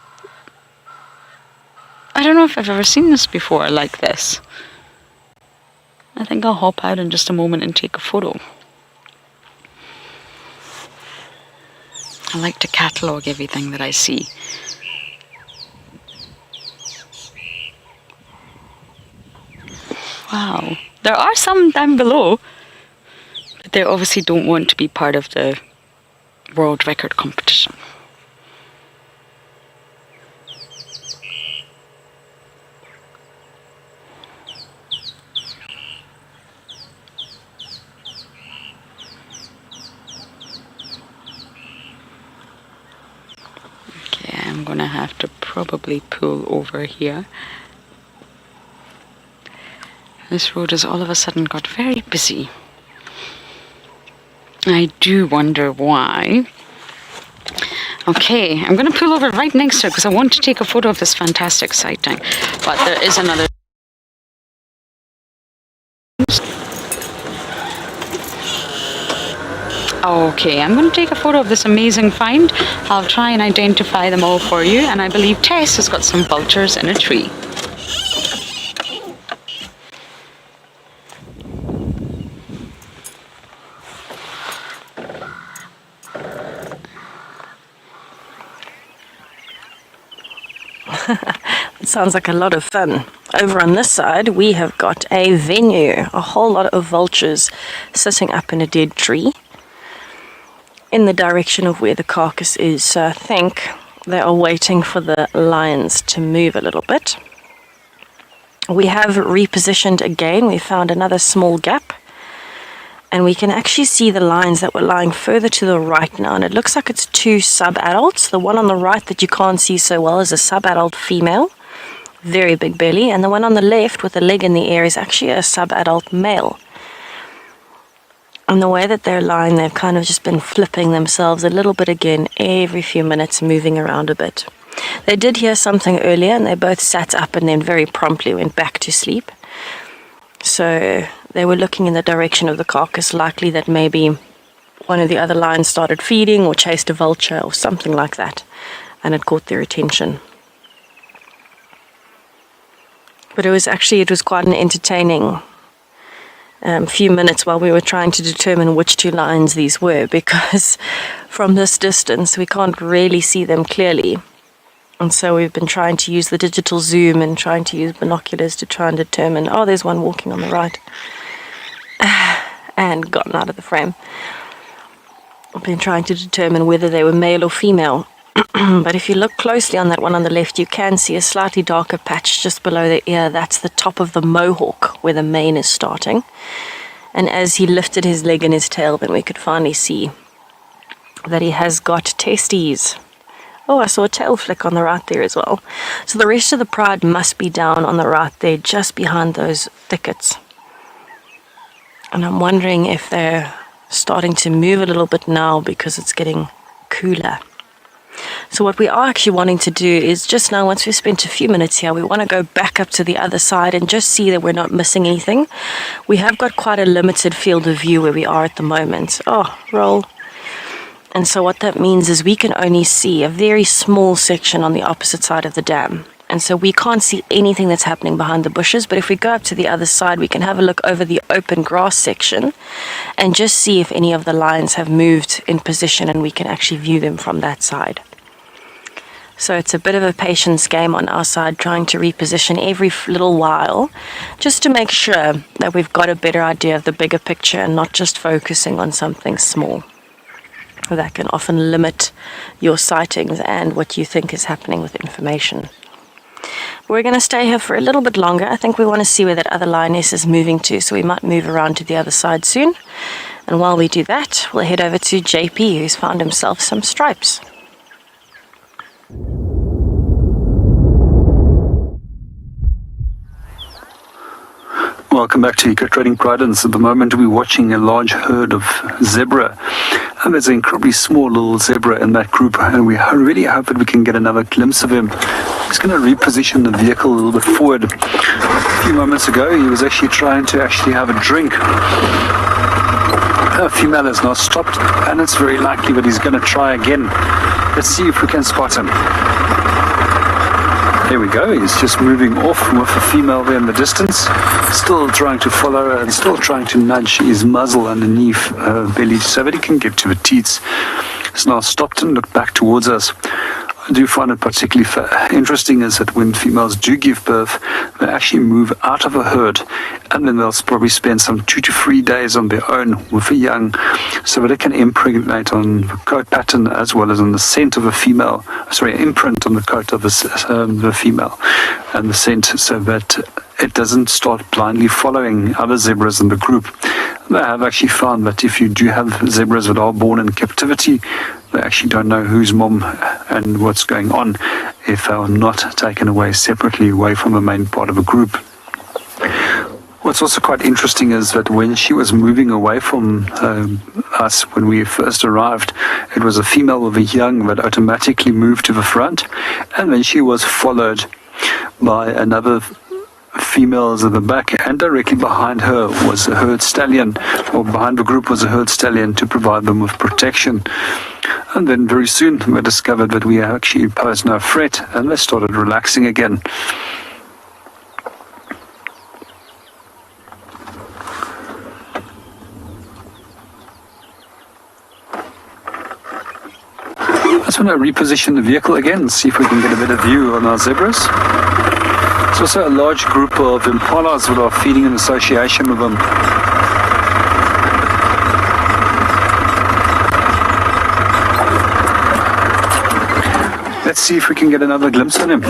S2: I don't know if I've ever seen this before like this. I think I'll hop out in just a moment and take a photo. I like to catalogue everything that I see. Wow. There are some down below, but they obviously don't want to be part of the world record competition. I'm gonna have to probably pull over here. This road has all of a sudden got very busy. I do wonder why. Okay, I'm gonna pull over right next to it because I want to take a photo of this fantastic sighting. But there is another... Okay, I'm going to take a photo of this amazing find. I'll try and identify them all for you, and I believe Tess has got some vultures in a tree.
S1: It sounds like a lot of fun. Over on this side, we have got a venue, a whole lot of vultures sitting up in a dead tree in the direction of where the carcass is. So I think they are waiting for the lions to move a little bit. We have repositioned again. We found another small gap. And we can actually see the lions that were lying further to the right now. And it looks like it's two sub-adults. The one on the right that you can't see so well is a sub-adult female. Very big belly. And the one on the left with the leg in the air is actually a sub-adult male. And the way that they're lying, they've kind of just been flipping themselves a little bit again every few minutes, moving around a bit. They did hear something earlier and they both sat up and then very promptly went back to sleep. So they were looking in the direction of the carcass, likely that maybe one of the other lions started feeding or chased a vulture or something like that, and it caught their attention. But it was quite an entertaining few minutes while we were trying to determine which two lions these were, because from this distance we can't really see them clearly. And so we've been trying to use the digital zoom and trying to use binoculars to try and determine, oh, there's one walking on the right. And gotten out of the frame. I've been trying to determine whether they were male or female. But if you look closely on that one on the left, you can see a slightly darker patch just below the ear. That's the top of the mohawk where the mane is starting. And as he lifted his leg and his tail, then we could finally see that he has got testes. Oh, I saw a tail flick on the right there as well. So the rest of the pride must be down on the right there, just behind those thickets. And I'm wondering if they're starting to move a little bit now because it's getting cooler. So what we are actually wanting to do is just now, once we've spent a few minutes here, we want to go back up to the other side and just see that we're not missing anything. We have got quite a limited field of view where we are at the moment. Oh, roll. And so what that means is we can only see a very small section on the opposite side of the dam. And so we can't see anything that's happening behind the bushes. But if we go up to the other side, we can have a look over the open grass section and just see if any of the lions have moved in position, and we can actually view them from that side. So it's a bit of a patience game on our side, trying to reposition every little while just to make sure that we've got a better idea of the bigger picture and not just focusing on something small. That can often limit your sightings and what you think is happening with information. We're going to stay here for a little bit longer. I think we want to see where that other lioness is moving to, so we might move around to the other side soon. And while we do that, we'll head over to JP, who's found himself some stripes.
S3: Welcome back to Eco Trading Prudence. At the moment we're watching a large herd of zebra, and there's an incredibly small little zebra in that group, and we really hope that we can get another glimpse of him. He's going to reposition the vehicle a little bit forward. A few moments ago he was actually trying to have a drink. A female has now stopped, and it's very likely that he's going to try again. Let's see if we can spot him. There we go, he's just moving off with a female there in the distance, still trying to follow her and still trying to nudge his muzzle underneath her belly so that he can get to the teats. He's now stopped and looked back towards us. I do find it particularly interesting is that when females do give birth, they actually move out of a herd, and then they'll probably spend some 2 to 3 days on their own with a young, so that it can impregnate on the coat pattern as well as on the scent of a female, imprint on the coat of the female and the scent, so that it doesn't start blindly following other zebras in the group. They have actually found that if you do have zebras that are born in captivity, they actually don't know who's mom and what's going on if they are not taken away separately away from the main part of a group. What's also quite interesting is that when she was moving away from us when we first arrived, it was a female with a young that automatically moved to the front, and then she was followed by another females at the back, and directly behind her was a herd stallion, or behind the group was a herd stallion to provide them with protection. And then very soon we discovered that we actually posed no threat, and they started relaxing again. just want to reposition the vehicle again and see if we can get a better view on our zebras. There's also a large group of impalas that are feeding in association with them. Let's see if we can get another glimpse on him.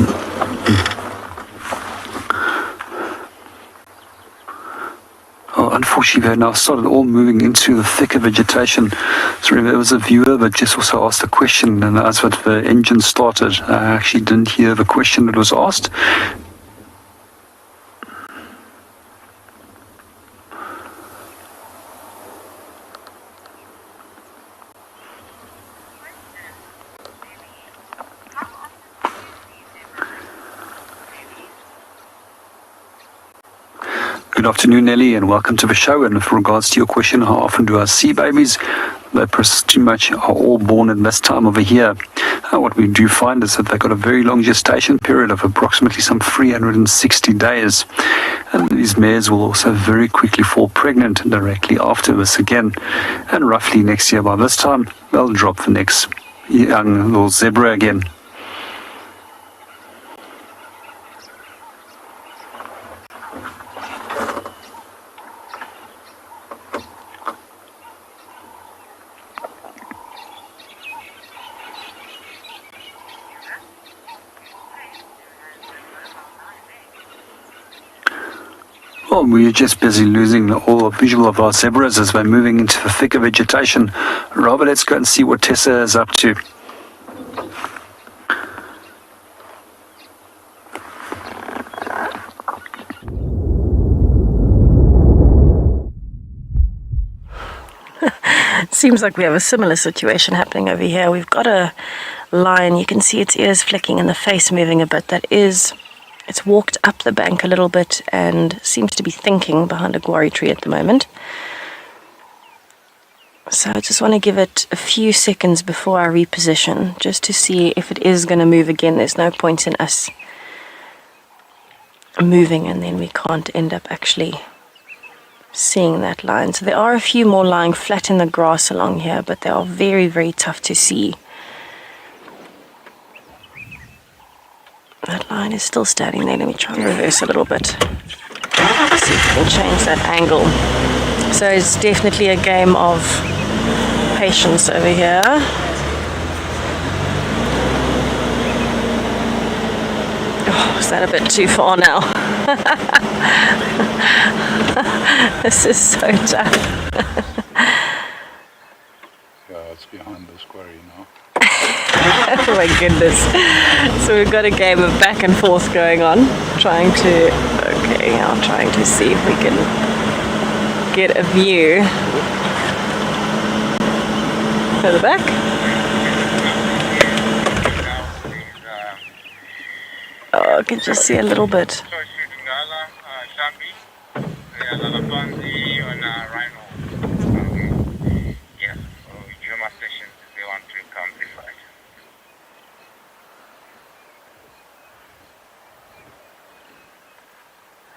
S3: Oh, unfortunately, they're now started all moving into the thicker vegetation. So remember, there was a viewer that just also asked a question, and as that the engine started, I actually didn't hear the question that was asked. Good afternoon, Nelly, and welcome to the show. And with regards to your question, how often do I see babies? They pretty much are all born in this time of the year. What we do find is that they've got a very long gestation period of approximately some 360 days. And these mares will also very quickly fall pregnant directly after this again. And roughly next year by this time, they'll drop the next young little zebra again. Well, we're just busy losing all visual of our zebras as we're moving into the thicker vegetation. Robert, let's go and see what Tessa is up to.
S1: Seems like we have a similar situation happening over here. We've got a lion. You can see its ears flicking and the face moving a bit. It's walked up the bank a little bit and seems to be thinking behind a guarri tree at the moment. So I just want to give it a few seconds before I reposition, just to see if it is going to move again. There's no point in us moving and then we can't end up actually seeing that line. So there are a few more lying flat in the grass along here, but they are very, very tough to see. That line is still standing there. Let me try and reverse a little bit. See if we can change that angle. So it's definitely a game of patience over here. Oh, is that a bit too far now? This is so tough.
S5: Yeah, it's behind this quarry now.
S1: Oh my goodness. So we've got a game of back and forth going on. Trying to see if we can get a view. Further back. Oh, I can just see a little bit.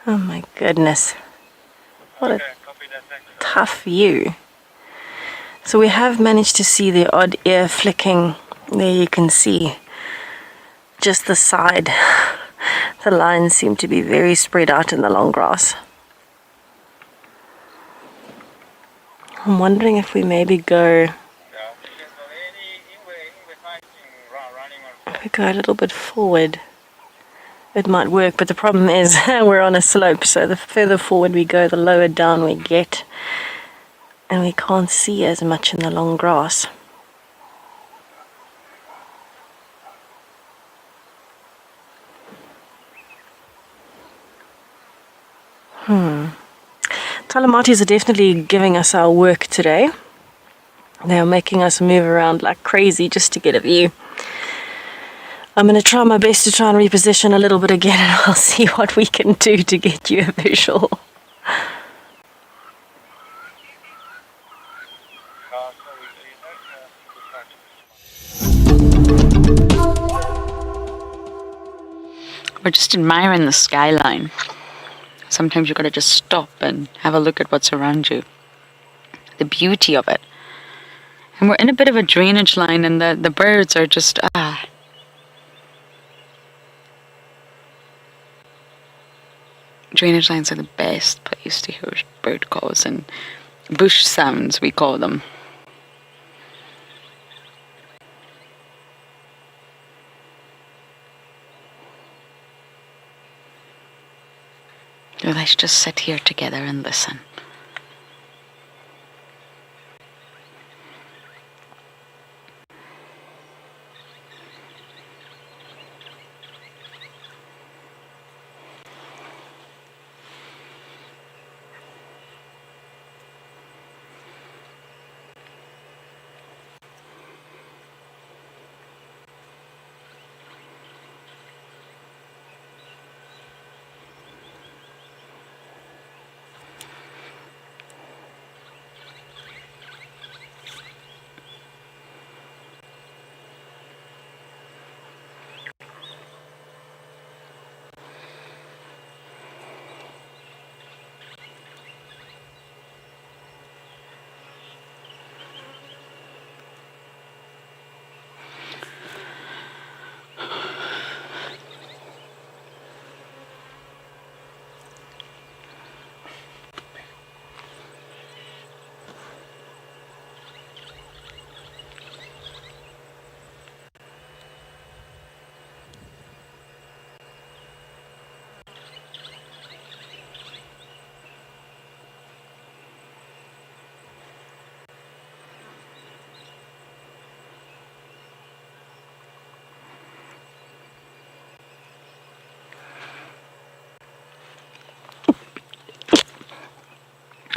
S1: Oh my goodness. What a tough view. So we have managed to see the odd ear flicking. There you can see just the side. The lines seem to be very spread out in the long grass. I'm wondering if we maybe go a little bit forward. It might work, but the problem is we're on a slope, so the further forward we go, the lower down we get, and we can't see as much in the long grass. Talamatis are definitely giving us our work today. They are making us move around like crazy just to get a view. I'm going to try my best to try and reposition a little bit again, and I'll see what we can do to get you a visual.
S2: We're just admiring the skyline. Sometimes you've got to just stop and have a look at what's around you. The beauty of it. And we're in a bit of a drainage line, and the birds are just, Drainage lines are the best place to hear bird calls and bush sounds, we call them. So let's just sit here together and listen.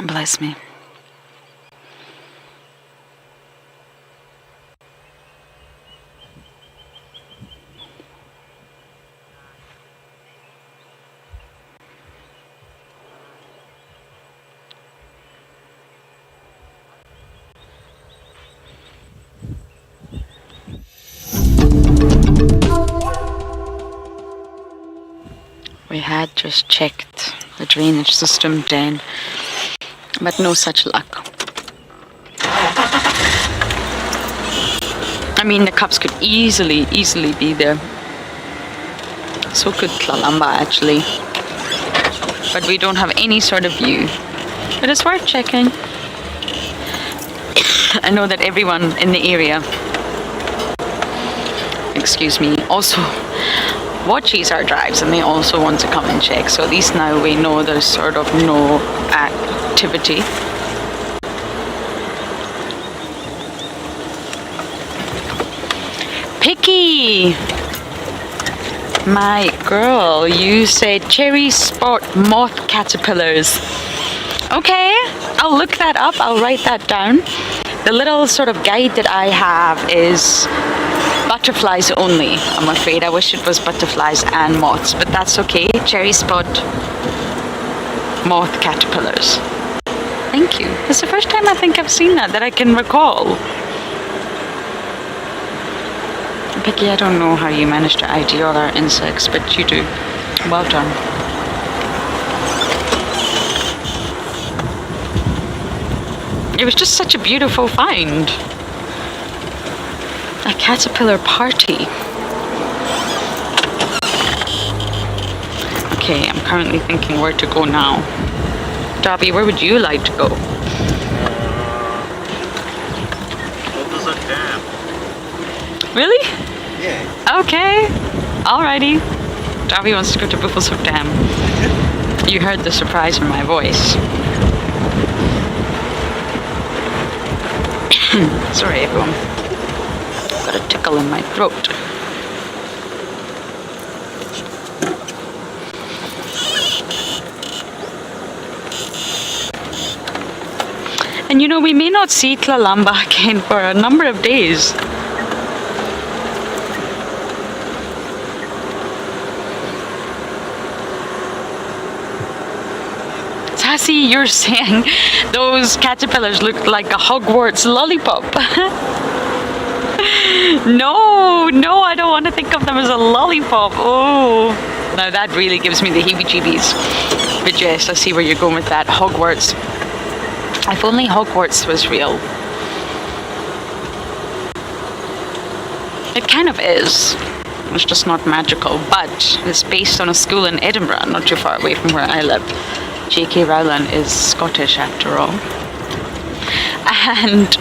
S2: Bless me. We had just checked the drainage system then, but no such luck. I mean, the cups could easily be there. So could Tlalamba actually. But we don't have any sort of view. But it's worth checking. I know that everyone in the area, excuse me, also watches our drives, and they also want to come and check. So at least now we know there's sort of no activity. Picky! My girl, you said cherry spot moth caterpillars. Okay, I'll look that up. I'll write that down. The little sort of guide that I have is butterflies only, I'm afraid. I wish it was butterflies and moths, but that's okay. Cherry spot moth caterpillars. Thank you. It's the first time I think I've seen that I can recall. Picky, I don't know how you manage to ID all our insects, but you do. Well done. It was just such a beautiful find. A caterpillar party. Okay, I'm currently thinking where to go now. Darby, where would you like to go?
S6: Buffalo's Dam.
S2: Really?
S6: Yeah.
S2: Okay. Alrighty. Darby wants to go to Buffalo's Dam. You heard the surprise in my voice. Sorry, everyone. Got a tickle in my throat. And you know, we may not see Tlalamba again for a number of days. Sassy, you're saying those caterpillars looked like a Hogwarts lollipop. No, I don't want to think of them as a lollipop. Oh, now that really gives me the heebie-jeebies. But yes, I see where you're going with that. Hogwarts. If only Hogwarts was real. It kind of is. It's just not magical, but it's based on a school in Edinburgh, not too far away from where I live. J.K. Rowling is Scottish after all. And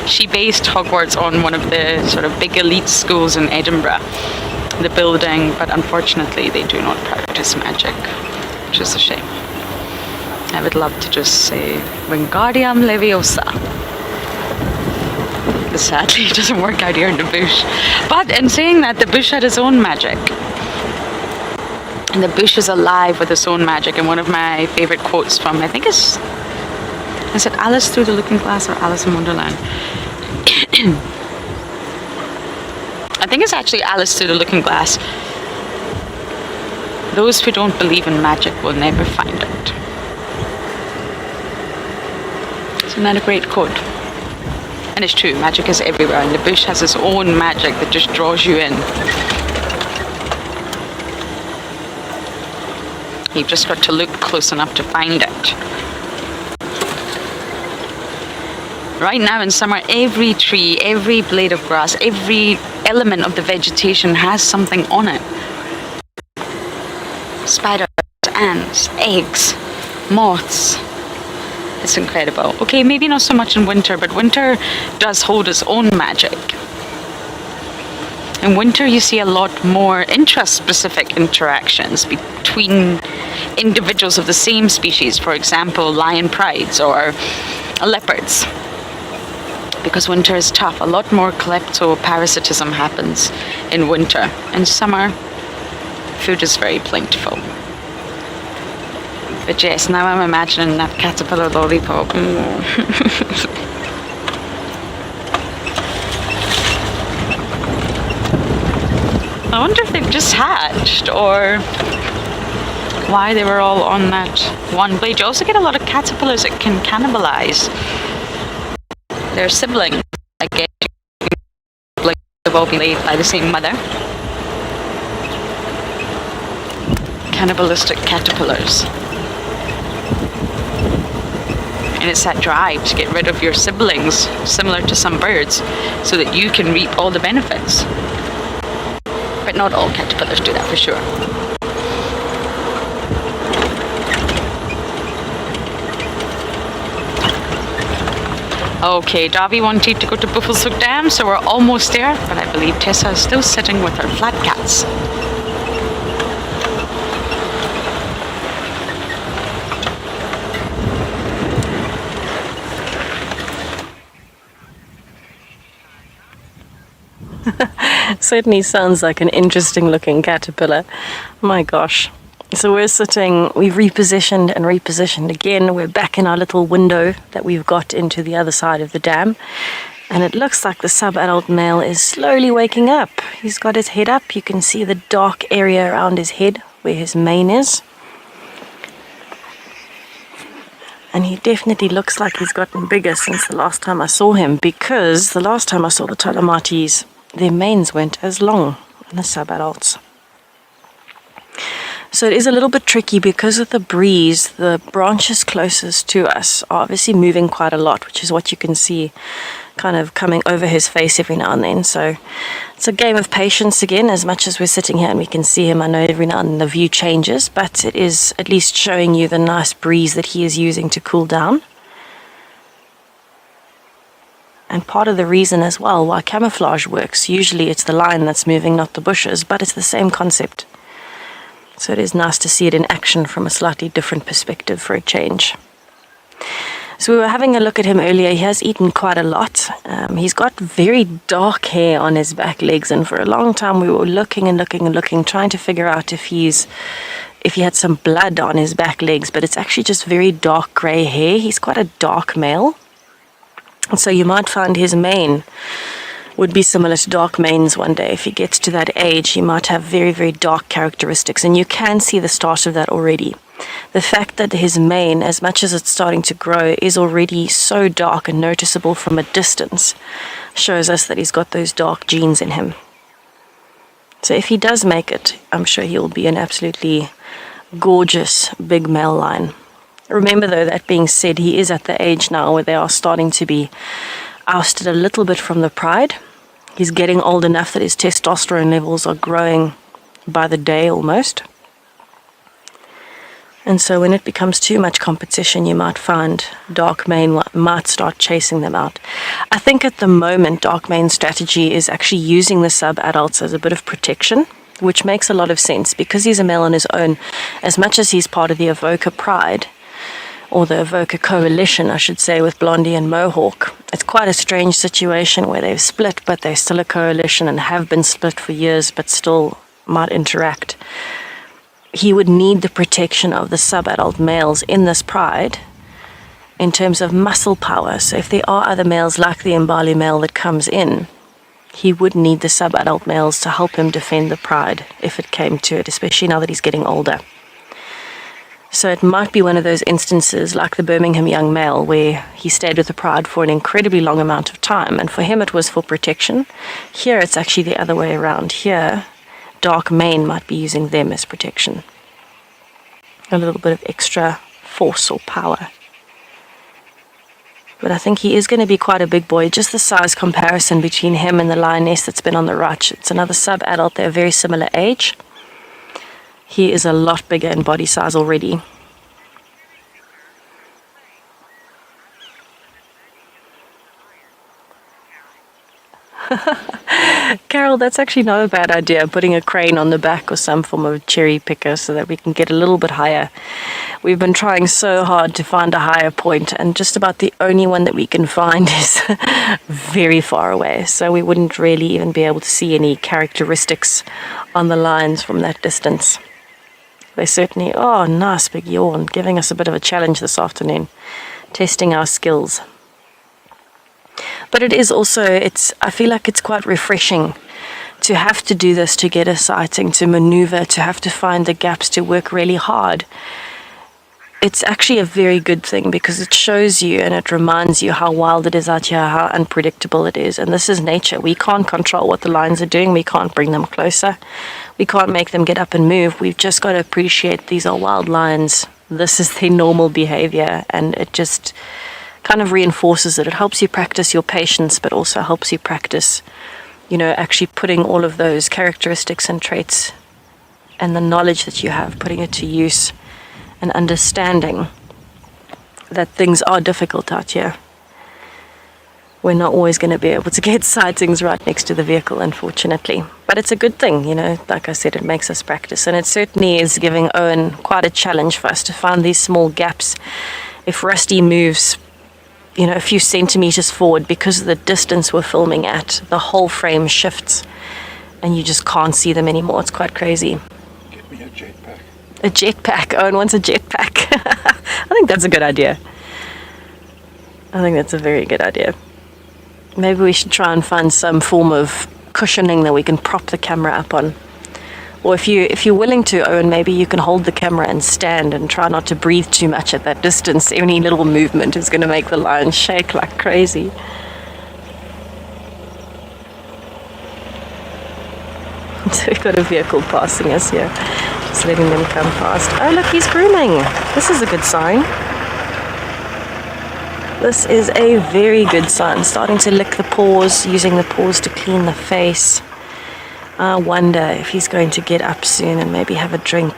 S2: she based Hogwarts on one of the sort of big elite schools in Edinburgh. The building, but unfortunately they do not practice magic, which is a shame. I would love to just say Wingardium Leviosa. But sadly it doesn't work out here in the bush. But in saying that, the bush had its own magic. And the bush is alive with its own magic. And one of my favourite quotes from, I think is it Alice Through the Looking Glass or Alice in Wonderland? I think it's actually Alice Through the Looking Glass. Those who don't believe in magic will never find it. Isn't that a great quote? And it's true, magic is everywhere, and the bush has its own magic that just draws you in. You've just got to look close enough to find it. Right now in summer, every tree, every blade of grass, every element of the vegetation has something on it. Spiders, ants, eggs, moths. It's incredible. Okay, maybe not so much in winter, but winter does hold its own magic. In winter, you see a lot more interest-specific interactions between individuals of the same species. For example, lion prides or leopards. Because winter is tough. A lot more kleptoparasitism happens in winter. In summer, food is very plentiful. But yes, now I'm imagining that caterpillar lollipop. I wonder if they've just hatched, or why they were all on that one blade. You also get a lot of caterpillars that can cannibalize their siblings. I guess they've all been laid by the same mother. Cannibalistic caterpillars. And it's that drive to get rid of your siblings, similar to some birds, so that you can reap all the benefits. But not all caterpillars do that, for sure. Okay, Davy wanted to go to Buffelshoek Dam, so we're almost there, but I believe Tessa is still sitting with her flat cats.
S1: Certainly sounds like an interesting looking caterpillar. My gosh. So we've repositioned and repositioned again. We're back in our little window that we've got into the other side of the dam. And it looks like the sub-adult male is slowly waking up. He's got his head up. You can see the dark area around his head where his mane is. And he definitely looks like he's gotten bigger since the last time I saw him, because the last time I saw the Tolamates, their manes weren't as long in the sub-adults. So it is a little bit tricky because of the breeze. The branches closest to us are obviously moving quite a lot, which is what you can see kind of coming over his face every now and then. So it's a game of patience again. As much as we're sitting here and we can see him, I know every now and then the view changes, but it is at least showing you the nice breeze that he is using to cool down. And part of the reason as well why camouflage works, usually it's the line that's moving, not the bushes, but it's the same concept. So it is nice to see it in action from a slightly different perspective for a change. So we were having a look at him earlier. He has eaten quite a lot. He's got very dark hair on his back legs, and for a long time we were looking and looking and looking, trying to figure out if he had some blood on his back legs, but it's actually just very dark grey hair. He's quite a dark male. And so you might find his mane would be similar to dark manes one day. If he gets to that age, he might have very, very dark characteristics, and you can see the start of that already. The fact that his mane, as much as it's starting to grow, is already so dark and noticeable from a distance shows us that he's got those dark genes in him. So if he does make it, I'm sure he'll be an absolutely gorgeous big male lion. Remember though, that being said, he is at the age now where they are starting to be ousted a little bit from the pride. He's getting old enough that his testosterone levels are growing by the day almost. And so when it becomes too much competition, you might find Darkmane might start chasing them out. I think at the moment, Darkmane's strategy is actually using the sub-adults as a bit of protection, which makes a lot of sense because he's a male on his own. As much as he's part of the Evoker Pride, or the Evoker Coalition, I should say, with Blondie and Mohawk, it's quite a strange situation where they've split, but they're still a coalition and have been split for years, but still might interact. He would need the protection of the sub-adult males in this pride in terms of muscle power. So if there are other males like the Mbali male that comes in, he would need the sub-adult males to help him defend the pride if it came to it, especially now that he's getting older. So it might be one of those instances like the Birmingham young male where he stayed with the pride for an incredibly long amount of time, and for him it was for protection. Here it's actually the other way around. Here Darkmane might be using them as protection. A little bit of extra force or power. But I think he is going to be quite a big boy. Just the size comparison between him and the lioness that's been on the right. It's another sub-adult. They're a very similar age. He is a lot bigger in body size already. Carol, that's actually not a bad idea, putting a crane on the back or some form of cherry picker so that we can get a little bit higher. We've been trying so hard to find a higher point, and just about the only one that we can find is very far away, so we wouldn't really even be able to see any characteristics on the lines from that distance. They certainly, oh, nice big yawn, giving us a bit of a challenge this afternoon, testing our skills. But it is also, I feel like it's quite refreshing to have to do this, to get a sighting, to maneuver, to have to find the gaps, to work really hard. It's actually a very good thing because it shows you and it reminds you how wild it is out here, how unpredictable it is. And this is nature. We can't control what the lions are doing. We can't bring them closer. We can't make them get up and move. We've just got to appreciate these are wild lions. This is their normal behavior, and it just kind of reinforces it. It helps you practice your patience, but also helps you practice, actually putting all of those characteristics and traits and the knowledge that you have, putting it to use and understanding that things are difficult out here. We're not always going to be able to get sightings right next to the vehicle, unfortunately. But it's a good thing, like I said, it makes us practice. And it certainly is giving Owen quite a challenge for us to find these small gaps. If Rusty moves a few centimeters forward, because of the distance we're filming at, the whole frame shifts and you just can't see them anymore. It's quite crazy.
S5: Get me a jetpack.
S1: A jetpack. Owen wants a jetpack. I think that's a good idea. I think that's a very good idea. Maybe we should try and find some form of cushioning that we can prop the camera up on. Or if you're willing to, Owen, maybe you can hold the camera and stand and try not to breathe too much at that distance. Any little movement is going to make the lion shake like crazy. So we've got a vehicle passing us here. Just letting them come past. Oh, look, he's grooming. This is a good sign. This is a very good sign. Starting to lick the paws, using the paws to clean the face. I wonder if he's going to get up soon and maybe have a drink.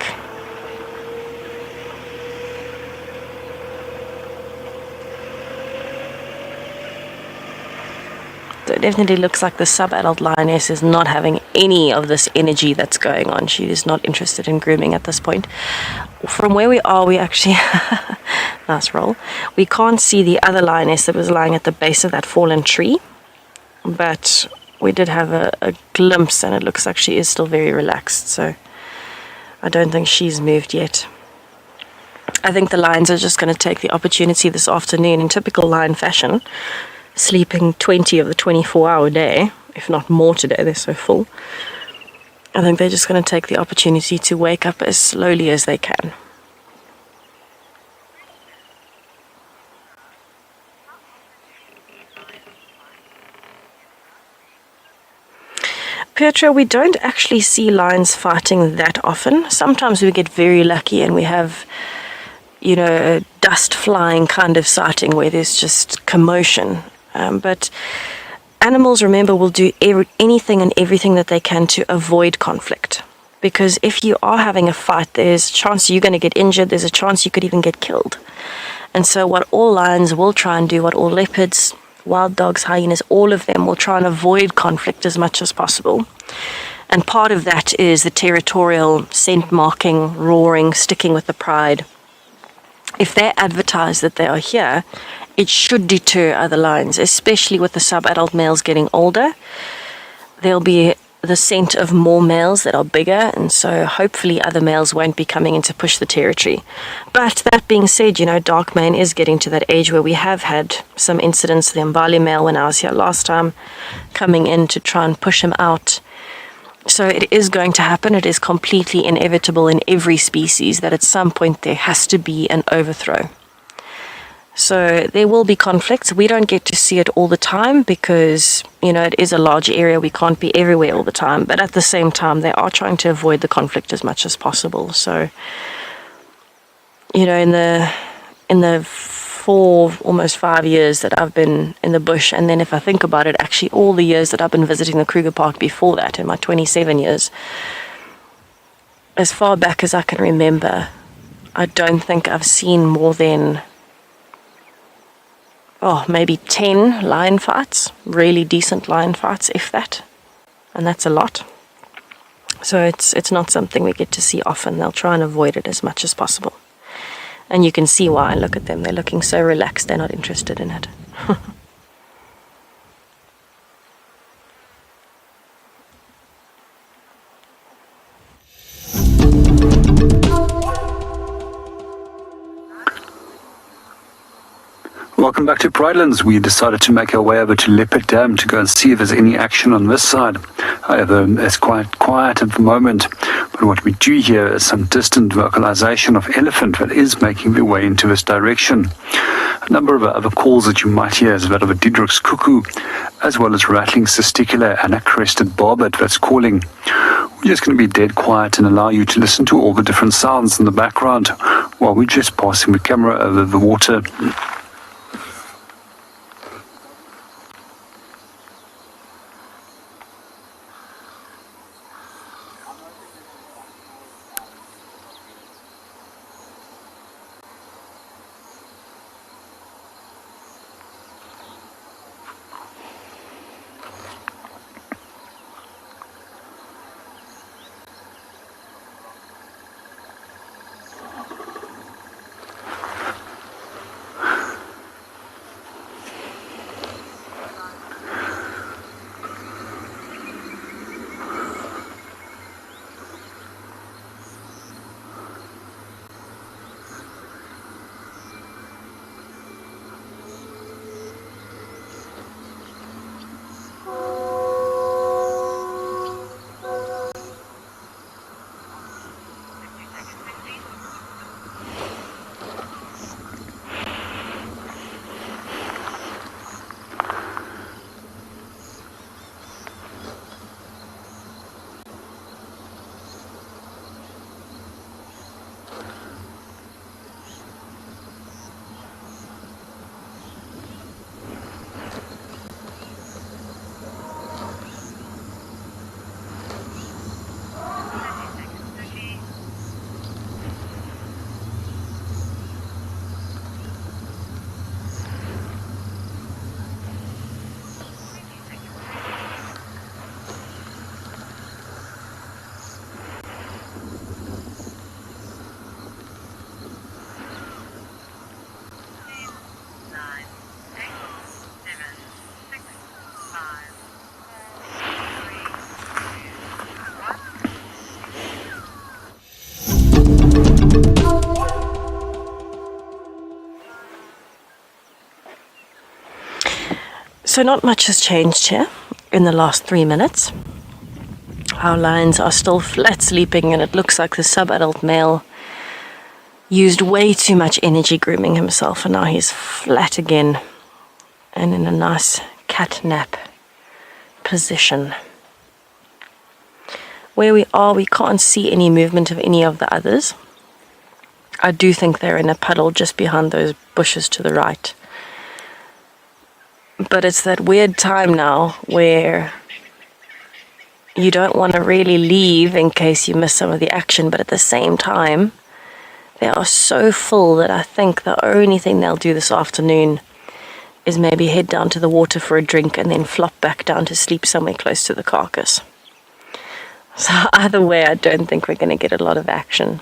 S1: So it definitely looks like the sub-adult lioness is not having any of this energy that's going on. She is not interested in grooming at this point. From where we are, we actually... nice roll. We can't see the other lioness that was lying at the base of that fallen tree. But we did have a glimpse, and it looks like she is still very relaxed. So I don't think she's moved yet. I think the lions are just going to take the opportunity this afternoon in typical lion fashion, sleeping 20 of the 24-hour day, if not more today, they're so full. I think they're just going to take the opportunity to wake up as slowly as they can. Petra, we don't actually see lions fighting that often. Sometimes we get very lucky and we have, a dust flying kind of sighting where there's just commotion. But Animals, remember, will do anything and everything that they can to avoid conflict. Because if you are having a fight, there's a chance you're going to get injured. There's a chance you could even get killed. And so what all lions will try and do, what all leopards, wild dogs, hyenas, all of them will try and avoid conflict as much as possible. And part of that is the territorial scent marking, roaring, sticking with the pride. If they advertise that they are here, it should deter other lions, especially with the sub-adult males getting older. There'll be the scent of more males that are bigger, and so hopefully other males won't be coming in to push the territory. But that being said, dark mane is getting to that age where we have had some incidents. The Mbali male, when I was here last time, coming in to try and push him out. So it is going to happen. It is completely inevitable in every species that at some point there has to be an overthrow. So there will be conflicts. We don't get to see it all the time because, it is a large area. We can't be everywhere all the time. But at the same time, they are trying to avoid the conflict as much as possible. So, in the 4, almost 5 years that I've been in the bush, and then if I think about it, actually all the years that I've been visiting the Kruger Park before that, in my 27 years, as far back as I can remember, I don't think I've seen more than maybe 10 lion fights, really decent lion fights, if that. And that's a lot. So it's not something we get to see often. They'll try and avoid it as much as possible. And you can see why. Look at them. They're looking so relaxed. They're not interested in it.
S3: Welcome back to Pridelands. We decided to make our way over to Leopard Dam to go and see if there's any action on this side. However, it's quite quiet at the moment. But what we do hear is some distant vocalization of elephant that is making their way into this direction. A number of other calls that you might hear is that of a Diederik's cuckoo, as well as rattling cisticular and a crested barbet that's calling. We're just going to be dead quiet and allow you to listen to all the different sounds in the background while we're just passing the camera over the water.
S1: So not much has changed here in the last 3 minutes. Our lions are still flat sleeping, and it looks like the sub-adult male used way too much energy grooming himself, and now he's flat again and in a nice cat nap position. Where we are, we can't see any movement of any of the others. I do think they're in a puddle just behind those bushes to the right. But it's that weird time now where you don't want to really leave in case you miss some of the action, but at the same time, they are so full that I think the only thing they'll do this afternoon is maybe head down to the water for a drink and then flop back down to sleep somewhere close to the carcass. So either way, I don't think we're going to get a lot of action.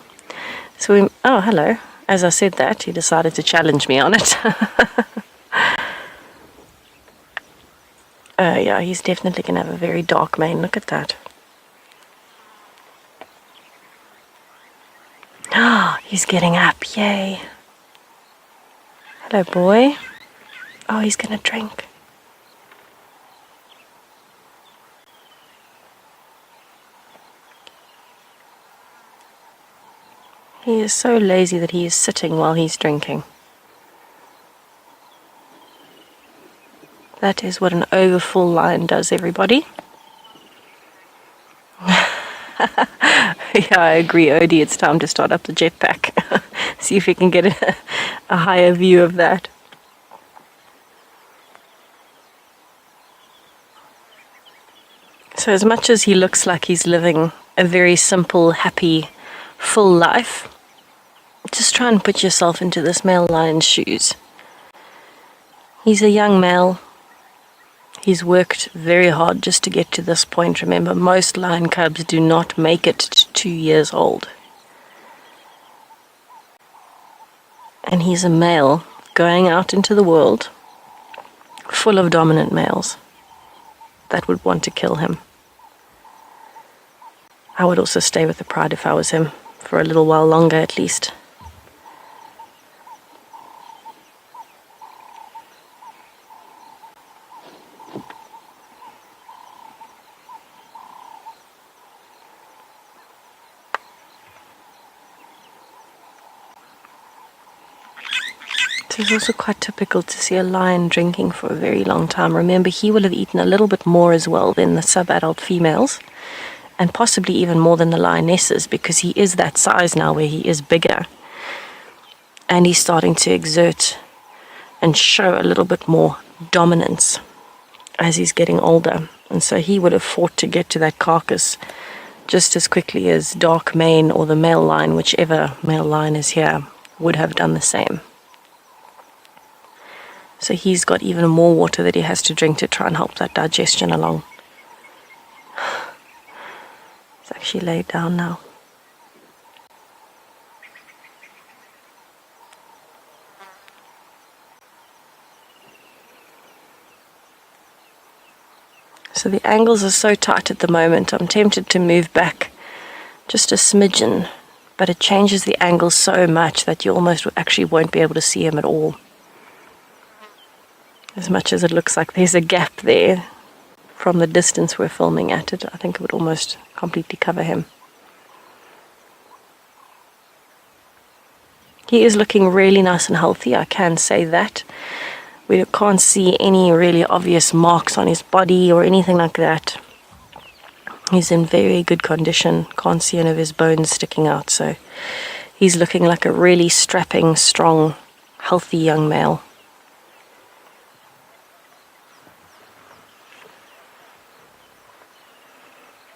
S1: So oh, hello. As I said that, he decided to challenge me on it. Yeah, he's definitely going to have a very dark mane. Look at that. Ah, he's getting up. Yay. Hello, boy. Oh, he's going to drink. He is so lazy that he is sitting while he's drinking. That is what an overfull lion does, everybody. Yeah, I agree, Odie. It's time to start up the jetpack. See if we can get a higher view of that. So as much as he looks like he's living a very simple, happy, full life, just try and put yourself into this male lion's shoes. He's a young male. He's worked very hard just to get to this point. Remember, most lion cubs do not make it to 2 years old. And he's a male going out into the world full of dominant males that would want to kill him. I would also stay with the pride if I was him, for a little while longer at least. It's also quite typical to see a lion drinking for a very long time. Remember, he will have eaten a little bit more as well than the sub-adult females, and possibly even more than the lionesses, because he is that size now where he is bigger. And he's starting to exert and show a little bit more dominance as he's getting older. And so he would have fought to get to that carcass just as quickly as Dark Mane or the male lion, whichever male lion is here, would have done the same. So he's got even more water that he has to drink to try and help that digestion along. He's actually laid down now. So the angles are so tight at the moment, I'm tempted to move back just a smidgen, but it changes the angle so much that you almost actually won't be able to see him at all. As much as it looks like there's a gap there from the distance we're filming at it, I think it would almost completely cover him. He is looking really nice and healthy, I can say that. We can't see any really obvious marks on his body or anything like that. He's in very good condition, can't see any of his bones sticking out, so he's looking like a really strapping, strong, healthy young male.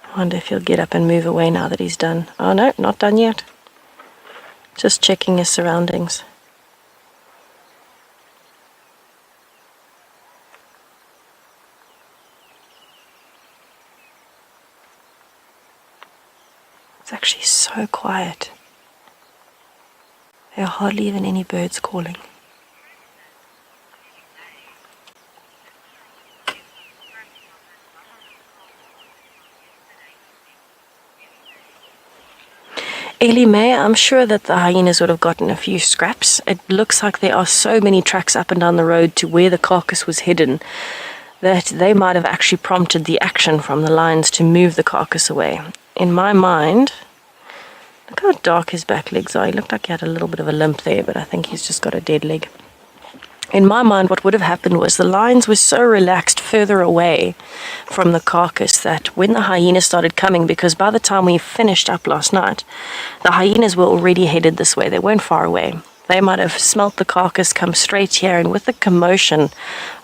S1: I wonder if he'll get up and move away now that he's done. Oh no, not done yet. Just checking his surroundings. It's actually so quiet. There are hardly even any birds calling. Ellie Mae, I'm sure that the hyenas would have gotten a few scraps. It looks like there are so many tracks up and down the road to where the carcass was hidden that they might have actually prompted the action from the lions to move the carcass away. In my mind, look how dark his back legs are. He looked like he had a little bit of a limp there, but I think he's just got a dead leg. In my mind, what would have happened was the lions were so relaxed further away from the carcass that when the hyenas started coming, because by the time we finished up last night, the hyenas were already headed this way. They weren't far away. They might have smelt the carcass, come straight here, and with the commotion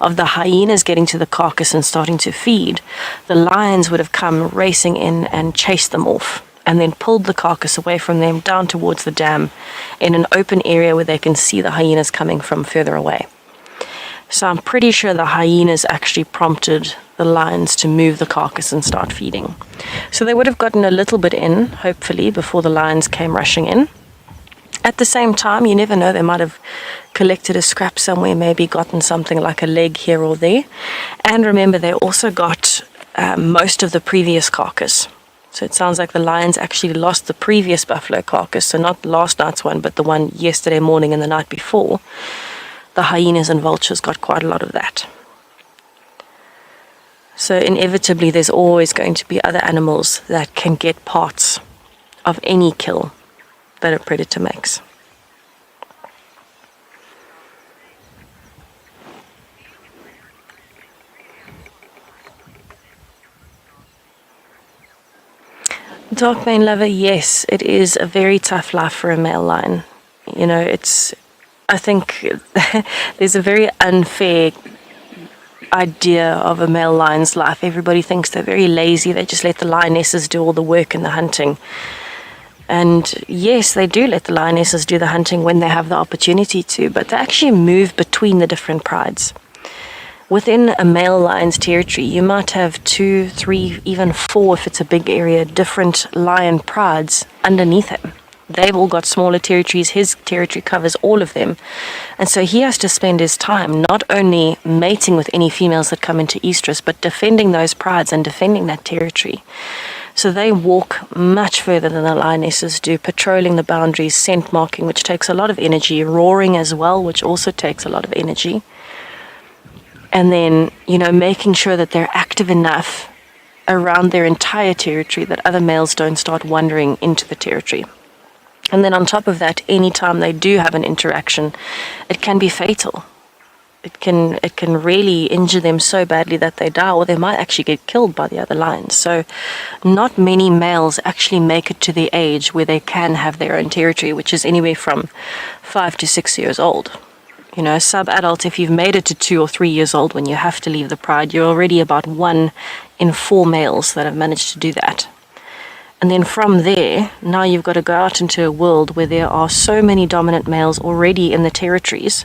S1: of the hyenas getting to the carcass and starting to feed, the lions would have come racing in and chased them off, and then pulled the carcass away from them down towards the dam in an open area where they can see the hyenas coming from further away. So I'm pretty sure the hyenas actually prompted the lions to move the carcass and start feeding. So they would have gotten a little bit in, hopefully, before the lions came rushing in. At the same time, you never know, they might have collected a scrap somewhere, maybe gotten something like a leg here or there. And remember, they also got most of the previous carcass. So it sounds like the lions actually lost the previous buffalo carcass, so not last night's one, but the one yesterday morning and the night before. The hyenas and vultures got quite a lot of that. So inevitably, there's always going to be other animals that can get parts of any kill that a predator makes. Dark mane lover, yes, it is a very tough life for a male lion. You know, I think there's a very unfair idea of a male lion's life. Everybody thinks they're very lazy, they just let the lionesses do all the work and the hunting. And yes, they do let the lionesses do the hunting when they have the opportunity to, but they actually move between the different prides. Within a male lion's territory, you might have 2, 3, even 4, if it's a big area, different lion prides underneath him. They've all got smaller territories. His territory covers all of them. And so he has to spend his time not only mating with any females that come into estrus, but defending those prides and defending that territory. So they walk much further than the lionesses do, patrolling the boundaries, scent marking, which takes a lot of energy, roaring as well, which also takes a lot of energy. And then, making sure that they're active enough around their entire territory that other males don't start wandering into the territory. And then on top of that, anytime they do have an interaction, it can be fatal. It can really injure them so badly that they die, or they might actually get killed by the other lions. So not many males actually make it to the age where they can have their own territory, which is anywhere from 5 to 6 years old. Sub-adult, if you've made it to 2 or 3 years old when you have to leave the pride, you're already about 1 in 4 males that have managed to do that. And then from there, now you've got to go out into a world where there are so many dominant males already in the territories,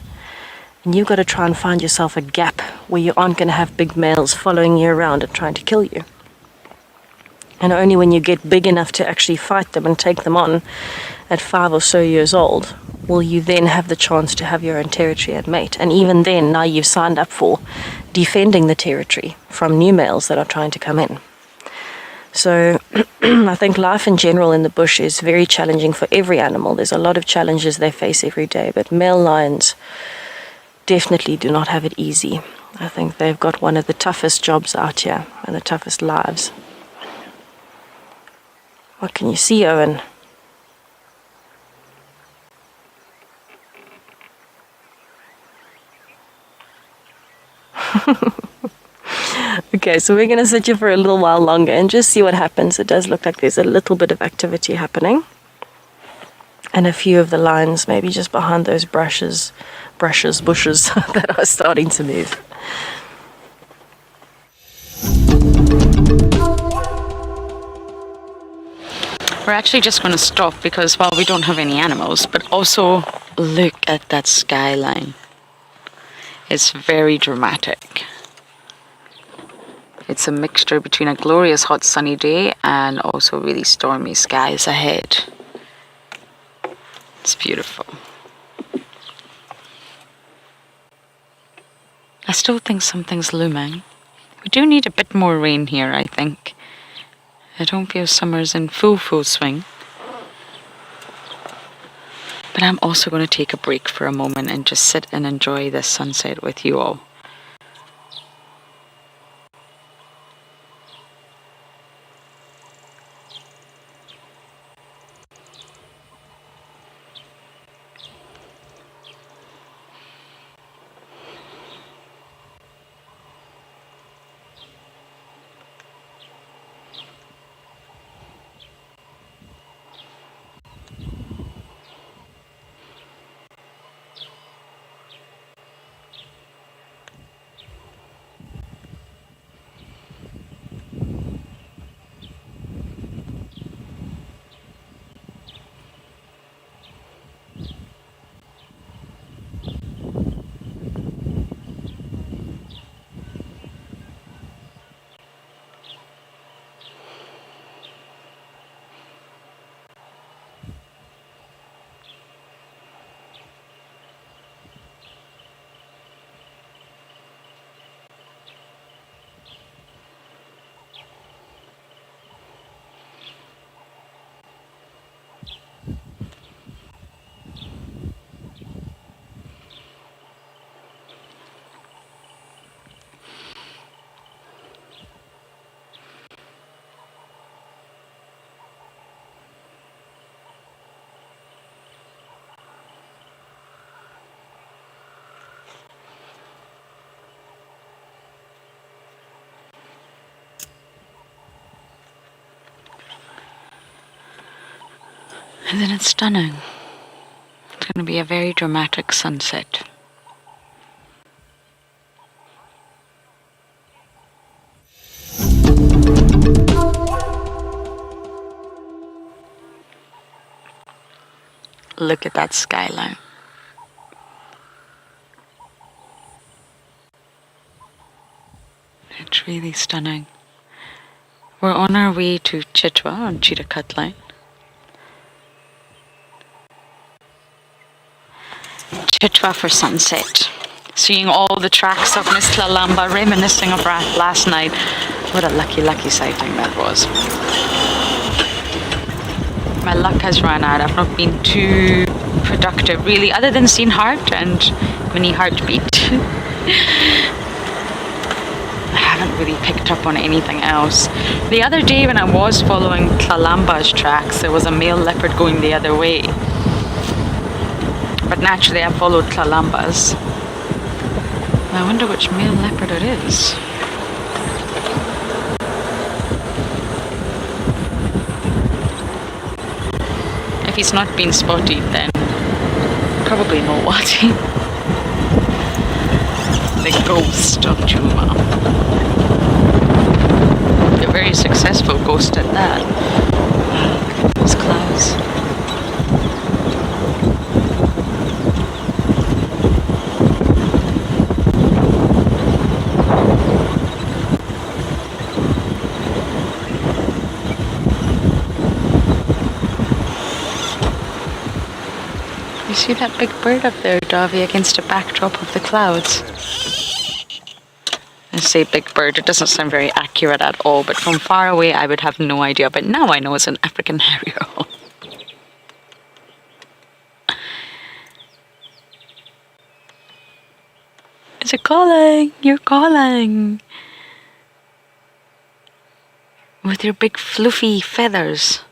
S1: and you've got to try and find yourself a gap where you aren't going to have big males following you around and trying to kill you. And only when you get big enough to actually fight them and take them on at 5 or so years old, will you then have the chance to have your own territory and mate. And even then, now you've signed up for defending the territory from new males that are trying to come in. So I think life in general in the bush is very challenging for every animal. There's a lot of challenges they face every day, but male lions definitely do not have it easy. I think they've got one of the toughest jobs out here and the toughest lives. What can you see, Owen? Okay, so we're going to sit here for a little while longer and just see what happens. It does look like there's a little bit of activity happening. And a few of the lions maybe just behind those bushes that are starting to move.
S2: We're actually just going to stop because, well, we don't have any animals, but also look at that skyline. It's very dramatic. It's a mixture between a glorious hot sunny day and also really stormy skies ahead. It's beautiful. I still think something's looming. We do need a bit more rain here, I think. I don't feel summer's in full swing. But I'm also going to take a break for a moment and just sit and enjoy this sunset with you all. Isn't it stunning? It's going to be a very dramatic sunset. Look at that skyline. It's really stunning. We're on our way to Chitwa on Cheetah Cut Line. Chitwa for sunset. Seeing all the tracks of Miss Tlalamba, reminiscing of last night. What a lucky sighting that was. My luck has run out. I've not been too productive really, other than seeing Heart and Mini Heartbeat. I haven't really picked up on anything else. The other day when I was following Tlalamba's tracks, there was a male leopard going the other way. But naturally I followed Tlalamba's. I wonder which male leopard it is. If he's not been spotted, then probably not Wati. The ghost of Juma. A very successful ghost at that. Look at those clouds. You see that big bird up there, Davi, against a backdrop of the clouds? I say big bird, it doesn't sound very accurate at all, but from far away I would have no idea, but now I know it's an African harrier. Is it calling? You're calling. With your big fluffy feathers.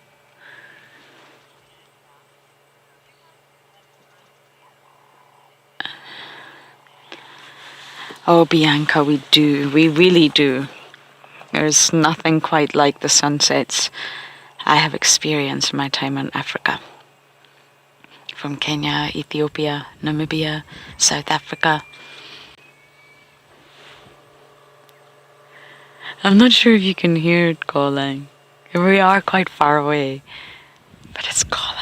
S2: Oh, Bianca, we do. We really do. There's nothing quite like the sunsets I have experienced in my time in Africa. From Kenya, Ethiopia, Namibia, South Africa. I'm not sure if you can hear it calling. We are quite far away, but it's calling.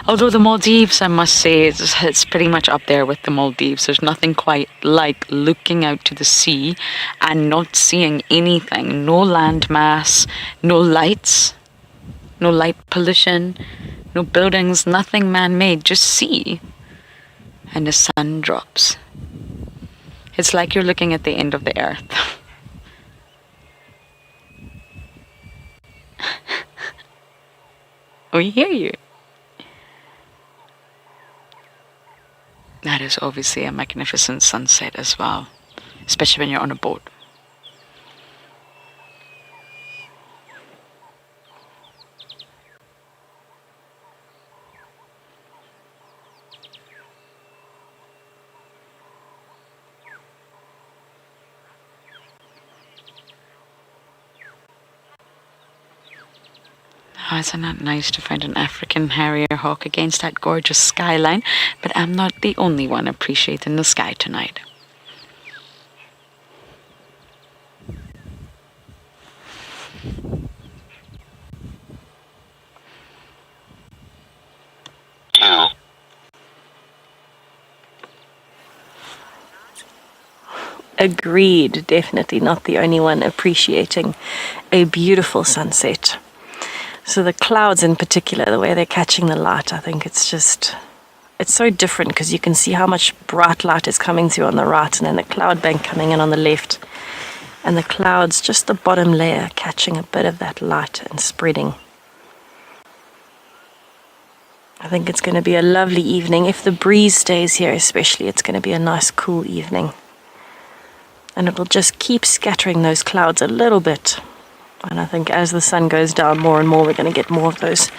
S2: Although the Maldives, I must say, it's pretty much up there with the Maldives. There's nothing quite like looking out to the sea and not seeing anything. No landmass, no lights, no light pollution, no buildings, nothing man-made, just sea. And the sun drops. It's like you're looking at the end of the earth. We hear you. That is obviously a magnificent sunset as well, especially when you're on a boat. Oh, isn't that nice to find an African harrier hawk against that gorgeous skyline? But I'm not the only one appreciating the sky tonight.
S1: Agreed, definitely not the only one appreciating a beautiful sunset. So the clouds in particular, the way they're catching the light, I think it's so different because you can see how much bright light is coming through on the right and then the cloud bank coming in on the left. And the clouds, just the bottom layer, catching a bit of that light and spreading. I think it's going to be a lovely evening. If the breeze stays here especially, it's going to be a nice cool evening. And it will just keep scattering those clouds a little bit. And I think as the sun goes down more and more, we're going to get more of those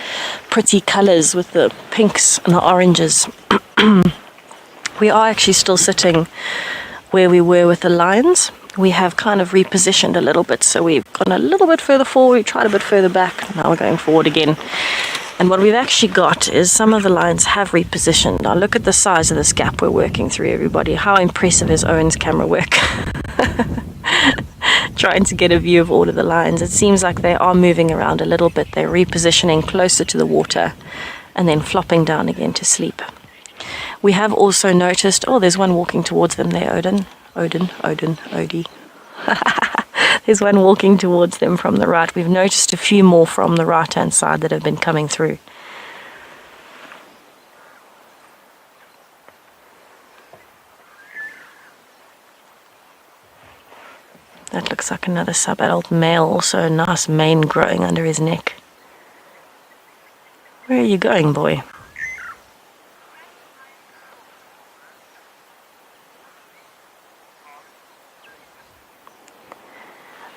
S1: pretty colors with the pinks and the oranges. We are actually still sitting where we were with the lions. We have kind of repositioned a little bit. So we've gone a little bit further forward. We tried a bit further back. Now we're going forward again. And what we've actually got is some of the lines have repositioned. Now look at the size of this gap we're working through, everybody. How impressive is Owen's camera work? Trying to get a view of all of the lines. It seems like they are moving around a little bit. They're repositioning closer to the water and then flopping down again to sleep. We have also noticed, oh, there's one walking towards them there, Odie. There's one walking towards them from the right. We've noticed a few more from the right-hand side that have been coming through. That looks like another sub-adult male, also a nice mane growing under his neck. Where are you going, boy?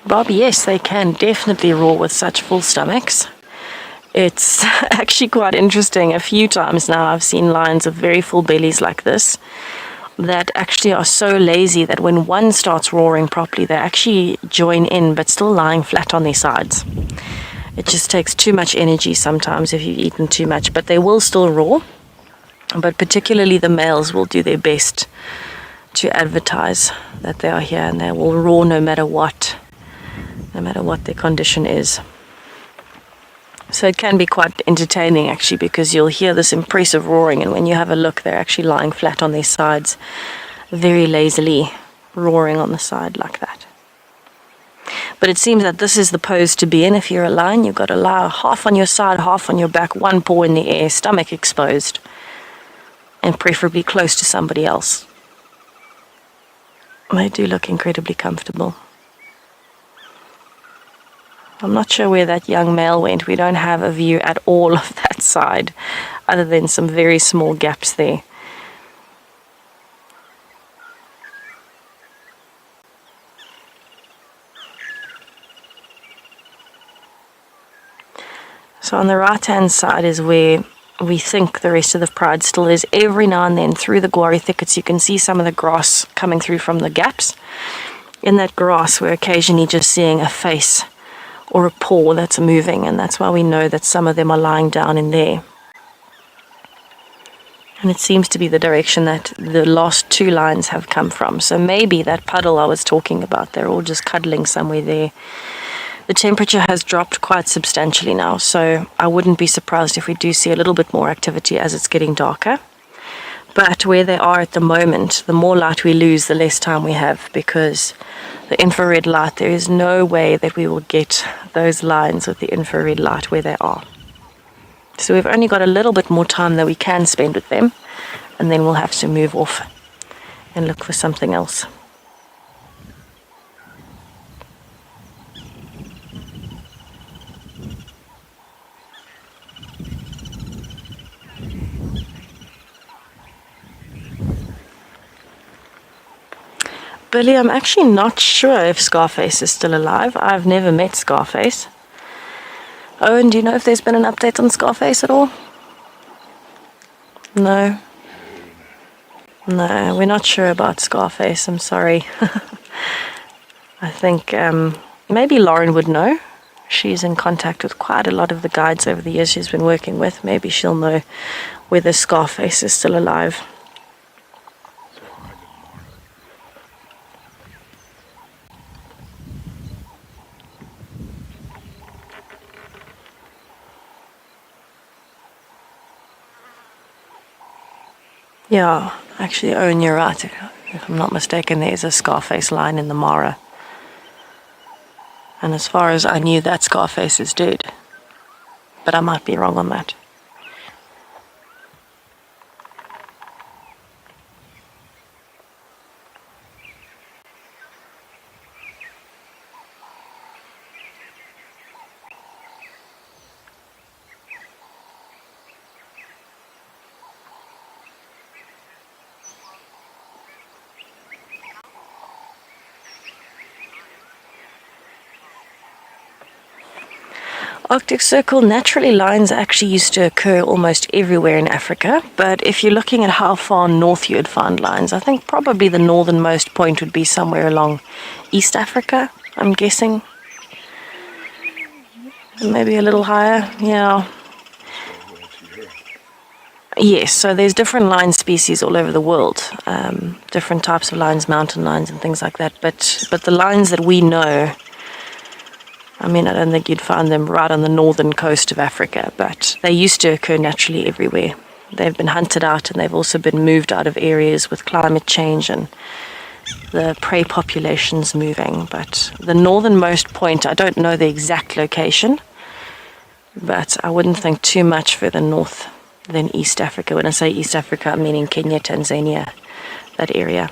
S1: Bob, yes, they can definitely roar with such full stomachs. It's actually quite interesting. A few times now I've seen lions of very full bellies like this that actually are so lazy that when one starts roaring properly, they actually join in but still lying flat on their sides. It just takes too much energy sometimes if you've eaten too much, but they will still roar. But particularly the males will do their best to advertise that they are here, and they will roar no matter what their condition is. So it can be quite entertaining actually, because you'll hear this impressive roaring, and when you have a look, they're actually lying flat on their sides, very lazily roaring on the side like that. But it seems that this is the pose to be in. If you're a lion, you've got to lie half on your side, half on your back, one paw in the air, stomach exposed, and preferably close to somebody else. They do look incredibly comfortable. I'm not sure where that young male went. We don't have a view at all of that side, other than some very small gaps there. So on the right-hand side is where we think the rest of the pride still is. Every now and then through the guari thickets you can see some of the grass coming through from the gaps. In that grass we're occasionally just seeing a face or a paw that's moving, and that's why we know that some of them are lying down in there. And it seems to be the direction that the last two lions have come from. So maybe that puddle I was talking about, they're all just cuddling somewhere there. The temperature has dropped quite substantially now, so I wouldn't be surprised if we do see a little bit more activity as it's getting darker. But where they are at the moment, the more light we lose, the less time we have, because the infrared light, there is no way that we will get those lines with the infrared light where they are. So we've only got a little bit more time that we can spend with them, and then we'll have to move off and look for something else. Billy, I'm actually not sure if Scarface is still alive. I've never met Scarface. Owen, do you know if there's been an update on Scarface at all? No. No, we're not sure about Scarface, I'm sorry. I think maybe Lauren would know. She's in contact with quite a lot of the guides over the years she's been working with. Maybe she'll know whether Scarface is still alive. Yeah, actually, Owen, you're right. If I'm not mistaken, there's a Scarface line in the Mara. And as far as I knew, that Scarface is dead. But I might be wrong on that. Arctic Circle, naturally lions actually used to occur almost everywhere in Africa, but if you're looking at how far north you'd find lions, I think probably the northernmost point would be somewhere along East Africa, I'm guessing. Maybe a little higher, yeah. Yes, so there's different lion species all over the world, different types of lions, mountain lions and things like that. But the lions that we know, I mean, I don't think you'd find them right on the northern coast of Africa, but they used to occur naturally everywhere. They've been hunted out and they've also been moved out of areas with climate change and the prey populations moving. But the northernmost point, I don't know the exact location, but I wouldn't think too much further north than East Africa. When I say East Africa, I'm meaning Kenya, Tanzania, that area.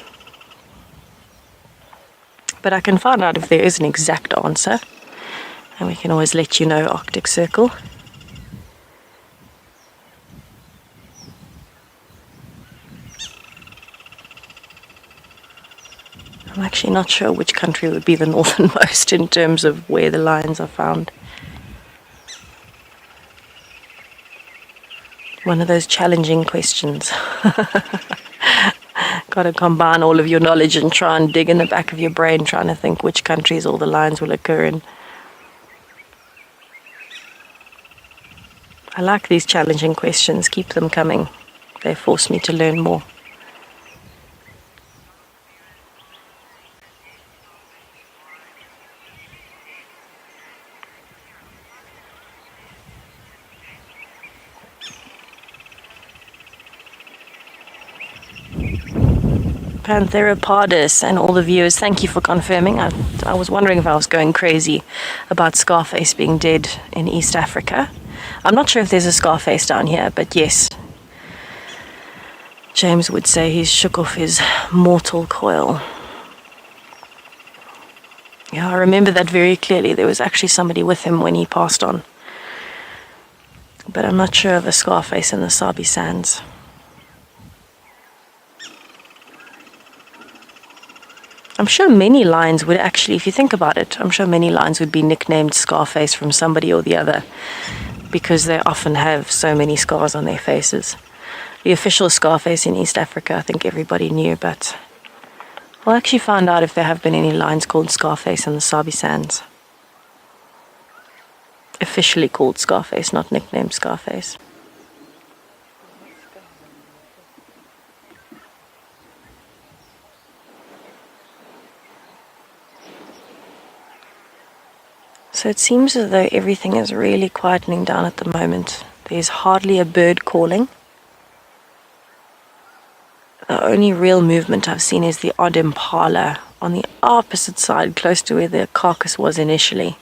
S1: But I can find out if there is an exact answer, and we can always let you know, Arctic Circle. I'm actually not sure which country would be the northernmost in terms of where the lions are found. One of those challenging questions. Got to combine all of your knowledge and try and dig in the back of your brain trying to think which countries all the lions will occur in. I like these challenging questions. Keep them coming. They force me to learn more. Pantheropardus and all the viewers, thank you for confirming. I was wondering if I was going crazy about Scarface being dead in East Africa. I'm not sure if there's a Scarface down here, but yes. James would say he's shook off his mortal coil. Yeah, I remember that very clearly. There was actually somebody with him when he passed on. But I'm not sure of a Scarface in the Sabi Sands. I'm sure many lions would actually, if you think about it, I'm sure many lions would be nicknamed Scarface from somebody or the other because they often have so many scars on their faces. The official Scarface in East Africa, I think everybody knew, but we'll actually find out if there have been any lions called Scarface in the Sabi Sands. Officially called Scarface, not nicknamed Scarface. So it seems as though everything is really quietening down at the moment. There's hardly a bird calling. The only real movement I've seen is the odd impala on the opposite side, close to where the carcass was initially.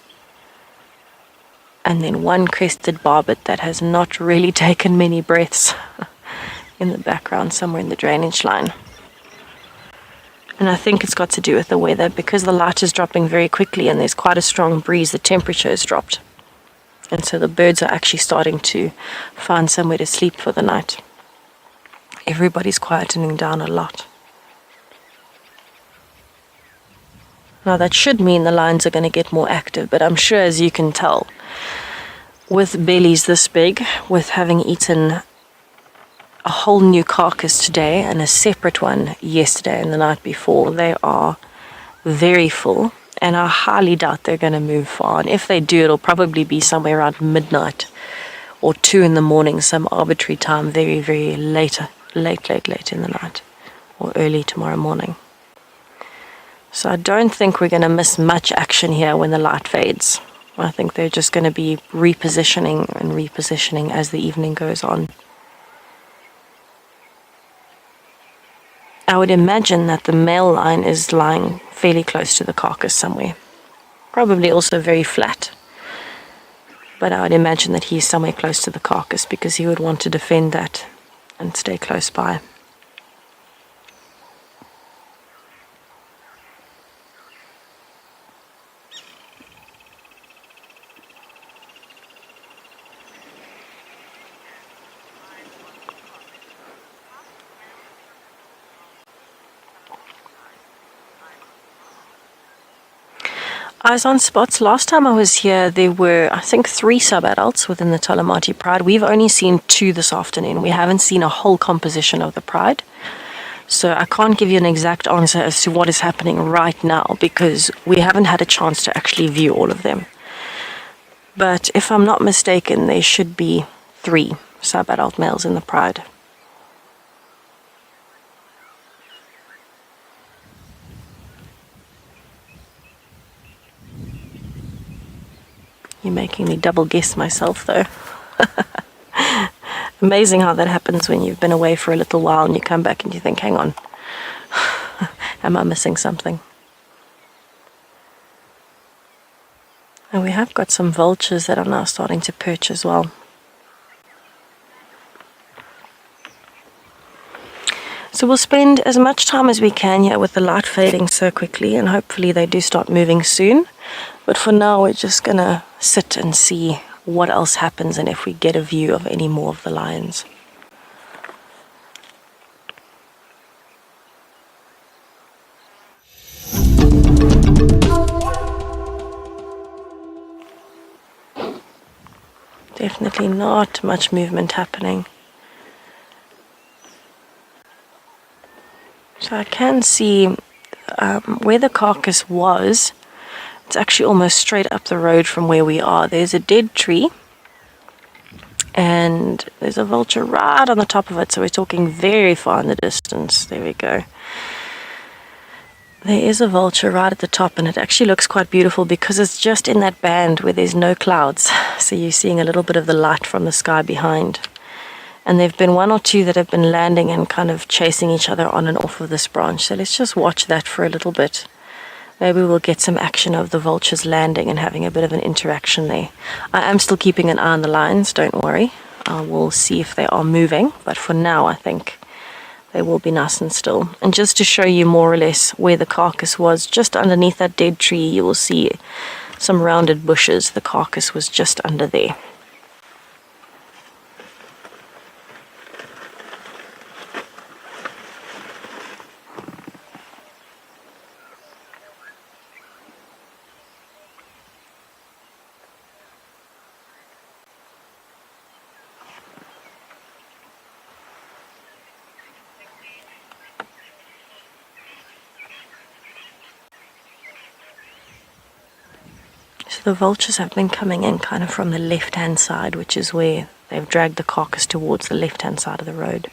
S1: And then one crested barbet that has not really taken many breaths in the background somewhere in the drainage line. And I think it's got to do with the weather. Because the light is dropping very quickly and there's quite a strong breeze, the temperature has dropped. And so the birds are actually starting to find somewhere to sleep for the night. Everybody's quietening down a lot. Now that should mean the lions are going to get more active, but I'm sure, as you can tell, with bellies this big, with having eaten a whole new carcass today and a separate one yesterday and the night before, they are very full, and I highly doubt they're going to move far. And if they do, it'll probably be somewhere around midnight or 2 in the morning, some arbitrary time, very, very late in the night or early tomorrow morning. So I don't think we're going to miss much action here when the light fades. I think they're just going to be repositioning as the evening goes on. I would imagine that the male lion is lying fairly close to the carcass somewhere. Probably also very flat. But I would imagine that he's somewhere close to the carcass because he would want to defend that and stay close by. Eyes on spots. Last time I was here, there were, I think, 3 sub-adults within the Talamati Pride. We've only seen 2 this afternoon. We haven't seen a whole composition of the Pride. So I can't give you an exact answer as to what is happening right now because we haven't had a chance to actually view all of them. But if I'm not mistaken, there should be 3 sub-adult males in the Pride. You're making me double guess myself, though. Amazing how that happens when you've been away for a little while and you come back and you think, hang on, am I missing something? And we have got some vultures that are now starting to perch as well. So we'll spend as much time as we can here with the light fading so quickly, and hopefully they do start moving soon. But for now, we're just going to sit and see what else happens and if we get a view of any more of the lions. Definitely not much movement happening. So I can see where the carcass was. It's actually almost straight up the road from where we are. There's a dead tree and there's a vulture right on the top of it, so we're talking very far in the distance. There we go. There is a vulture right at the top, and it actually looks quite beautiful because it's just in that band where there's no clouds, so you're seeing a little bit of the light from the sky behind. And there have been one or two that have been landing and kind of chasing each other on and off of this branch, so let's just watch that for a little bit. Maybe we'll get some action of the vultures landing and having a bit of an interaction there. I am still keeping an eye on the lions, don't worry. We'll see if they are moving, but for now I think they will be nice and still. And just to show you more or less where the carcass was, just underneath that dead tree you will see some rounded bushes. The carcass was just under there. So the vultures have been coming in kind of from the left-hand side, which is where they've dragged the carcass towards the left-hand side of the road.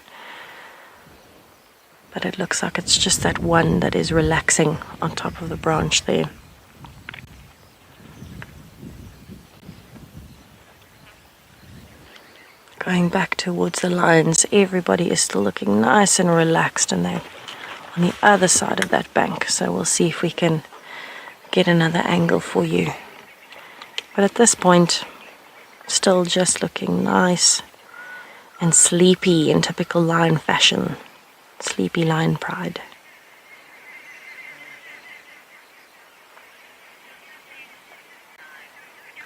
S1: But it looks like it's just that one that is relaxing on top of the branch there. Going back towards the lions, everybody is still looking nice and relaxed, and they're on the other side of that bank. So we'll see if we can get another angle for you. But at this point, still just looking nice and sleepy in typical lion fashion. Sleepy lion pride.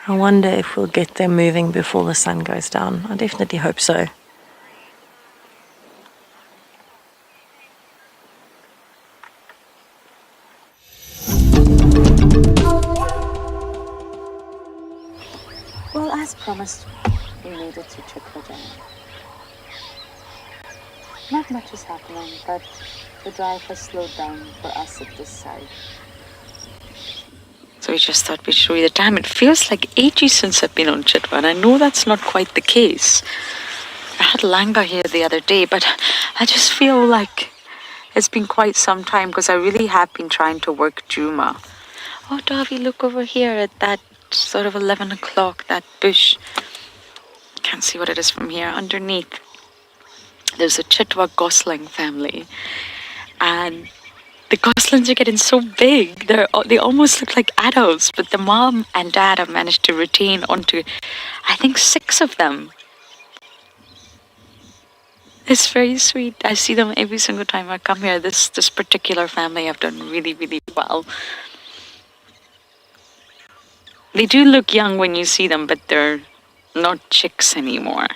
S1: I wonder if we'll get them moving before the sun goes down. I definitely hope so.
S7: Well, as promised, we made it to Chitwajan. Not much is happening, but the drive has slowed down for us at this side.
S2: So we just thought we'd show you the time. It feels like ages since I've been on Chitwa, and I know that's not quite the case. I had Langa here the other day, but I just feel like it's been quite some time because I really have been trying to work Juma. Oh, Davi, look over here at that sort of 11 o'clock, that bush. Can't see what it is from here. Underneath, there's a Chitwa gosling family, and the goslings are getting so big, they almost look like adults, but the mom and dad have managed to retain onto, I think, 6 of them. It's very sweet. I see them every single time I come here. This particular family have done really, really well. They do look young when you see them, but they're not chicks anymore.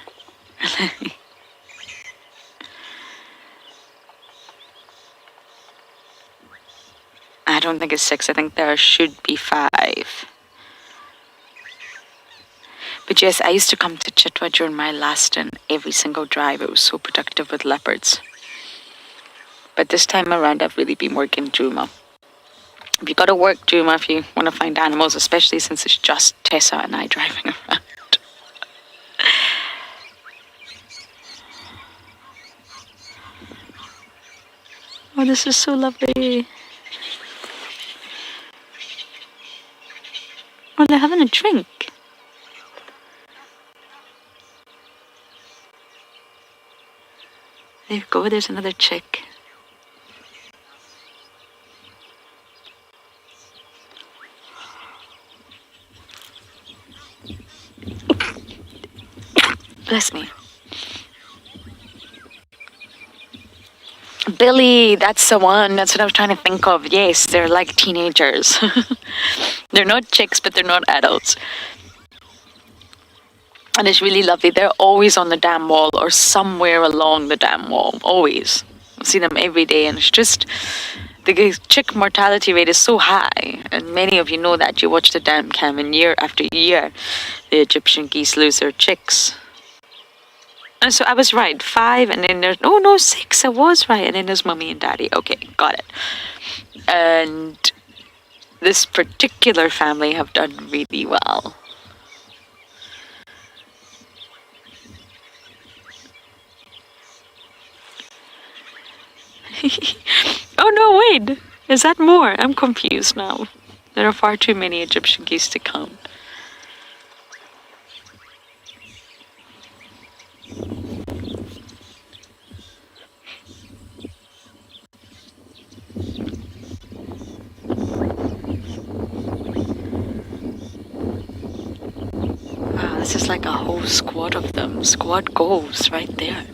S2: I don't think it's 6. I think there should be 5. But yes, I used to come to Chitwa during my last and every single drive. It was so productive with leopards. But this time around, I've really been working Juma. You got to work Juma if you want to find animals, especially since it's just Tessa and I driving around. Oh, this is so lovely. Oh, they're having a drink. There you go, there's another chick. Bless me. Billy, that's the one. That's what I was trying to think of. Yes, they're like teenagers. They're not chicks, but they're not adults. And it's really lovely. They're always on the damn wall or somewhere along the damn wall. Always. I see them every day, and it's just the chick mortality rate is so high. And many of you know that. You watch the damn cam, and year after year, the Egyptian geese lose their chicks. And so I was right, 5, and then there's, oh no, 6, I was right, and then there's mommy and daddy. Okay, got it. And this particular family have done really well. Oh no, wait, is that more? I'm confused now. There are far too many Egyptian geese to count. Wow, this is like a whole squad of them. Squad goals right there.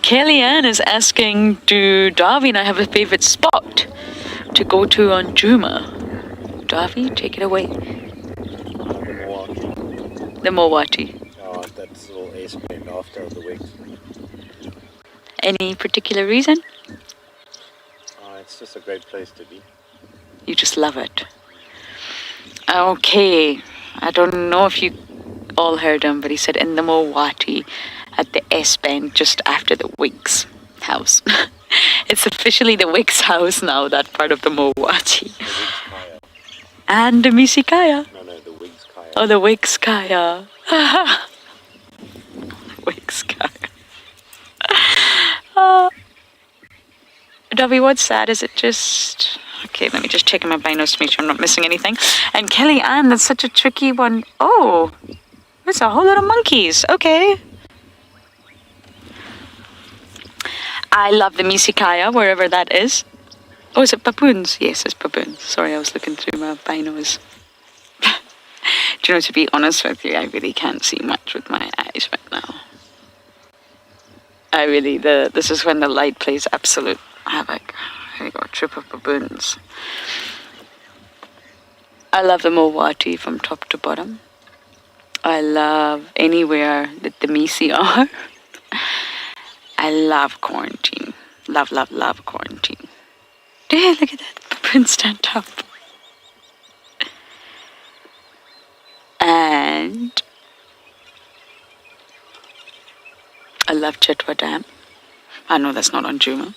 S2: Kellyanne is asking, do Davi and I have a favorite spot to go to on Juma? Davi, take it away. The Mowati.
S6: Oh, that's a little ace band after the wigs.
S2: Any particular reason?
S6: It's just a great place to be.
S2: You just love it. Okay. I don't know if you all heard him, but he said in the Mowati at the S-Bend just after the Wigs house. It's officially the Wigs house now, that part of the Mowati.
S6: The Wigs Kaya.
S2: And the Misikaya.
S6: No, the Wigs Kaya.
S2: Oh, the Wigs Kaya. Wigs Kaya. Davi, what's that? Is it just... Okay, let me just check in my binos to make sure I'm not missing anything. And Kellyanne, that's such a tricky one. Oh, there's a whole lot of monkeys. Okay. I love the Misikaya, wherever that is. Oh, is it baboons? Yes, it's baboons. Sorry, I was looking through my binos. Do you know, to be honest with you, I really can't see much with my eyes right now. I really, this is when the light plays absolute havoc. Here we go, trip of baboons. I love the Mowati from top to bottom. I love anywhere that the Misi are. I love quarantine. Love, love, love quarantine. Hey, look at that baboon stand up. And I love Chitwa Dam. I know that's not on Juma.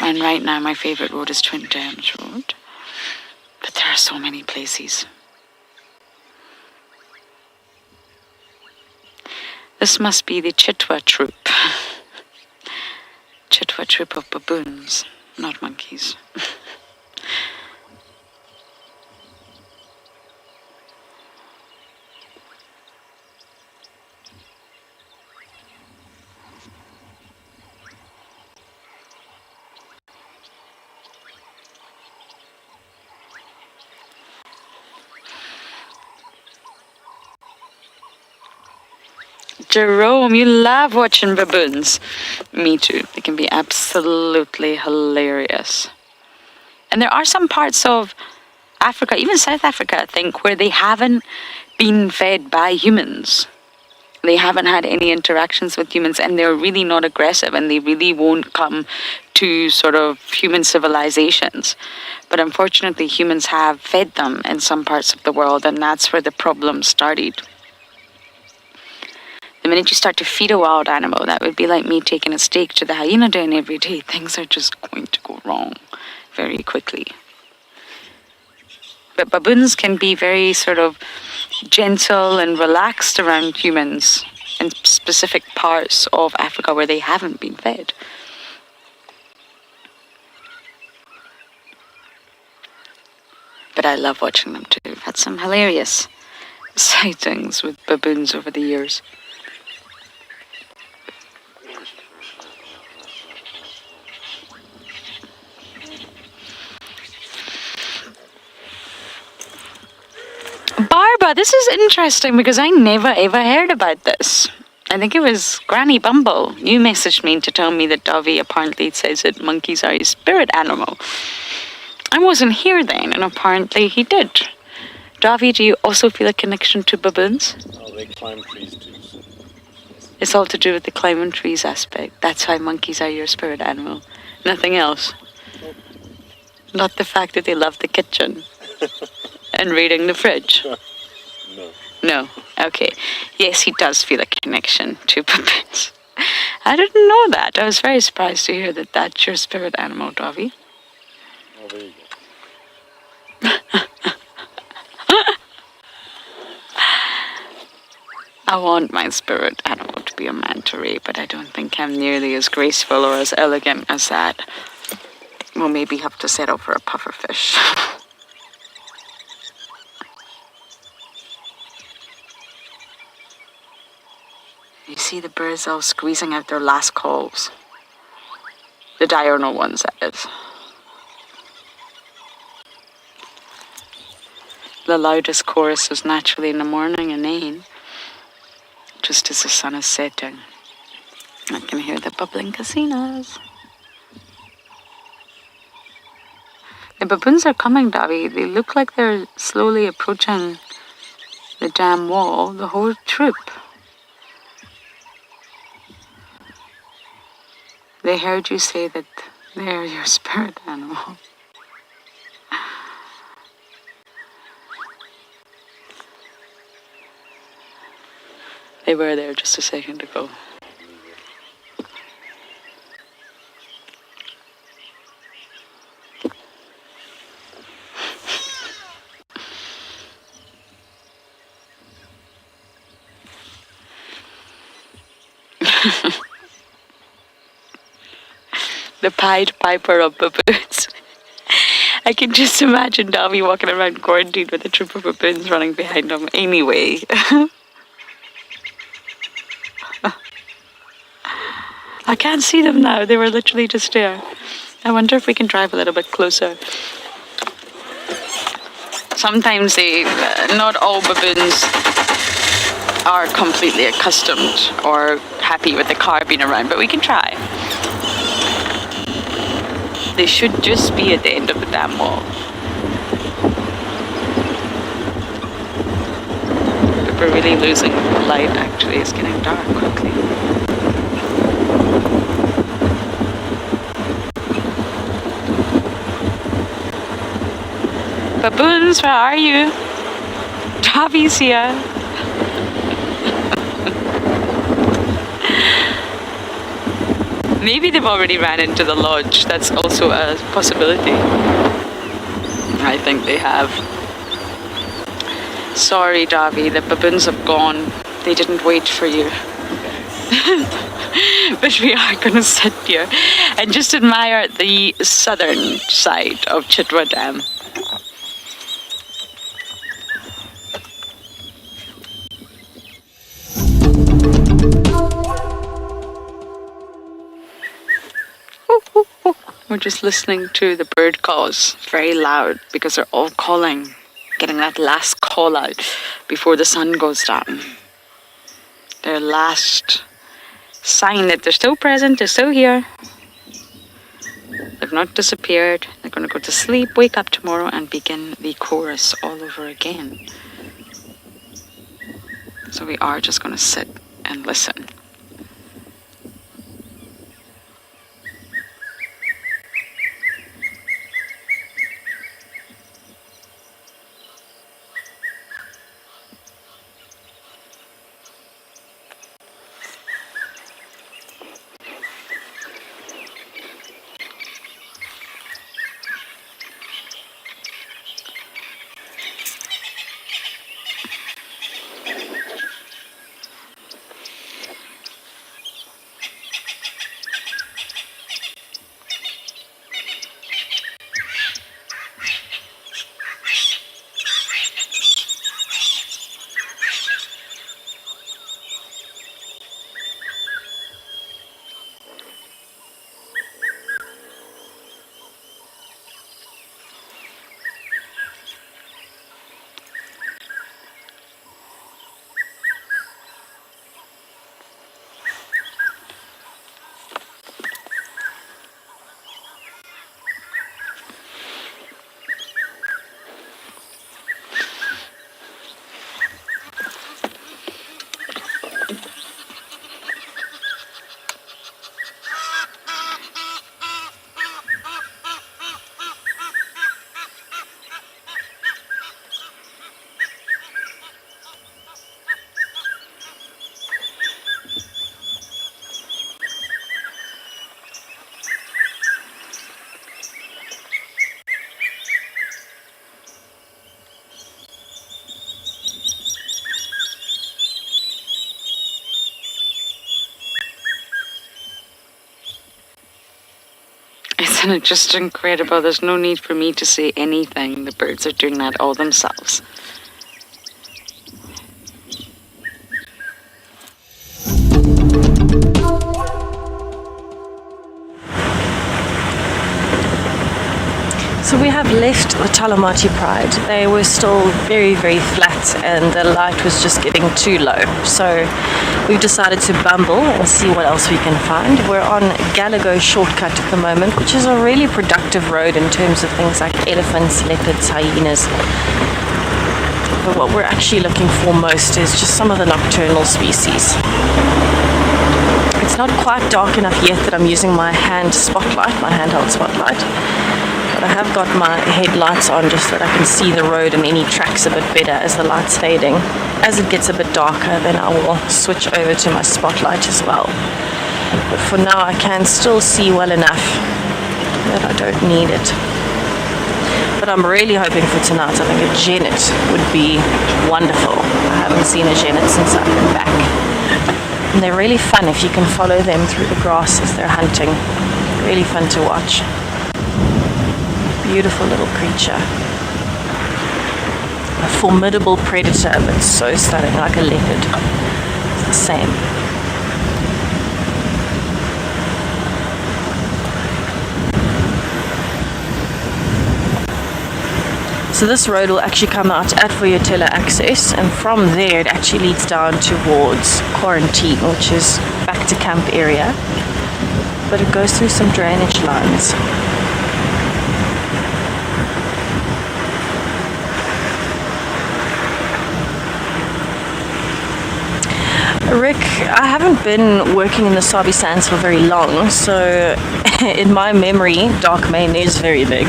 S2: And right now my favorite road is Twin Dams Road. But there are so many places. This must be the Chitwa troop. Chitwa troop of baboons, not monkeys. Jerome, you love watching baboons. Me too. They can be absolutely hilarious. And there are some parts of Africa, even South Africa, I think, where they haven't been fed by humans. They haven't had any interactions with humans, and they're really not aggressive, and they really won't come to sort of human civilizations. But unfortunately, humans have fed them in some parts of the world, and that's where the problem started. The minute you start to feed a wild animal, that would be like me taking a steak to the hyena den every day. Things are just going to go wrong very quickly. But baboons can be very sort of gentle and relaxed around humans in specific parts of Africa where they haven't been fed. But I love watching them too. I've had some hilarious sightings with baboons over the years. Barbara, this is interesting because I never ever heard about this. I think it was Granny Bumble. You messaged me to tell me that Davy apparently says that monkeys are his spirit animal. I wasn't here then, and apparently he did. Davy, do you also feel a connection to baboons?
S6: Oh, they climb trees too. So.
S2: It's all to do with the climbing trees aspect. That's why monkeys are your spirit animal. Nothing else. Not the fact that they love the kitchen and raiding the fridge.
S6: No.
S2: No. Okay. Yes, he does feel a connection to baboons. I didn't know that. I was very surprised to hear that that's your spirit animal, Davy.
S6: Oh, there you go.
S2: I want my spirit animal to be a manta ray, but I don't think I'm nearly as graceful or as elegant as that. We'll maybe have to settle for a pufferfish. You see the birds all squeezing out their last calls. The diurnal ones, that is. The loudest chorus is naturally in the morning inane, just as the sun is setting. I can hear the bubbling casinos. The baboons are coming, Davy. They look like they're slowly approaching the dam wall, the whole troop. They heard you say that they're your spirit animal. They were there just a second ago. The Pied Piper of baboons. I can just imagine Davy walking around quarantined with a troop of baboons running behind him anyway. I can't see them now. They were literally just there. I wonder if we can drive a little bit closer. Sometimes not all baboons are completely accustomed or happy with the car being around, but we can try. They should just be at the end of the dam wall. But we're really losing light, actually. It's getting dark quickly. Baboons, where are you? Davy's here. Maybe they've already ran into the lodge. That's also a possibility. I think they have. Sorry, Davy, the baboons have gone. They didn't wait for you. But we are going to sit here and just admire the southern side of Chitwa Dam. We're just listening to the bird calls, very loud, because they're all calling, getting that last call out before the sun goes down. Their last sign that they're still present, they're still here. They've not disappeared. They're going to go to sleep, wake up tomorrow, and begin the chorus all over again. So we are just going to sit and listen. Isn't it just incredible? There's no need for me to say anything. The birds are doing that all themselves.
S1: So we have left the Talamati Pride. They were still very, very flat and the light was just getting too low. So we've decided to bumble and see what else we can find. We're on Galago Shortcut at the moment, which is a really productive road in terms of things like elephants, leopards, hyenas. But what we're actually looking for most is just some of the nocturnal species. It's not quite dark enough yet that I'm using my handheld spotlight. I have got my headlights on just so that I can see the road and any tracks a bit better as the light's fading. As it gets a bit darker, then I will switch over to my spotlight as well. But for now, I can still see well enough that I don't need it. But I'm really hoping for tonight. I think a genet would be wonderful. I haven't seen a genet since I've been back. And they're really fun if you can follow them through the grass as they're hunting. Really fun to watch. Beautiful little creature. A formidable predator, but so stunning, like a leopard. It's the same. So this road will actually come out at Vuyatela access, and from there it actually leads down towards Quarantine, which is back to camp area. But it goes through some drainage lines. Rick, I haven't been working in the Sabi Sands for very long, so in my memory, dark mane is very big.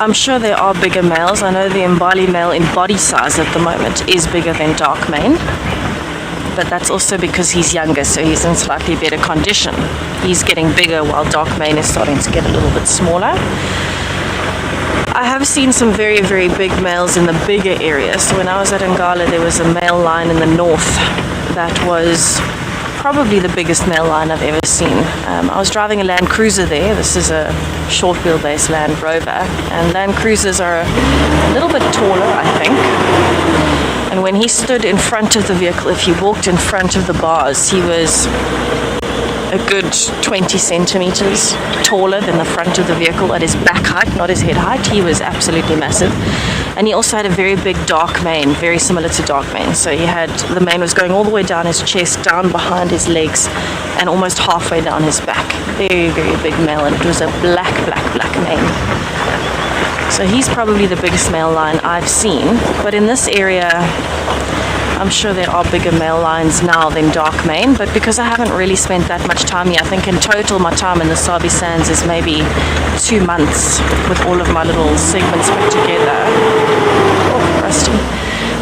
S1: I'm sure there are bigger males. I know the Mbali male in body size at the moment is bigger than dark mane, but that's also because he's younger, so he's in slightly better condition. He's getting bigger while dark mane is starting to get a little bit smaller. I have seen some very, very big males in the bigger areas. So when I was at Ngala, there was a male lion in the north that was probably the biggest male lion I've ever seen. I was driving a Land Cruiser there. This is a short wheelbase Land Rover, and Land Cruisers are a little bit taller, I think. And when he stood in front of the vehicle, if he walked in front of the bars, he was a good 20 centimeters taller than the front of the vehicle at his back height, not his head height. He was absolutely massive. And he also had a very big dark mane, very similar to dark mane. So he had, the mane was going all the way down his chest, down behind his legs, and almost halfway down his back. Very, very big male, and it was a black mane. So he's probably the biggest male lion I've seen. But in this area, I'm sure there are bigger male lions now than dark mane, but because I haven't really spent that much time here, I think in total my time in the Sabi Sands is maybe 2 months with all of my little segments put together. Oh, rusty.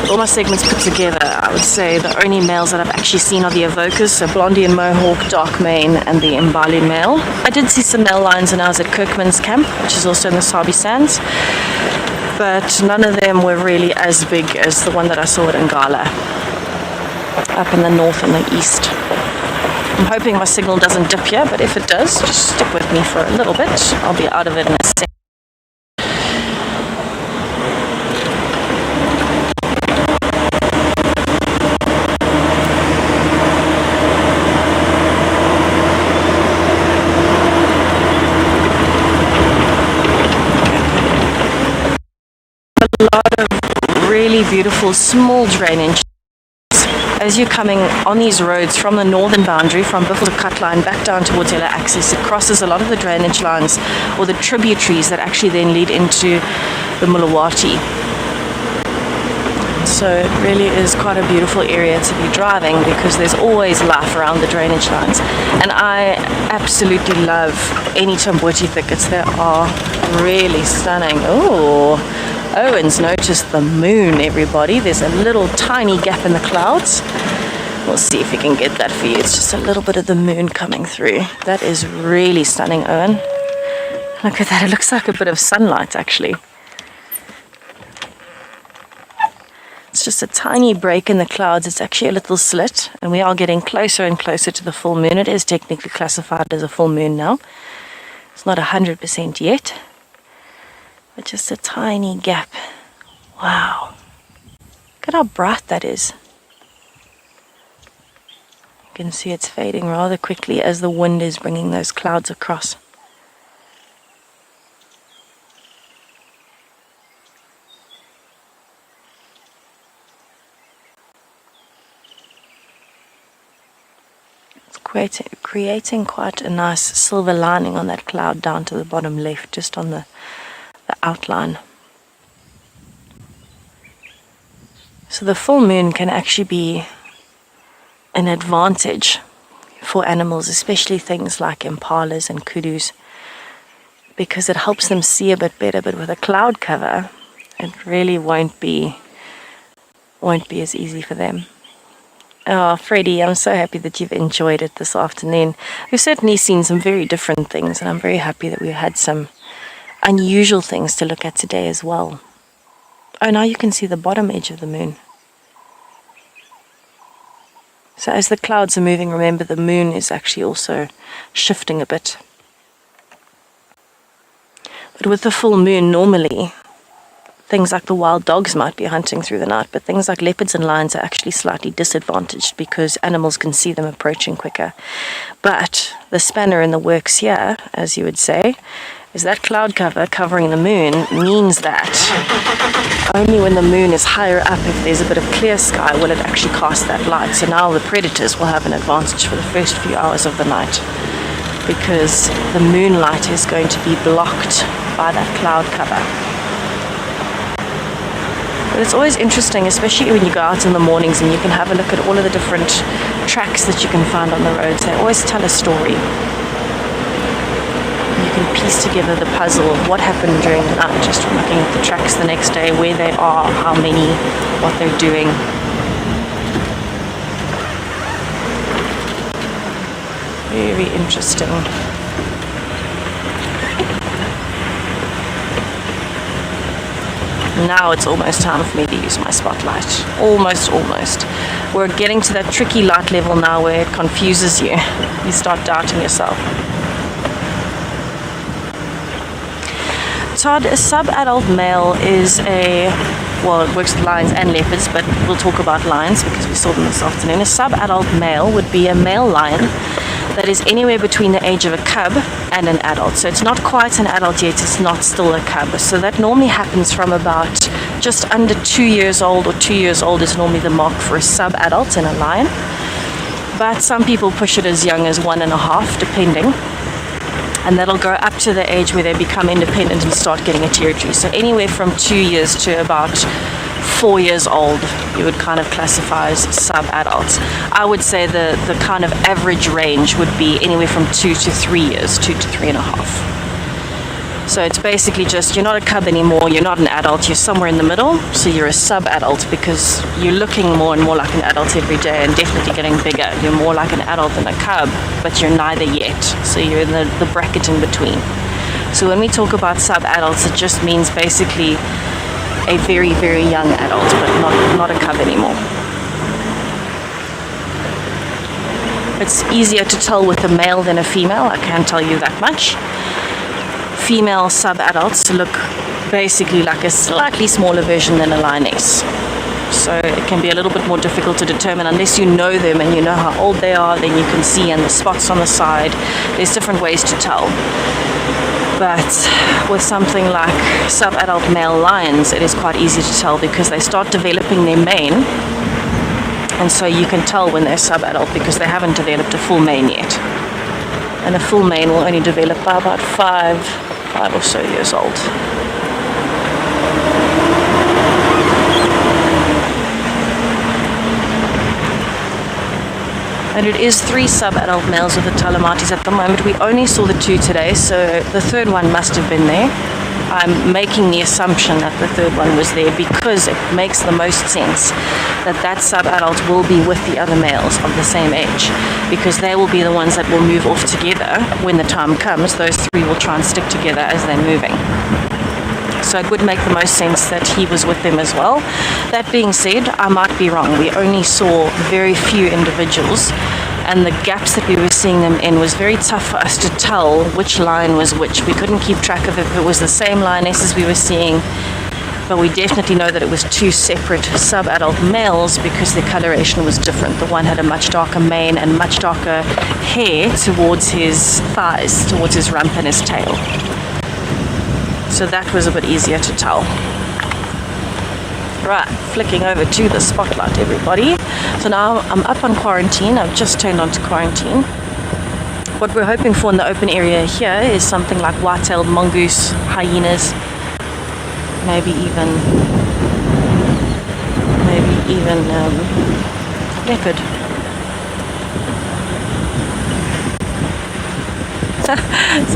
S1: With all my segments put together, I would say the only males that I've actually seen are the Avokas, so Blondie and Mohawk, dark mane, and the Mbali male. I did see some male lions when I was at Kirkman's camp, which is also in the Sabi Sands, but none of them were really as big as the one that I saw at Ngala, up in the north and the east. I'm hoping my signal doesn't dip here, but if it does, just stick with me for a little bit. I'll be out of it in a second. A lot of really beautiful small drainage. As you're coming on these roads from the northern boundary, from Buffalo to Cutline back down towards Yellow Access, it crosses a lot of the drainage lines or the tributaries that actually then lead into the Mulawati. So it really is quite a beautiful area to be driving because there's always life around the drainage lines. And I absolutely love any Tamboti thickets. They are really stunning. Oh, Owen's noticed the moon, everybody. There's a little tiny gap in the clouds. We'll see if we can get that for you. It's just a little bit of the moon coming through. That is really stunning, Owen. Look at that. It looks like a bit of sunlight, actually. It's just a tiny break in the clouds. It's actually a little slit, and we are getting closer and closer to the full moon. It is technically classified as a full moon now. It's not 100% yet, but just a tiny gap. Wow. Look at how bright that is. You can see it's fading rather quickly as the wind is bringing those clouds across. Creating quite a nice silver lining on that cloud down to the bottom left, just on the outline. So the full moon can actually be an advantage for animals, especially things like impalas and kudus, because it helps them see a bit better. But with a cloud cover, it really won't be as easy for them. Oh, Freddie, I'm so happy that you've enjoyed it this afternoon. We've certainly seen some very different things, and I'm very happy that we've had some unusual things to look at today as well. Oh, now you can see the bottom edge of the moon. So as the clouds are moving, remember the moon is actually also shifting a bit. But with the full moon, normally, things like the wild dogs might be hunting through the night, but things like leopards and lions are actually slightly disadvantaged because animals can see them approaching quicker. But the spanner in the works here, as you would say, is that cloud cover covering the moon means that only when the moon is higher up, if there's a bit of clear sky, will it actually cast that light. So now the predators will have an advantage for the first few hours of the night because the moonlight is going to be blocked by that cloud cover. But it's always interesting, especially when you go out in the mornings and you can have a look at all of the different tracks that you can find on the roads. They always tell a story. You can piece together the puzzle of what happened during the night just from looking at the tracks the next day, where they are, how many, what they're doing. Very interesting. Now it's almost time for me to use my spotlight. Almost. We're getting to that tricky light level now where it confuses you. You start doubting yourself. Todd, a sub-adult male is it works with lions and leopards, but we'll talk about lions because we saw them this afternoon. A sub-adult male would be a male lion that is anywhere between the age of a cub and an adult. So it's not quite an adult yet, it's not still a cub. So that normally happens from about just under 2 years old, or 2 years old is normally the mark for a sub-adult in a lion. But some people push it as young as 1.5, depending. And that'll go up to the age where they become independent and start getting a territory. So anywhere from 2 years to about 4 years old, you would kind of classify as sub-adults. I would say the kind of average range would be anywhere from 2 to 3 years, 2 to 3.5. So it's basically just, you're not a cub anymore, you're not an adult, you're somewhere in the middle, so you're a sub-adult because you're looking more and more like an adult every day and definitely getting bigger. You're more like an adult than a cub, but you're neither yet. So you're in the bracket in between. So when we talk about sub-adults, it just means basically a very, very young adult, but not a cub anymore. It's easier to tell with a male than a female, I can tell you that much. Female sub-adults look basically like a slightly smaller version than a lioness. So it can be a little bit more difficult to determine unless you know them and you know how old they are, then you can see and the spots on the side. There's different ways to tell. But with something like sub-adult male lions, it is quite easy to tell because they start developing their mane. And so you can tell when they're sub-adult because they haven't developed a full mane yet. And a full mane will only develop by about 5 or so years old. And it is 3 sub-adult males with the Talamatis at the moment. We only saw the 2 today, so the third one must have been there. I'm making the assumption that the third one was there because it makes the most sense that sub-adult will be with the other males of the same age, because they will be the ones that will move off together when the time comes. Those 3 will try and stick together as they're moving. So it would make the most sense that he was with them as well. That being said, I might be wrong. We only saw very few individuals, and the gaps that we were seeing them in was very tough for us to tell which line was which. We couldn't keep track of if it was the same lionesses we were seeing, but we definitely know that it was two separate sub-adult males because their coloration was different. The one had a much darker mane and much darker hair towards his thighs, towards his rump and his tail. So that was a bit easier to tell. Right, flicking over to the spotlight, everybody. So now I'm up on quarantine. I've just turned onto quarantine. What we're hoping for in the open area here is something like white-tailed mongoose, hyenas, maybe even leopard.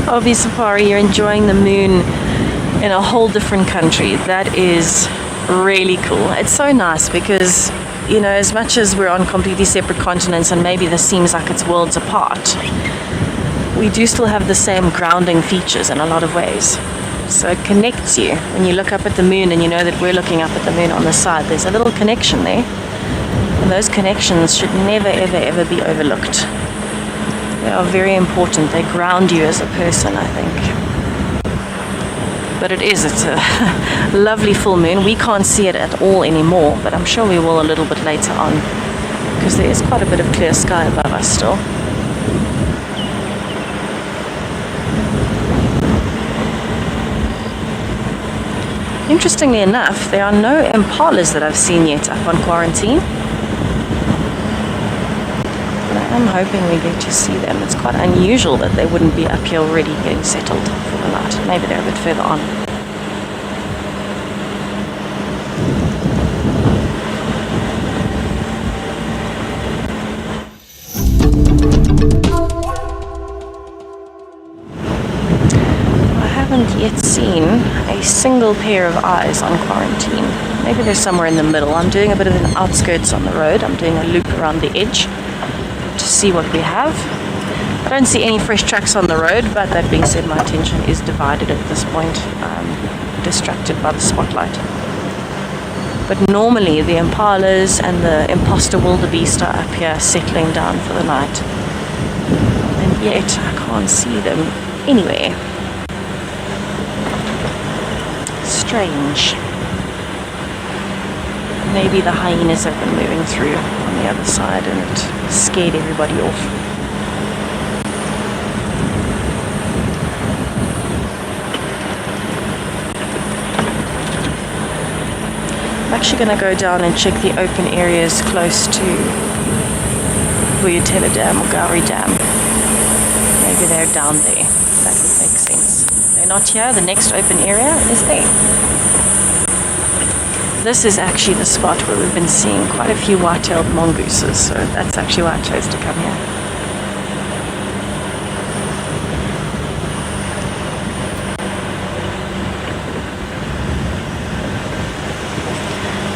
S1: Sabi Safari, you're enjoying the moon in a whole different country. That is really cool. It's so nice because, you know, as much as we're on completely separate continents and maybe this seems like it's worlds apart, we do still have the same grounding features in a lot of ways. So it connects you. When you look up at the moon and you know that we're looking up at the moon on the side, there's a little connection there. And those connections should never, ever, ever be overlooked. They are very important. They ground you as a person, I think. But it's a lovely full moon. We can't see it at all anymore, but I'm sure we will a little bit later on because there is quite a bit of clear sky above us still. Interestingly enough, there are no impalas that I've seen yet up on quarantine. But I am hoping we get to see them. It's quite unusual that they wouldn't be up here already getting settled for the night. Maybe they're a bit further on. Yet seen a single pair of eyes on quarantine. Maybe they're somewhere in the middle. I'm doing a bit of an outskirts on the road. I'm doing a loop around the edge to see what we have. I don't see any fresh tracks on the road, but that being said, my attention is divided at this point. I'm distracted by the spotlight. But normally the impalas and the imposter wildebeest are up here settling down for the night. And yet I can't see them anywhere. Strange. Maybe the hyenas have been moving through on the other side and it scared everybody off. I'm actually going to go down and check the open areas close to Buyutela Dam or Gowrie Dam. Maybe they're down there. That would make sense. They're not here. The next open area is there. This is actually the spot where we've been seeing quite a few white-tailed mongooses, so that's actually why I chose to come here.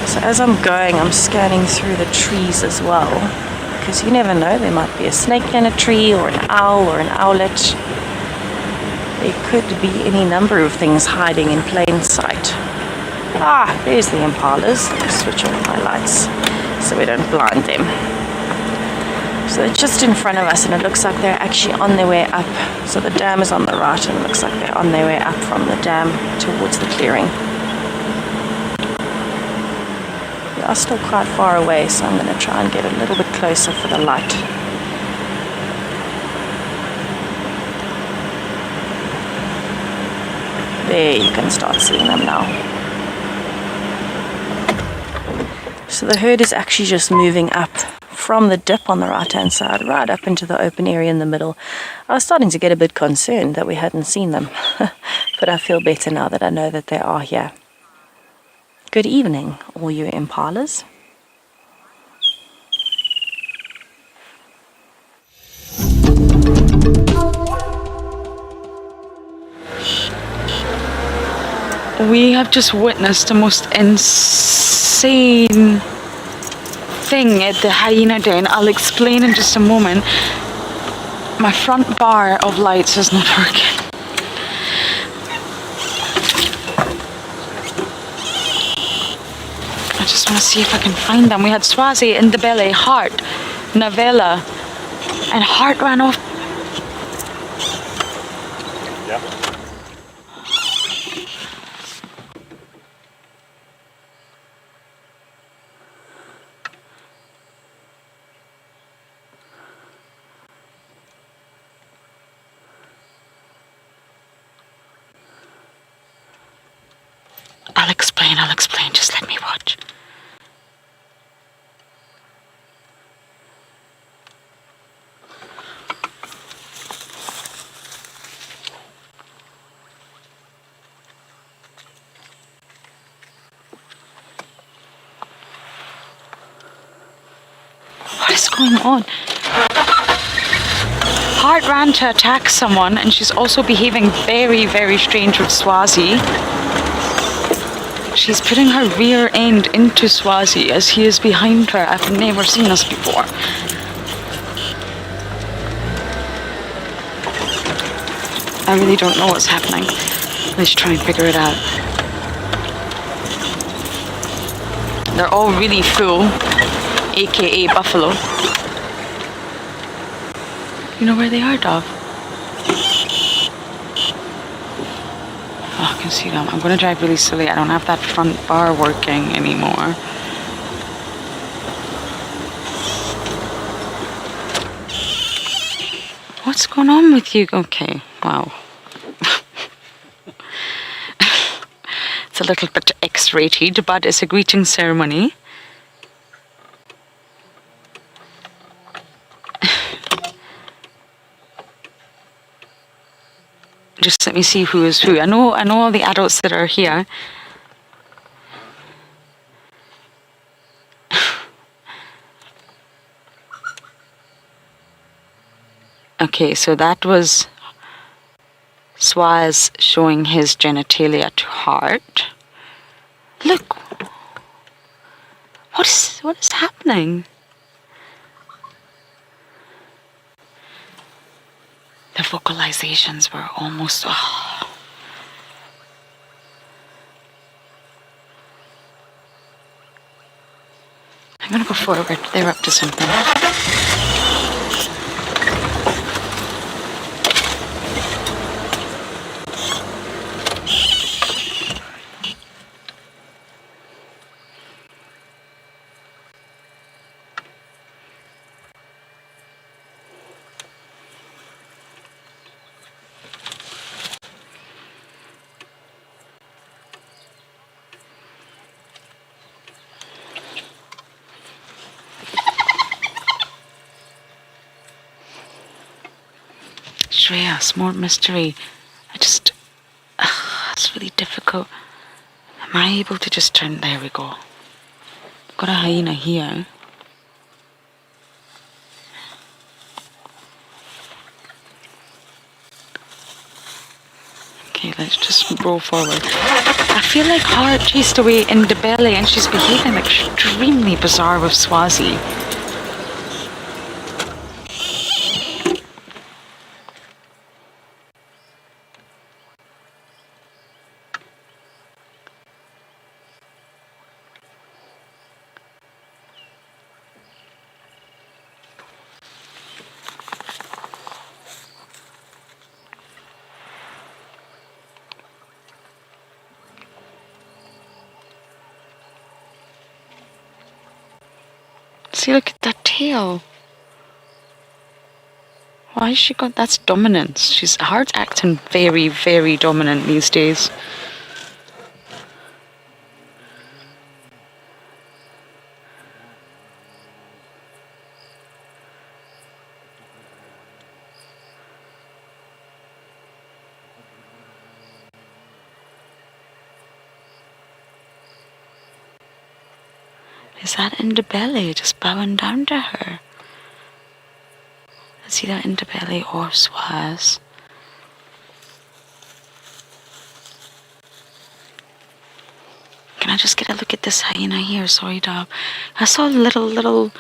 S1: So as I'm going, I'm scanning through the trees as well, because you never know, there might be a snake in a tree, or an owl, or an owlet. There could be any number of things hiding in plain sight. Ah, there's the impalas. Let me switch on my lights so we don't blind them. So they're just in front of us and it looks like they're actually on their way up. So the dam is on the right and it looks like they're on their way up from the dam towards the clearing. We are still quite far away, so I'm going to try and get a little bit closer for the light. There, you can start seeing them now. So the herd is actually just moving up from the dip on the right hand side right up into the open area in the middle. I was starting to get a bit concerned that we hadn't seen them, but I feel better now that I know that they are here. Good evening, all you impalas.
S2: We have just witnessed the most insane thing at the hyena den. I'll explain in just a moment. My front bar of lights is not working. I just want to see if I can find them. We had Swazi, Indabele, Hart, Navella, And Hart ran off.
S6: Yeah.
S2: I'll explain, just let me watch. What is going on? Hart ran to attack someone, and she's also behaving very, very strange with Swazi. She's putting her rear end into Swazi as he is behind her. I've never seen this before. I really don't know what's happening. Let's try and figure it out. They're all really full, aka buffalo. You know where they are, Dov? Oh, I can see them. I'm going to drive really slowly. I don't have that front bar working anymore. What's going on with you? Okay, wow. It's a little bit X-rated, but it's a greeting ceremony. Just let me see who is who. I know all the adults that are here. Okay, so that was Swaz showing his genitalia to Hart. Look, what is happening? The vocalizations were almost. Oh. I'm gonna go forward. They're up to something. Shreya, more mystery. It's really difficult. Am I able to just turn? There we go. Got a hyena here. Okay, let's just roll forward. I feel like Hart chased away in the belly and she's behaving extremely bizarre with Swazi. See, look at that tail. Why has she got... That's dominance. She's Hart's acting very, very dominant these days. Is that in the belly just bowing down to her? Let's see that in the belly or Swaz. Can I just get a look at this hyena here? Sorry, dog. I saw little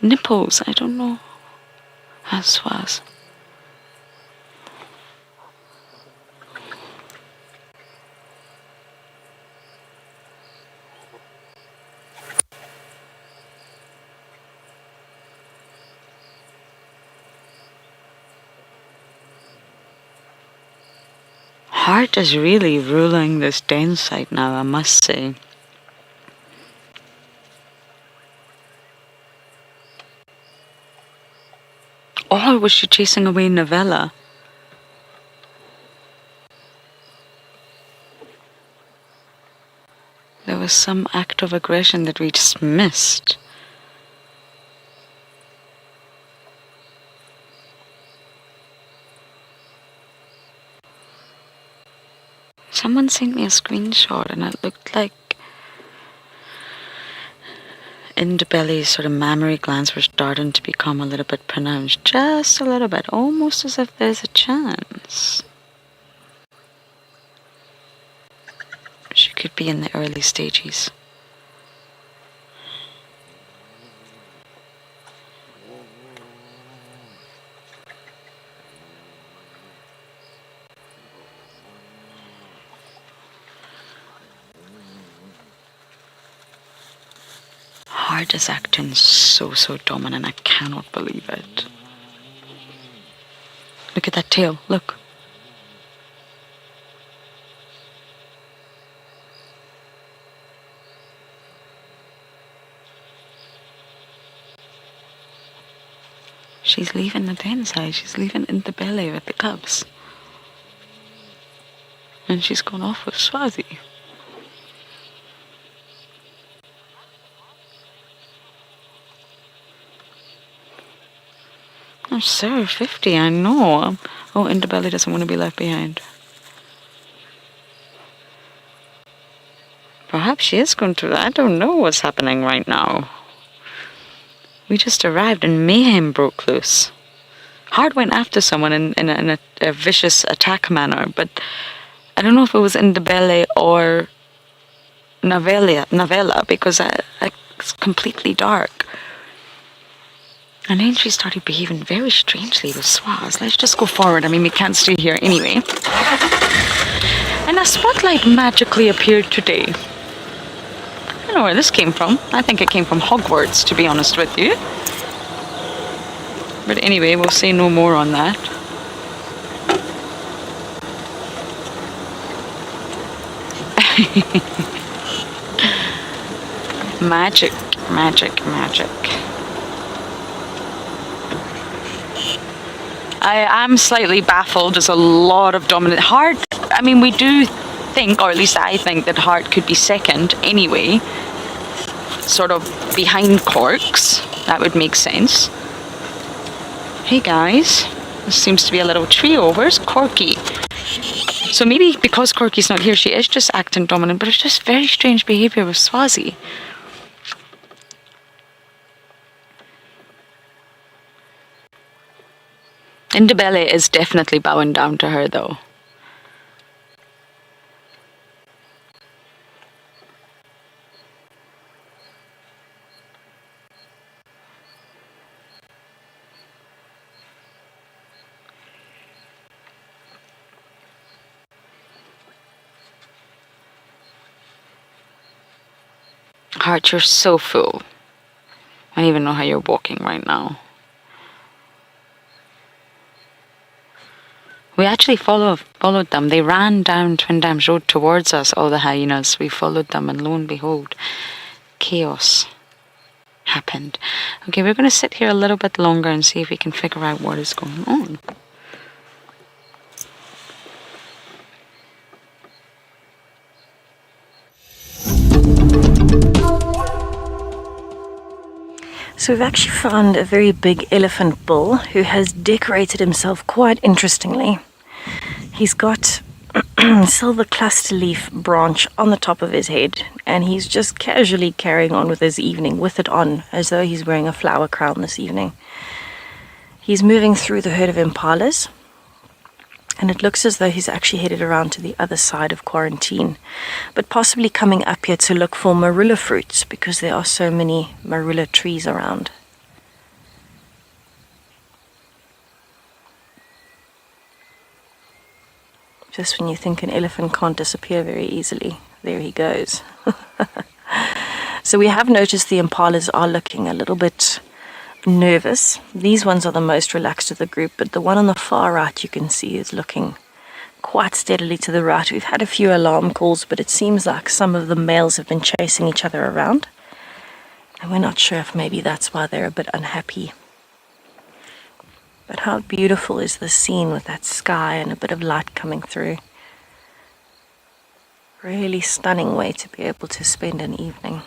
S2: nipples. I don't know. That's Swaz. Heart is really ruling this den site now, I must say. Or was she chasing away Novella? There was some act of aggression that we just missed. Someone sent me a screenshot and it looked like Indabelli's sort of mammary glands were starting to become a little bit pronounced. Just a little bit. Almost as if there's a chance. She could be in the early stages. Heart is acting so dominant. I cannot believe it. Look at that tail. Look. She's leaving the den side. She's leaving Indabelli with the cubs. And she's gone off with Swazi. Oh, sir, 50, I know. Oh, Indabelli doesn't want to be left behind. Perhaps she is going to. I don't know what's happening right now. We just arrived and mayhem broke loose. Hart went after someone in a vicious attack manner, but I don't know if it was Indabelli or Novella because it's completely dark. And then she started behaving very strangely with Swaz. Let's just go forward. I mean, we can't stay here anyway. And a spotlight magically appeared today. I don't know where this came from. I think it came from Hogwarts, to be honest with you. But anyway, we'll say no more on that. Magic, magic, magic. I am slightly baffled. There's a lot of dominant. Hart, I mean, we do think, or at least I think, that Hart could be second anyway. Sort of behind Corks. That would make sense. Hey guys, this seems to be a little trio. Where's Corky? So maybe because Corky's not here, she is just acting dominant, but it's just very strange behaviour with Swazi. Indabelli is definitely bowing down to her though. Hart, you're so full. I don't even know how you're walking right now. We actually followed them. They ran down Twin Dams Road towards us, all the hyenas. We followed them and lo and behold, chaos happened. Okay, we're going to sit here a little bit longer and see if we can figure out what is going on.
S1: So we've actually found a very big elephant bull who has decorated himself quite interestingly. He's got silver cluster leaf branch on the top of his head, and he's just casually carrying on with his evening with it on, as though he's wearing a flower crown this evening. He's moving through the herd of impalas, and it looks as though he's actually headed around to the other side of quarantine, but possibly coming up here to look for marula fruits because there are so many marula trees around. Just when you think an elephant can't disappear very easily, there he goes. So we have noticed the impalas are looking a little bit nervous. These ones are the most relaxed of the group, but the one on the far right you can see is looking quite steadily to the right. We've had a few alarm calls, but it seems like some of the males have been chasing each other around. And we're not sure if maybe that's why they're a bit unhappy. But how beautiful is this scene with that sky and a bit of light coming through. Really stunning way to be able to spend an evening.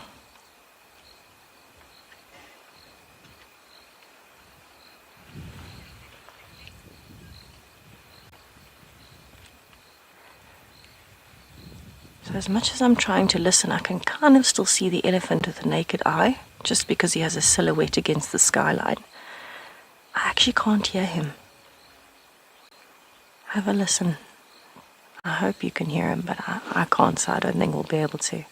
S1: So as much as I'm trying to listen, I can kind of still see the elephant with the naked eye, just because he has a silhouette against the skyline. I actually can't hear him. Have a listen. I hope you can hear him, but I can't, so I don't think we'll be able to.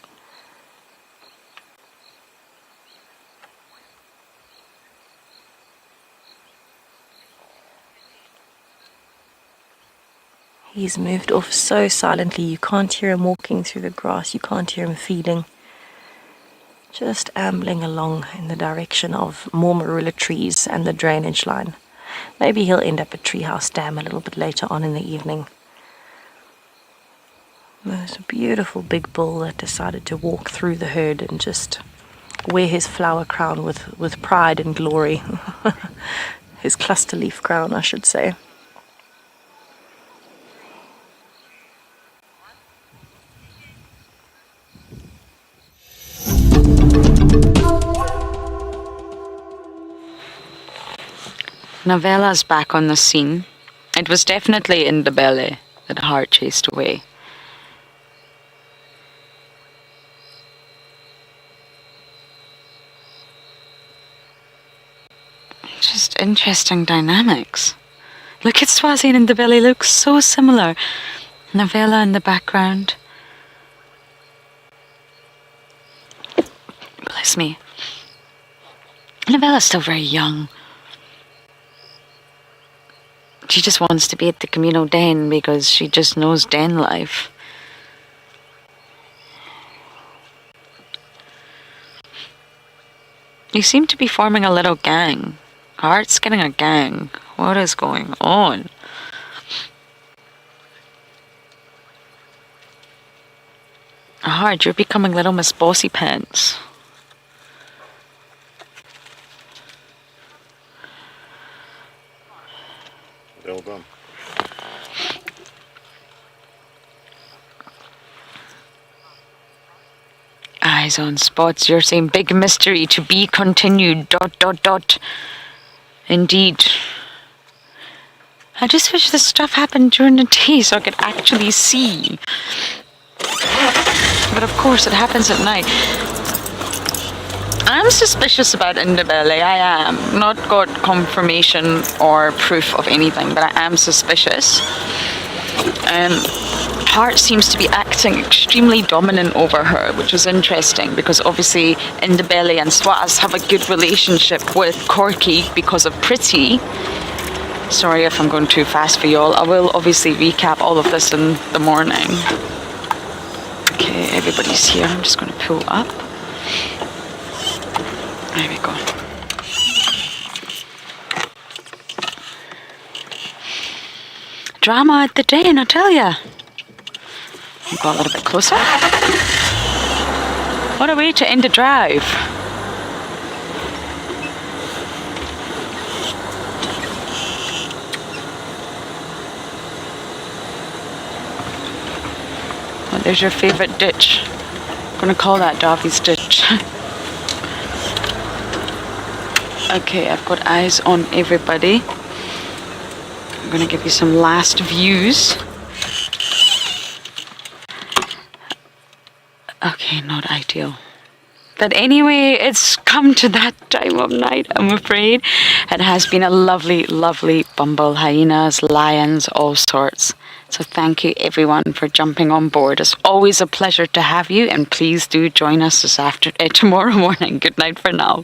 S1: He's moved off so silently, you can't hear him walking through the grass, you can't hear him feeding. Just ambling along in the direction of more marula trees and the drainage line. Maybe he'll end up at Treehouse Dam a little bit later on in the evening. There's a beautiful big bull that decided to walk through the herd and just wear his flower crown with pride and glory. His cluster leaf crown, I should say.
S2: Navella's back on the scene. It was definitely in the belly that Hart chased away. Just interesting dynamics. Look at Swazi and Ndebele, looks so similar. Navella in the background. Bless me. Navella's still very young. She just wants to be at the communal den because she just knows den life. You seem to be forming a little gang. Hart's getting a gang. What is going on? Hart, you're becoming little Miss Bossy Pants.
S6: Well done.
S2: Eyes on spots, you're saying big mystery to be continued, ... Indeed. I just wish this stuff happened during the day so I could actually see. But of course it happens at night. I'm suspicious about Ndebele, I am. Not got confirmation or proof of anything, but I am suspicious. Hart seems to be acting extremely dominant over her, which was interesting because obviously Ndebele and Swaz have a good relationship with Corky because of Pretty. Sorry if I'm going too fast for y'all. I will obviously recap all of this in the morning. Okay, everybody's here. I'm just going to pull up. There we go. Drama at the den, I tell ya. Go a little bit closer. What a way to end a drive. Oh, there's your favourite ditch. I'm gonna call that Darby's ditch. Okay, I've got eyes on everybody. I'm gonna give you some last views. Okay, not ideal. But anyway, it's come to that time of night, I'm afraid. It has been a lovely, lovely bumble, hyenas, lions, all sorts. So thank you everyone for jumping on board. It's always a pleasure to have you, and please do join us tomorrow morning. Good night for now.